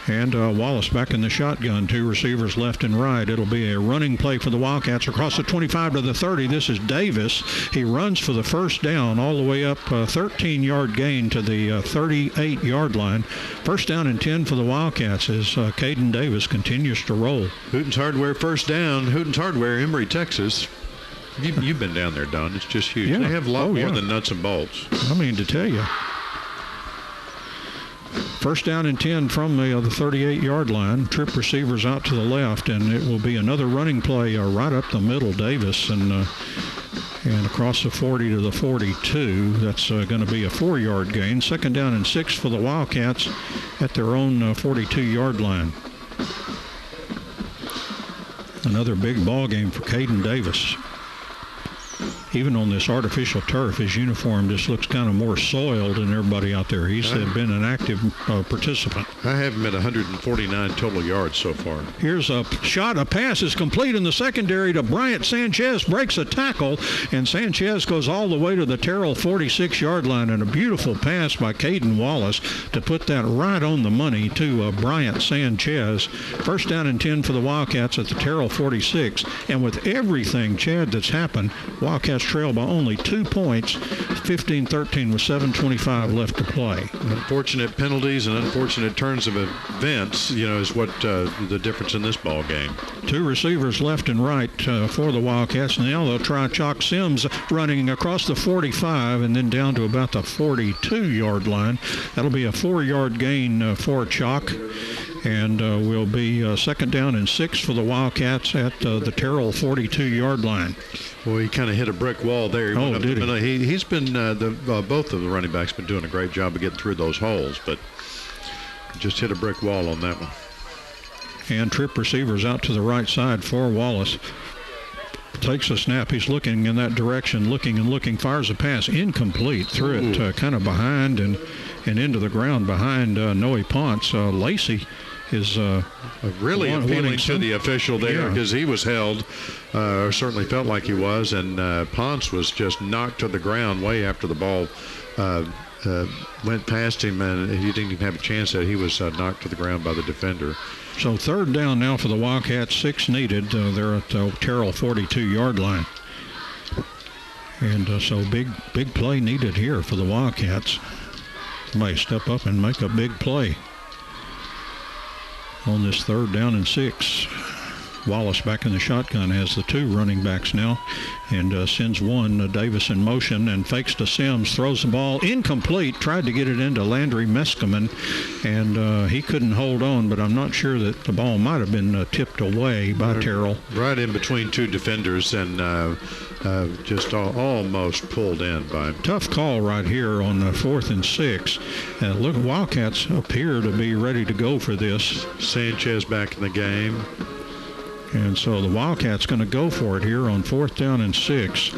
And Wallace back in the shotgun, two receivers left and right. It'll be a running play for the Wildcats across the 25 to the 30. This is Davis. He runs for the first down all the way up, 13-yard gain to the 38-yard line. First down and 10 for the Wildcats as Caden Davis continues to roll. Hooten's Hardware first down. Hooten's Hardware, Emory, Texas. You've been down there, Don. It's just huge. Yeah. They have a lot more than nuts and bolts. I mean, to tell you. First down and 10 from the 38-yard line. Trip receivers out to the left, and it will be another running play right up the middle. Davis and across the 40 to the 42. That's going to be a 4-yard gain. Second down and 6 for the Wildcats at their own 42-yard line. Another big ball game for Caden Davis. Even on this artificial turf, his uniform just looks kind of more soiled than everybody out there. He's been an active participant. I have him at 149 total yards so far. Here's a shot. A pass is complete in the secondary to Bryant Sanchez. Breaks a tackle, and Sanchez goes all the way to the Terrell 46-yard line. And a beautiful pass by Caden Wallace to put that right on the money to Bryant Sanchez. First down and 10 for the Wildcats at the Terrell 46. And with everything, Chad, that's happened, Wildcats trail by only 2 points, 15-13 with 7:25 left to play. Unfortunate penalties and unfortunate turns of events, is what the difference in this ball game. 2 receivers left and right for the Wildcats. Now they'll try Chalk Sims running across the 45 and then down to about the 42-yard line. That'll be a 4-yard gain for Chalk. And will be second down and 6 for the Wildcats at the Terrell 42-yard line. Well, he kind of hit a brick wall there. He's been, both of the running backs been doing a great job of getting through those holes, but just hit a brick wall on that one. And trip receivers out to the right side for Wallace. Takes a snap. He's looking in that direction, looking, fires a pass, incomplete. Threw it kind of behind and into the ground behind Noe Ponce. Lacey is really appealing to the official there because he was held, or certainly felt like he was, and Ponce was just knocked to the ground way after the ball went past him, and he didn't even have a chance that he was knocked to the ground by the defender. So third down now for the Wildcats, 6 needed. They're at the Terrell 42-yard line. And so big play needed here for the Wildcats. Somebody step up and make a big play on this third down and 6. Wallace back in the shotgun, has the 2 running backs now, and sends one, Davis in motion, and fakes to Sims, throws the ball incomplete, tried to get it into Landry Meskimen, and he couldn't hold on, but I'm not sure that the ball might have been tipped away by Terrell. Right in between 2 defenders, and just almost pulled in by him. Tough call right here on the 4th and 6. Look, Wildcats appear to be ready to go for this. Sanchez back in the game. And so the Wildcats going to go for it here on 4th down and 6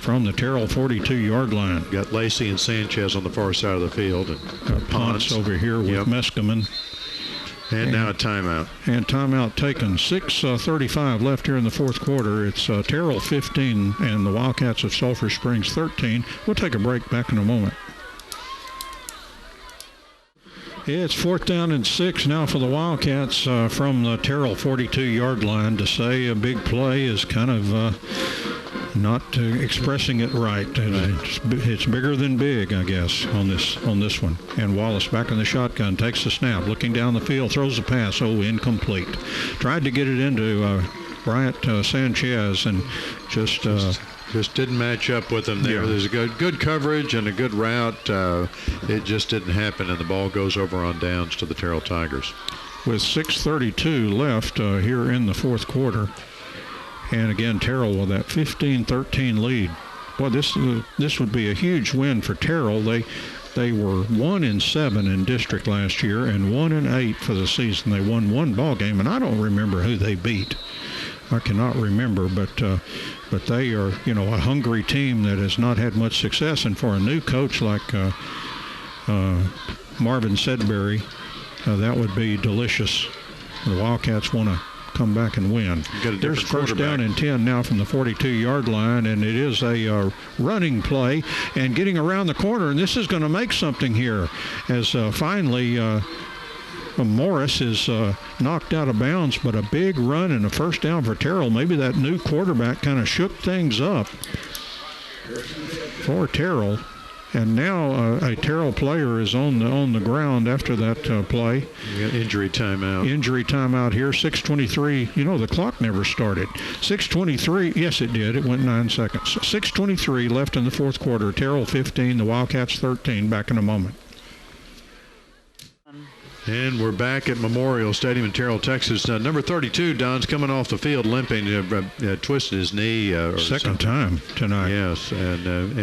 from the Terrell 42-yard line. Got Lacey and Sanchez on the far side of the field. And got Ponce over here with Meskimen. And now a timeout. And timeout taken. 6:35 left here in the fourth quarter. It's Terrell 15 and the Wildcats of Sulphur Springs 13. We'll take a break, back in a moment. It's 4th down and 6 now for the Wildcats from the Terrell 42-yard line. To say a big play is kind of not expressing it right. It's bigger than big, I guess, on this one. And Wallace back in the shotgun, takes the snap, looking down the field, throws the pass. Incomplete. Tried to get it into Bryant Sanchez, and just didn't match up with him there. Yeah. There's a good coverage and a good route. It just didn't happen, and the ball goes over on downs to the Terrell Tigers. With 6:32 left here in the fourth quarter. And again, Terrell with that 15-13 lead. Boy, this would be a huge win for Terrell. They were 1-7 in district last year and 1-8 for the season. They won one ball game, and I don't remember who they beat. I cannot remember, but they are, a hungry team that has not had much success. And for a new coach like Marvin Sedbury, that would be delicious. The Wildcats want to come back and win. There's first down and 10 now from the 42-yard line, and it is a running play and getting around the corner, and this is going to make something here as finally Morris is knocked out of bounds, but a big run and a first down for Terrell. Maybe that new quarterback kind of shook things up for Terrell. And now a Terrell player is on the ground after that play. Injury timeout. Injury timeout here. 6:23. The clock never started. 6:23. Yes, it did. It went 9 seconds. 6:23 left in the fourth quarter. Terrell 15, the Wildcats 13. Back in a moment. And we're back at Memorial Stadium in Terrell, Texas. Number 32, Don's coming off the field limping. Twisted his knee. Second time tonight. Yes, and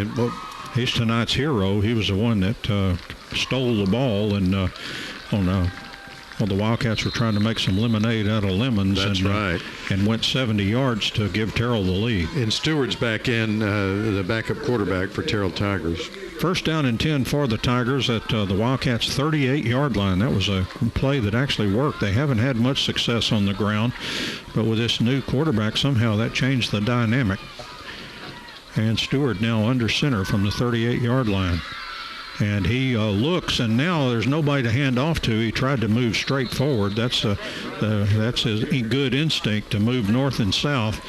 he's tonight's hero. He was the one that stole the ball and on a Well, the Wildcats were trying to make some lemonade out of lemons. That's right. And went 70 yards to give Terrell the lead. And Stewart's back in, the backup quarterback for Terrell Tigers. First down and 10 for the Tigers at the Wildcats' 38-yard line. That was a play that actually worked. They haven't had much success on the ground, but with this new quarterback, somehow that changed the dynamic. And Stewart now under center from the 38-yard line. And he looks, and now there's nobody to hand off to. He tried to move straight forward. That's his good instinct to move north and south,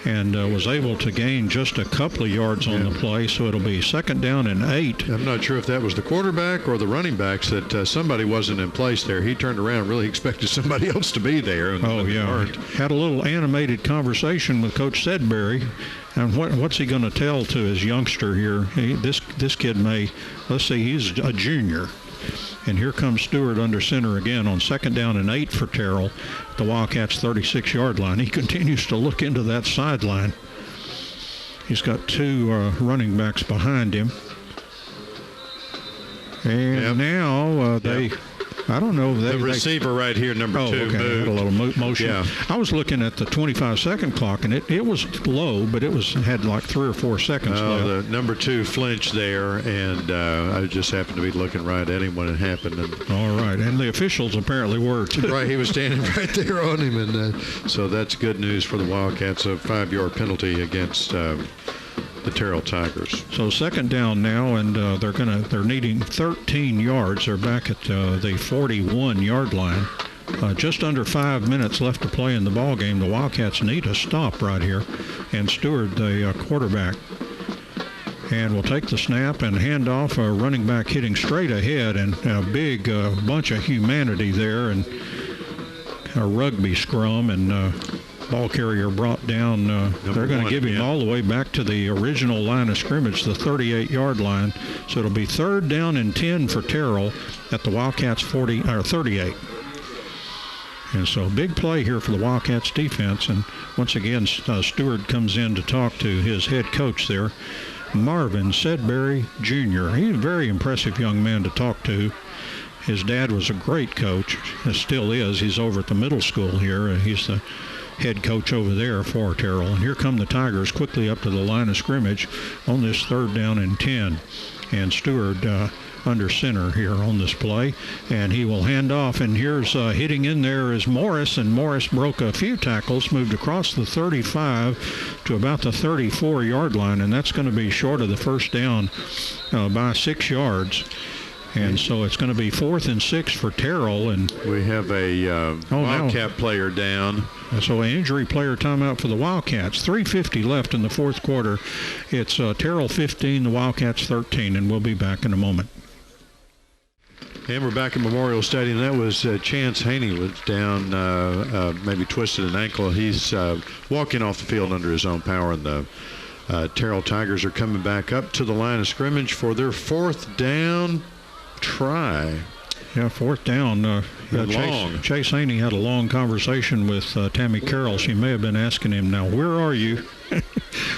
and was able to gain just a couple of yards on the play. So it'll be 2nd down and 8. I'm not sure if that was the quarterback or the running backs that somebody wasn't in place there. He turned around, really expected somebody else to be there. And had a little animated conversation with Coach Sedberry. And what's he going to tell to his youngster here? This kid may, let's see, he's a junior. And here comes Stewart under center again on 2nd down and 8 for Terrell, the Wildcats' 36-yard line. He continues to look into that sideline. He's got 2 running backs behind him. And now I don't know. The receiver right here, number 2, okay. Had a little motion. Yeah. I was looking at the 25-second clock, and it was low, but it had like 3 or 4 seconds left. The number 2 flinched there, and I just happened to be looking right at him when it happened. All right, and the officials apparently were too. Right, he was standing right there on him, and so that's good news for the Wildcats. A 5-yard penalty against the Terrell Tigers. So 2nd down now, and they're needing 13 yards. They're back at the 41-yard line. Just under 5 minutes left to play in the ball game. The Wildcats need a stop right here, and Stewart, the quarterback, and will take the snap and hand off a running back hitting straight ahead, and a big bunch of humanity there, and a rugby scrum, and ball carrier brought down. They're going to give him all the way back to the original line of scrimmage, the 38-yard line. So it'll be 3rd down and 10 for Terrell at the Wildcats 38. And so big play here for the Wildcats defense. And once again, Stewart comes in to talk to his head coach there, Marvin Sedberry Jr. He's a very impressive young man to talk to. His dad was a great coach, still is. He's over at the middle school here. He's the head coach over there for Terrell. And here come the Tigers quickly up to the line of scrimmage on this 3rd down and 10. And Stewart under center here on this play, and he will hand off, and here's hitting in there is Morris, and Morris broke a few tackles, moved across the 35 to about the 34-yard line, and that's going to be short of the 1st down by 6 yards. And so it's going to be 4th and 6 for Terrell. And we have a Wildcat player down. So an injury player timeout for the Wildcats. 3:50 left in the 4th quarter. It's Terrell 15, the Wildcats 13, and we'll be back in a moment. And we're back at Memorial Stadium. That was Chance Haney was down, maybe twisted an ankle. He's walking off the field under his own power, and the Terrell Tigers are coming back up to the line of scrimmage for their 4th down try. Yeah, 4th down. Chase Haney had a long conversation with Tammy Carroll. She may have been asking him, now, where are you?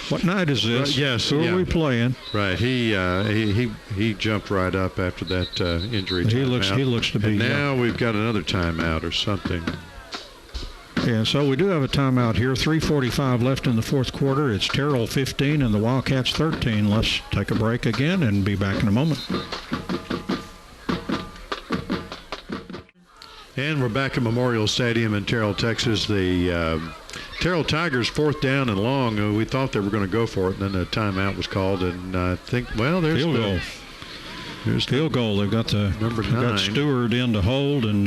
What night is this? Yes. Who are we playing? Right. He jumped right up after that injury. He looks to be. And now we've got another timeout or something. Yeah, so we do have a timeout here. 3:45 left in the 4th quarter. It's Terrell 15 and the Wildcats 13. Let's take a break again and be back in a moment. And we're back at Memorial Stadium in Terrell, Texas. The Terrell Tigers 4th down and long. We thought they were going to go for it, and then a timeout was called. And I think, well, there's field goal. There's field goal. They've got got Stewart in to hold, and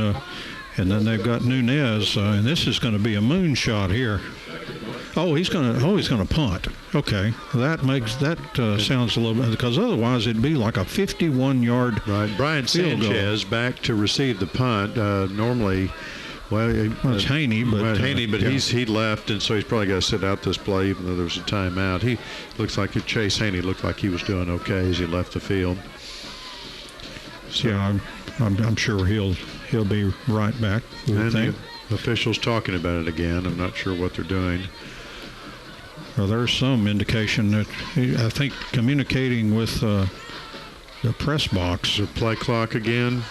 then they've got Nunez. And this is going to be a moonshot here. He's going to punt. Okay, that sounds a little bit, because otherwise it'd be like a 51-yard. Right, Brian Sanchez back to receive the punt. Normally, it's Haney, but he left, and so he's probably got to sit out this play, even though there's a timeout. He looks like Chase Haney looked like he was doing okay as he left the field. So, yeah, I'm sure he'll be right back. And the officials talking about it again. I'm not sure what they're doing. Well, there's some indication that I think communicating with the press box. The play clock again.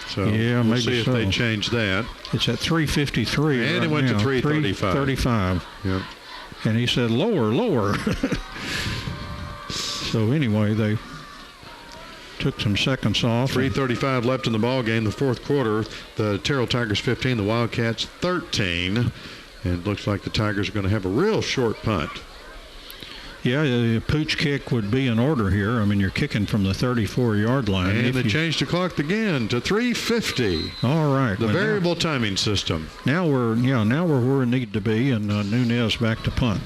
So yeah, we'll maybe see if they change that. It's at 353. And right it went now. to 335. 335. Yep. And he said, lower. So anyway, they took some seconds off. 3:35 left in the ball game. The fourth quarter, the Terrell Tigers 15, the Wildcats 13. And it looks like the Tigers are going to have a real short punt. Yeah, a pooch kick would be in order here. I mean, you're kicking from the 34-yard line. And they changed the clock again to 3:50. All right. The variable timing system. Now we're where we need to be, and Nunez back to punt.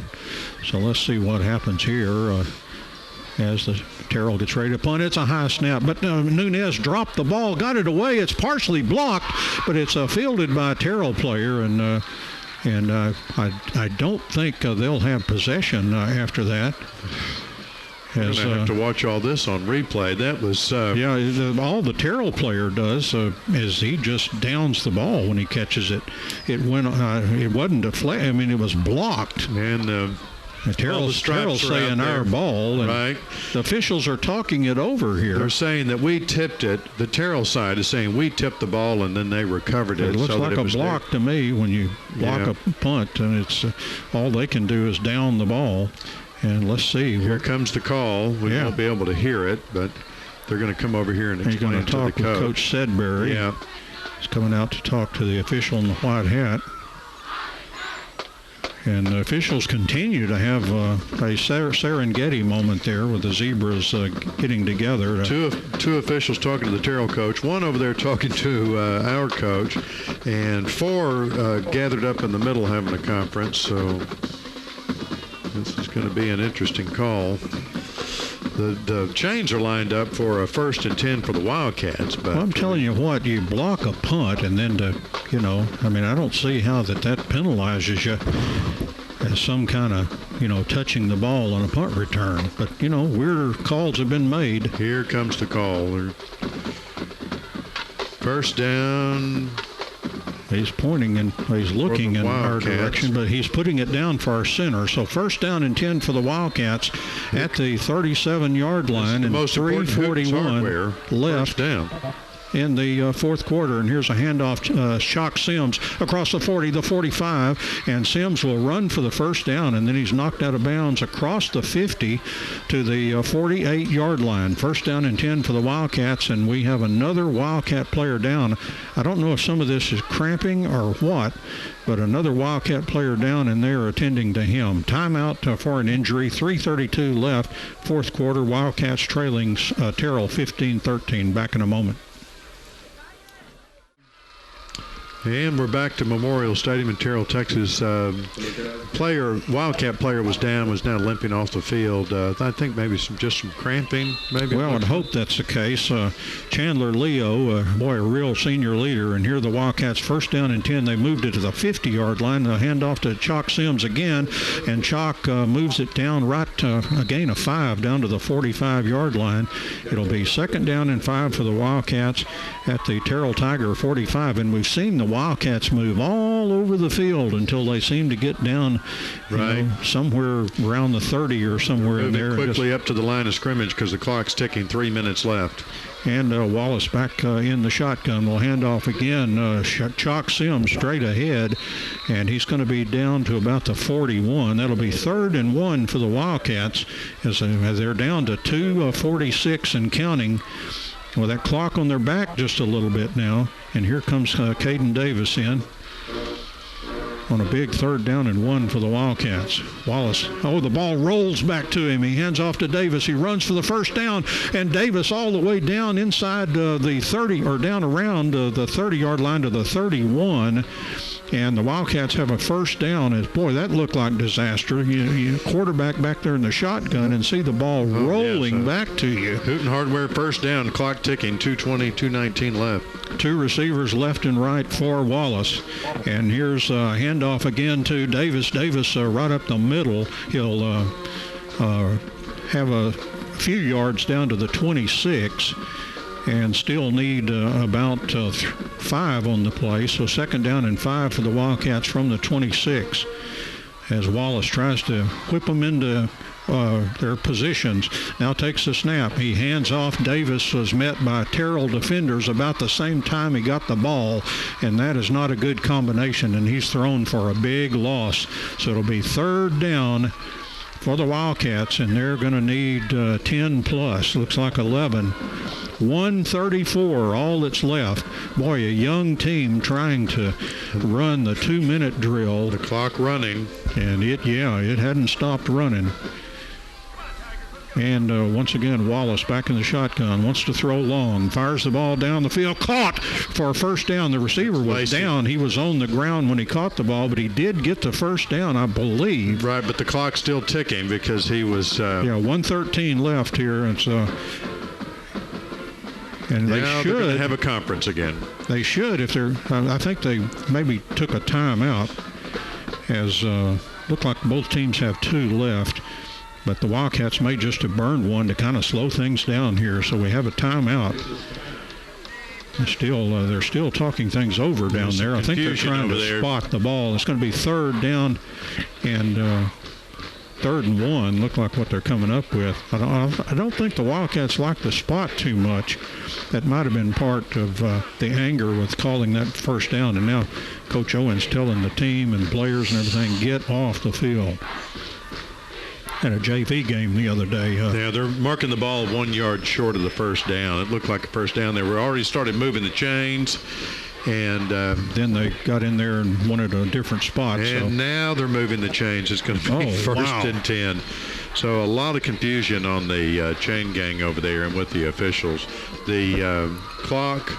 So let's see what happens here as the Terrell gets ready to punt. It's a high snap, but Nunez dropped the ball, got it away. It's partially blocked, but it's fielded by a Terrell player, and I don't think they'll have possession after that. We're going to have to watch all this on replay. That was... all the Terrell player does is he just downs the ball when he catches it. It wasn't deflected. I mean, it was blocked. And Terrell's saying our ball. And right. The officials are talking it over here. They're saying that we tipped it. The Terrell side is saying we tipped the ball and then they recovered it. It looks like a block to me when you block a punt, and it's all they can do is down the ball. And let's see. Here comes the call. We won't be able to hear it, but they're going to come over here and explain to the coach. He's going to talk with Coach Sedbury. Yeah. He's coming out to talk to the official in the white hat. And the officials continue to have a Serengeti moment there with the zebras getting together. Two officials talking to the Terrell coach, one over there talking to our coach, and four gathered up in the middle having a conference. So this is going to be an interesting call. The chains are lined up for a 1st and 10 for the Wildcats. But I'm telling you what, you block a punt and then I don't see how that penalizes you as some kind of, touching the ball on a punt return. But, weirder calls have been made. Here comes the call. First down. He's pointing and he's looking in our direction, but he's putting it down for our center. So 1st down and 10 for the Wildcats at the 37-yard line, and 3:41 left down in the fourth quarter. And here's a handoff, Shock Sims across the 40, the 45, and Sims will run for the first down, and then he's knocked out of bounds across the 50 to the 48-yard line. 1st down and 10 for the Wildcats, and we have another Wildcat player down. I don't know if some of this is cramping or what, but another Wildcat player down, and they're attending to him. Timeout for an injury, 3:32 left, fourth quarter. Wildcats trailing Terrell 15-13. Back in a moment. And we're back to Memorial Stadium in Terrell, Texas. Wildcat player was down, was now limping off the field. I think maybe just some cramping. Maybe. Well, I'd hope that's the case. Chandler Leo, a real senior leader. And here the Wildcats 1st down and 10. They moved it to the 50-yard line. The handoff to Chalk Sims again. And Chalk moves it down a gain of 5 down to the 45-yard line. It'll be 2nd down and 5 for the Wildcats at the Terrell Tiger 45. And we've seen the Wildcats move all over the field until they seem to get down somewhere around the 30 or somewhere in there. Quickly up to the line of scrimmage because the clock's ticking. 3 minutes left. And Wallace back in the shotgun. Will hand off again. Chalk Sims straight ahead, and he's going to be down to about the 41. That'll be 3rd and 1 for the Wildcats as they're down to 2:46 and counting. With that clock on their back just a little bit now. And here comes Caden Davis in on a big 3rd down and 1 for the Wildcats. Wallace, the ball rolls back to him. He hands off to Davis. He runs for the first down, and Davis all the way down inside the 30, or down around the 30-yard line to the 31. And the Wildcats have a 1st down. That looked like disaster. You quarterback back there in the shotgun and see the ball rolling back to you. Hooten Hardware 1st down, clock ticking, 2:20, 2:19 left. 2 receivers left and right for Wallace. And here's a handoff again to Davis. Davis right up the middle. He'll have a few yards down to the 26. And still need about 5 on the play. So 2nd down and 5 for the Wildcats from the 26. As Wallace tries to whip them into their positions. Now takes the snap. He hands off. Davis was met by Terrell defenders about the same time he got the ball, and that is not a good combination, and he's thrown for a big loss. So it'll be third down for the Wildcats, and they're going to need 10 plus. Looks like 11. 1:34, all that's left. Boy, a young team trying to run the 2-minute drill. The clock running. And it hadn't stopped running. And once again, Wallace back in the shotgun, wants to throw long, fires the ball down the field, caught for a first down. The receiver was down. He was on the ground when he caught the ball, but he did get the first down, I believe. Right, but the clock's still ticking because he was... 1:13 left here. And so... And now they should they're going to have a conference again. They should if they're. I think they maybe took a timeout, as looked like both teams have 2 left, but the Wildcats may just have burned one to kind of slow things down here. So we have a timeout. They're still talking things over down there. I think they're trying to spot the ball. It's going to be third down and. 3rd and 1 look like what they're coming up with. I don't think the Wildcats like the spot too much. That might have been part of the anger with calling that first down. And now Coach Owens telling the team and players and everything, get off the field. Had a JV game the other day. They're marking the ball 1 yard short of the first down. It looked like a first down. They were already started moving the chains. And then they got in there and wanted a different spot. And now they're moving the chains. It's going to be first and 10. So a lot of confusion on the chain gang over there and with the officials. The clock.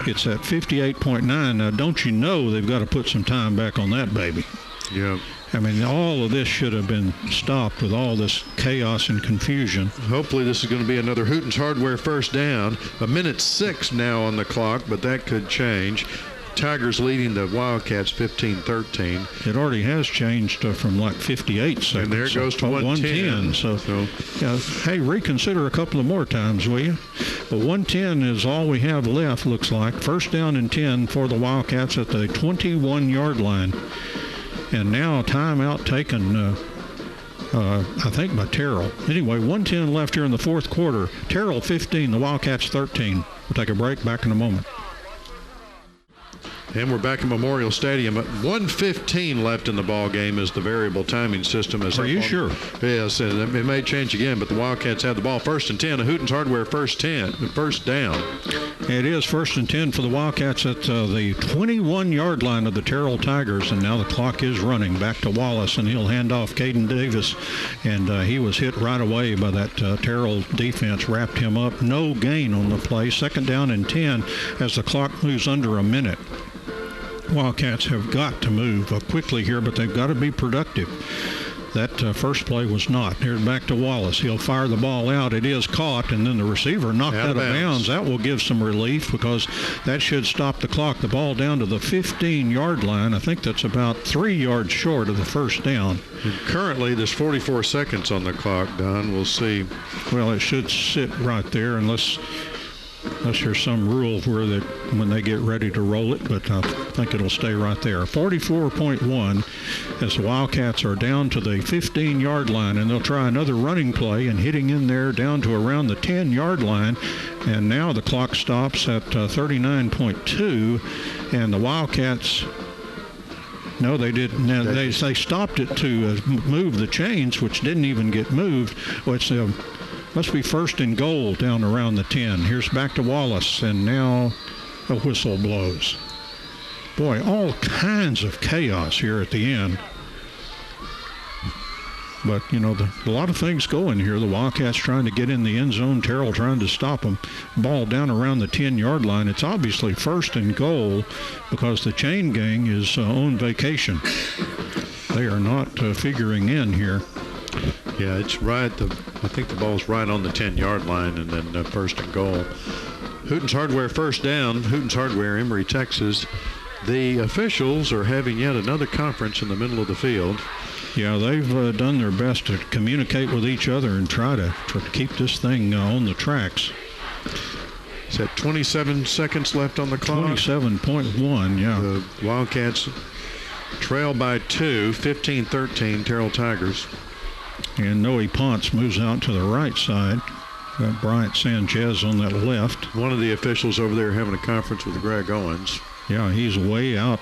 It's at 58.9. Now, don't you know they've got to put some time back on that baby? Yeah. I mean, all of this should have been stopped with all this chaos and confusion. Hopefully this is going to be another Hooten's Hardware first down. 1:06 now on the clock, but that could change. Tigers leading the Wildcats 15-13. It already has changed from like 58 seconds. And there it goes to 110. So hey, reconsider a couple of more times, will you? But 110 is all we have left, looks like. First down and 10 for the Wildcats at the 21-yard line. And now a timeout taken, I think, by Terrell. Anyway, 1:10 left here in the fourth quarter. Terrell 15, the Wildcats 13. We'll take a break. Back in a moment. And we're back in Memorial Stadium. 1:15 left in the ball game is the variable timing system. Are you sure? Yes, and it may change again, but the Wildcats have the ball. First and 10. A Hooten's Hardware first down. It is first and 10 for the Wildcats at the 21-yard line of the Terrell Tigers, and now the clock is running. Back to Wallace, and he'll hand off Caden Davis, and he was hit right away by that Terrell defense, wrapped him up. No gain on the play. Second down and 10 as the clock moves under a minute. Wildcats have got to move quickly here, but they've got to be productive. That first play was not. Here's back to Wallace. He'll fire the ball out. It is caught, and then the receiver knocked out of bounds. That will give some relief because that should stop the clock. The ball down to the 15-yard line. I think that's about 3 yards short of the first down. And currently, there's 44 seconds on the clock, Don. We'll see. Well, it should sit right there unless there's some rule where that when they get ready to roll it, but I think it'll stay right there. 44.1 as the Wildcats are down to the 15-yard line, and they'll try another running play and hitting in there down to around the 10-yard line. And now the clock stops at 39.2, and the Wildcats... No, they didn't. They stopped it to move the chains, which didn't even get moved. Well, it's must be first and goal down around the 10. Here's back to Wallace, and now a whistle blows. Boy, all kinds of chaos here at the end. But, you know, a lot of things going here. The Wildcats trying to get in the end zone. Terrell trying to stop them. Ball down around the 10-yard line. It's obviously first and goal because the chain gang is on vacation. They are not figuring in here. Yeah, it's right. I think the ball's right on the 10-yard line, and then first and goal. Hooten's Hardware first down. Hooten's Hardware, Emory, Texas. The officials are having yet another conference in the middle of the field. Yeah, they've done their best to communicate with each other and try to keep this thing on the tracks. Is that 27 seconds left on the clock? 27.1, yeah. The Wildcats trail by 2, 15-13, Terrell Tigers. And Noe Ponce moves out to the right side. Got Bryant Sanchez on that left. One of the officials over there having a conference with Greg Owens. Yeah, he's way out,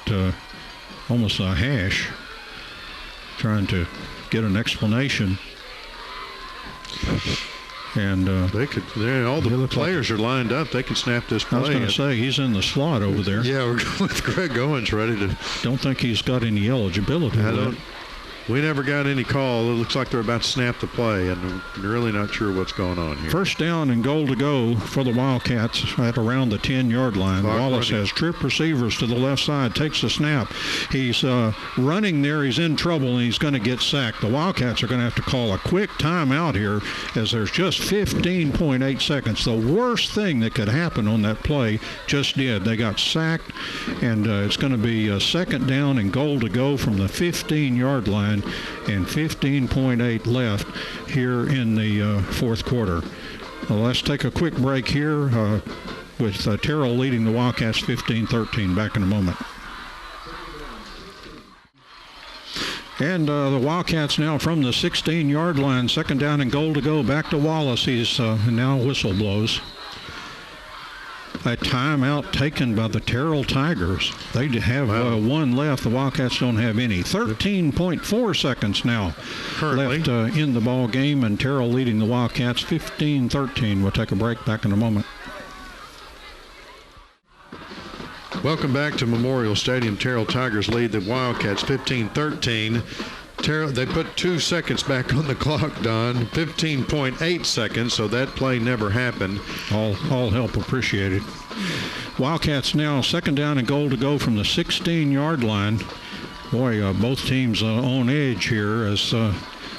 almost a hash, trying to get an explanation. And all the players are lined up. They can snap this play. I was going to say, he's in the slot over there. Yeah, we're going with Greg Owens ready to. Don't think he's got any eligibility. We never got any call. It looks like they're about to snap the play, and we're really not sure what's going on here. First down and goal to go for the Wildcats at around the 10-yard line. Wallace has trip receivers to the left side, takes the snap. He's running there. He's in trouble, and he's going to get sacked. The Wildcats are going to have to call a quick timeout here as there's just 15.8 seconds. The worst thing that could happen on that play just did. They got sacked, and it's going to be a second down and goal to go from the 15-yard line. And 15.8 left here in the fourth quarter. Let's take a quick break here with Terrell leading the Wildcats 15-13. Back in a moment. And the Wildcats now from the 16-yard line, second down and goal to go. Back to Wallace. He's now whistle blows. A timeout taken by the Terrell Tigers. They have one left. The Wildcats don't have any. 13.4 seconds now left in the ball game, and Terrell leading the Wildcats 15-13. We'll take a break. Back in a moment. Welcome back to Memorial Stadium. Terrell Tigers lead the Wildcats 15-13. They put 2 seconds back on the clock, Don. 15.8 seconds, so that play never happened. All help appreciated. Wildcats now second down and goal to go from the 16-yard line. Boy, both teams on edge here as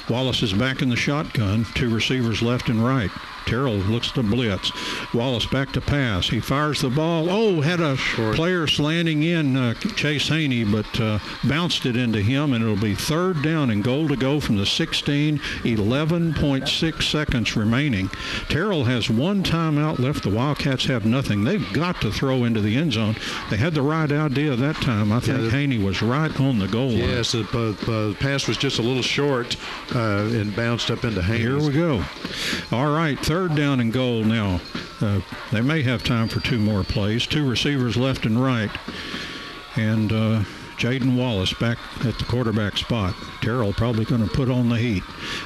Wallace is back in the shotgun. 2 receivers left and right. Terrell looks to blitz. Wallace back to pass. He fires the ball. Oh, had a player slanting in, Chase Haney, but bounced it into him, and it'll be third down and goal to go from the 16. 11.6 seconds remaining. Terrell has one timeout left. The Wildcats have nothing. They've got to throw into the end zone. They had the right idea that time. I think Haney was right on the goal line. Yes, the pass was just a little short and bounced up into Haney. Here we go. All right, third down and goal now. They may have time for 2 more plays. 2 receivers left and right. And Jaden Wallace back at the quarterback spot. Terrell probably going to put on the heat.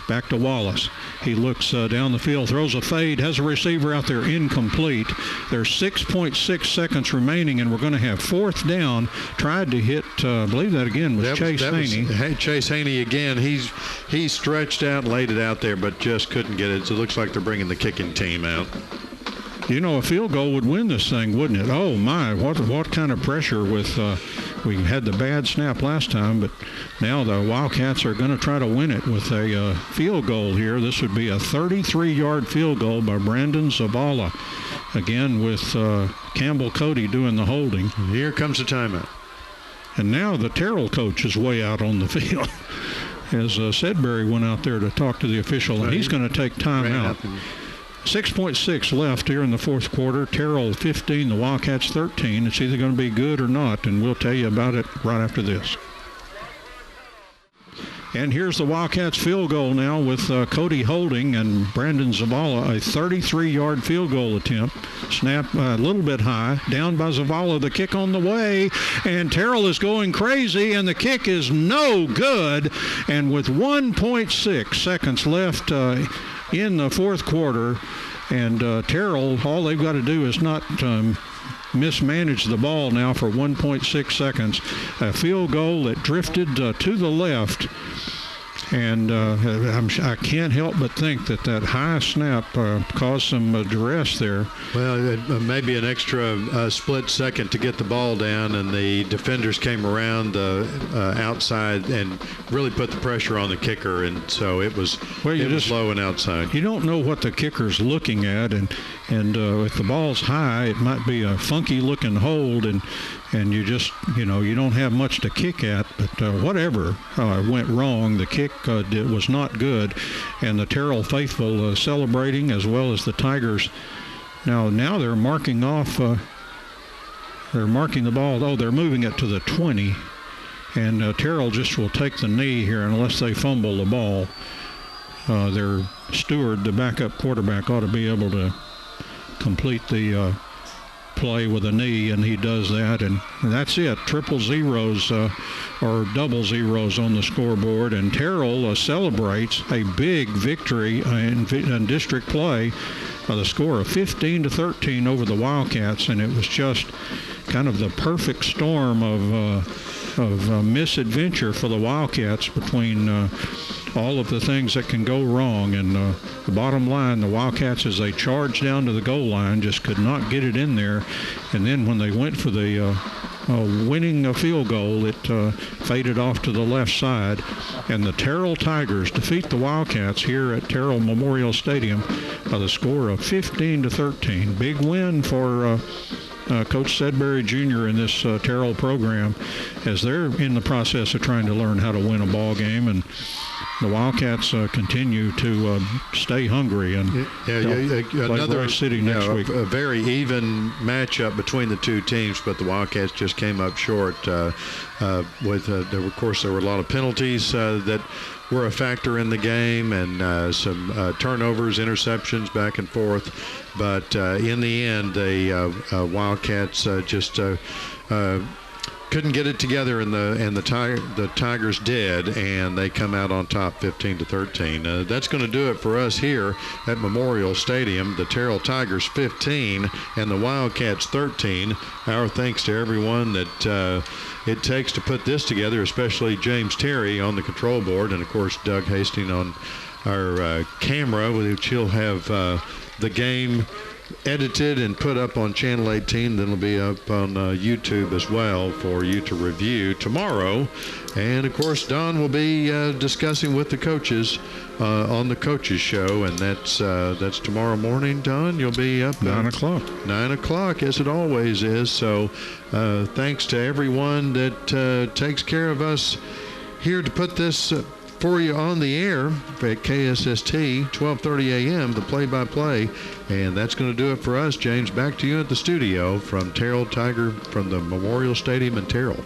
Back to Wallace. He looks down the field, throws a fade, has a receiver out there incomplete. There's 6.6 seconds remaining, and we're going to have fourth down. Tried to hit, I believe that again was Chase Haney. Chase Haney again. He stretched out and laid it out there, but just couldn't get it. So it looks like they're bringing the kicking team out. You know, a field goal would win this thing, wouldn't it? Oh, my, what kind of pressure with we had the bad snap last time, but now the Wildcats are going to try to win it with a field goal here. This would be a 33-yard field goal by Brandon Zavala. Again, with Campbell Cody doing the holding. And here comes the timeout. And now the Terrell coach is way out on the field. As Sedbury went out there to talk to the official, and he's going to take time out. 6.6 left here in the fourth quarter. Terrell 15, the Wildcats 13. It's either going to be good or not, and we'll tell you about it right after this. And here's the Wildcats field goal now with Cody holding and Brandon Zavala, a 33-yard field goal attempt. Snap a little bit high, down by Zavala, the kick on the way, and Terrell is going crazy, and the kick is no good. And with 1.6 seconds left in the fourth quarter, and Terrell, all they've got to do is not mismanage the ball now for 1.6 seconds. A field goal that drifted to the left, and I can't help but think that high snap caused some duress there. Well, maybe an extra split second to get the ball down, and the defenders came around the outside and really put the pressure on the kicker, and so it was low and outside. You don't know what the kicker's looking at, and if the ball's high, it might be a funky-looking hold, and you just, you don't have much to kick at, but whatever went wrong, the kick was not good, and the Terrell faithful celebrating as well as the Tigers. Now they're marking off, they're marking the ball. Oh, they're moving it to the 20, and Terrell just will take the knee here unless they fumble the ball. their steward, the backup quarterback, ought to be able to complete the play with a knee, and he does that, and that's it. Triple zeros or double zeros on the scoreboard, and Terrell celebrates a big victory in district play, the score of 15-13 over the Wildcats, and it was just kind of the perfect storm of misadventure for the Wildcats between all of the things that can go wrong. And the bottom line, the Wildcats, as they charged down to the goal line, just could not get it in there. And then when they went for the winning field goal, it faded off to the left side. And the Terrell Tigers defeat the Wildcats here at Terrell Memorial Stadium by the score of 15-13. Big win for Coach Sedbury Jr. in this Terrell program, as they're in the process of trying to learn how to win a ball game, and the Wildcats continue to stay hungry and another City next week. A very even matchup between the two teams, but the Wildcats just came up short. Of course, there were a lot of penalties that were a factor in the game, and some turnovers, interceptions back and forth. But in the end, the Wildcats just couldn't get it together, and the Tigers did, and they come out on top 15-13. That's going to do it for us here at Memorial Stadium. The Terrell Tigers 15 and the Wildcats 13. Our thanks to everyone that it takes to put this together, especially James Terry on the control board, and of course Doug Hastings on our camera, which he'll have the game edited and put up on Channel 18. Then it'll be up on YouTube as well for you to review tomorrow. And of course, Don will be discussing with the coaches on the coaches show, and that's tomorrow morning. Don, you'll be up 9 o'clock. 9 o'clock, as it always is. So thanks to everyone that takes care of us here to put this for you on the air at KSST, 12:30 a.m., the play-by-play. And that's going to do it for us. James, back to you at the studio from Terrell Tiger from the Memorial Stadium in Terrell.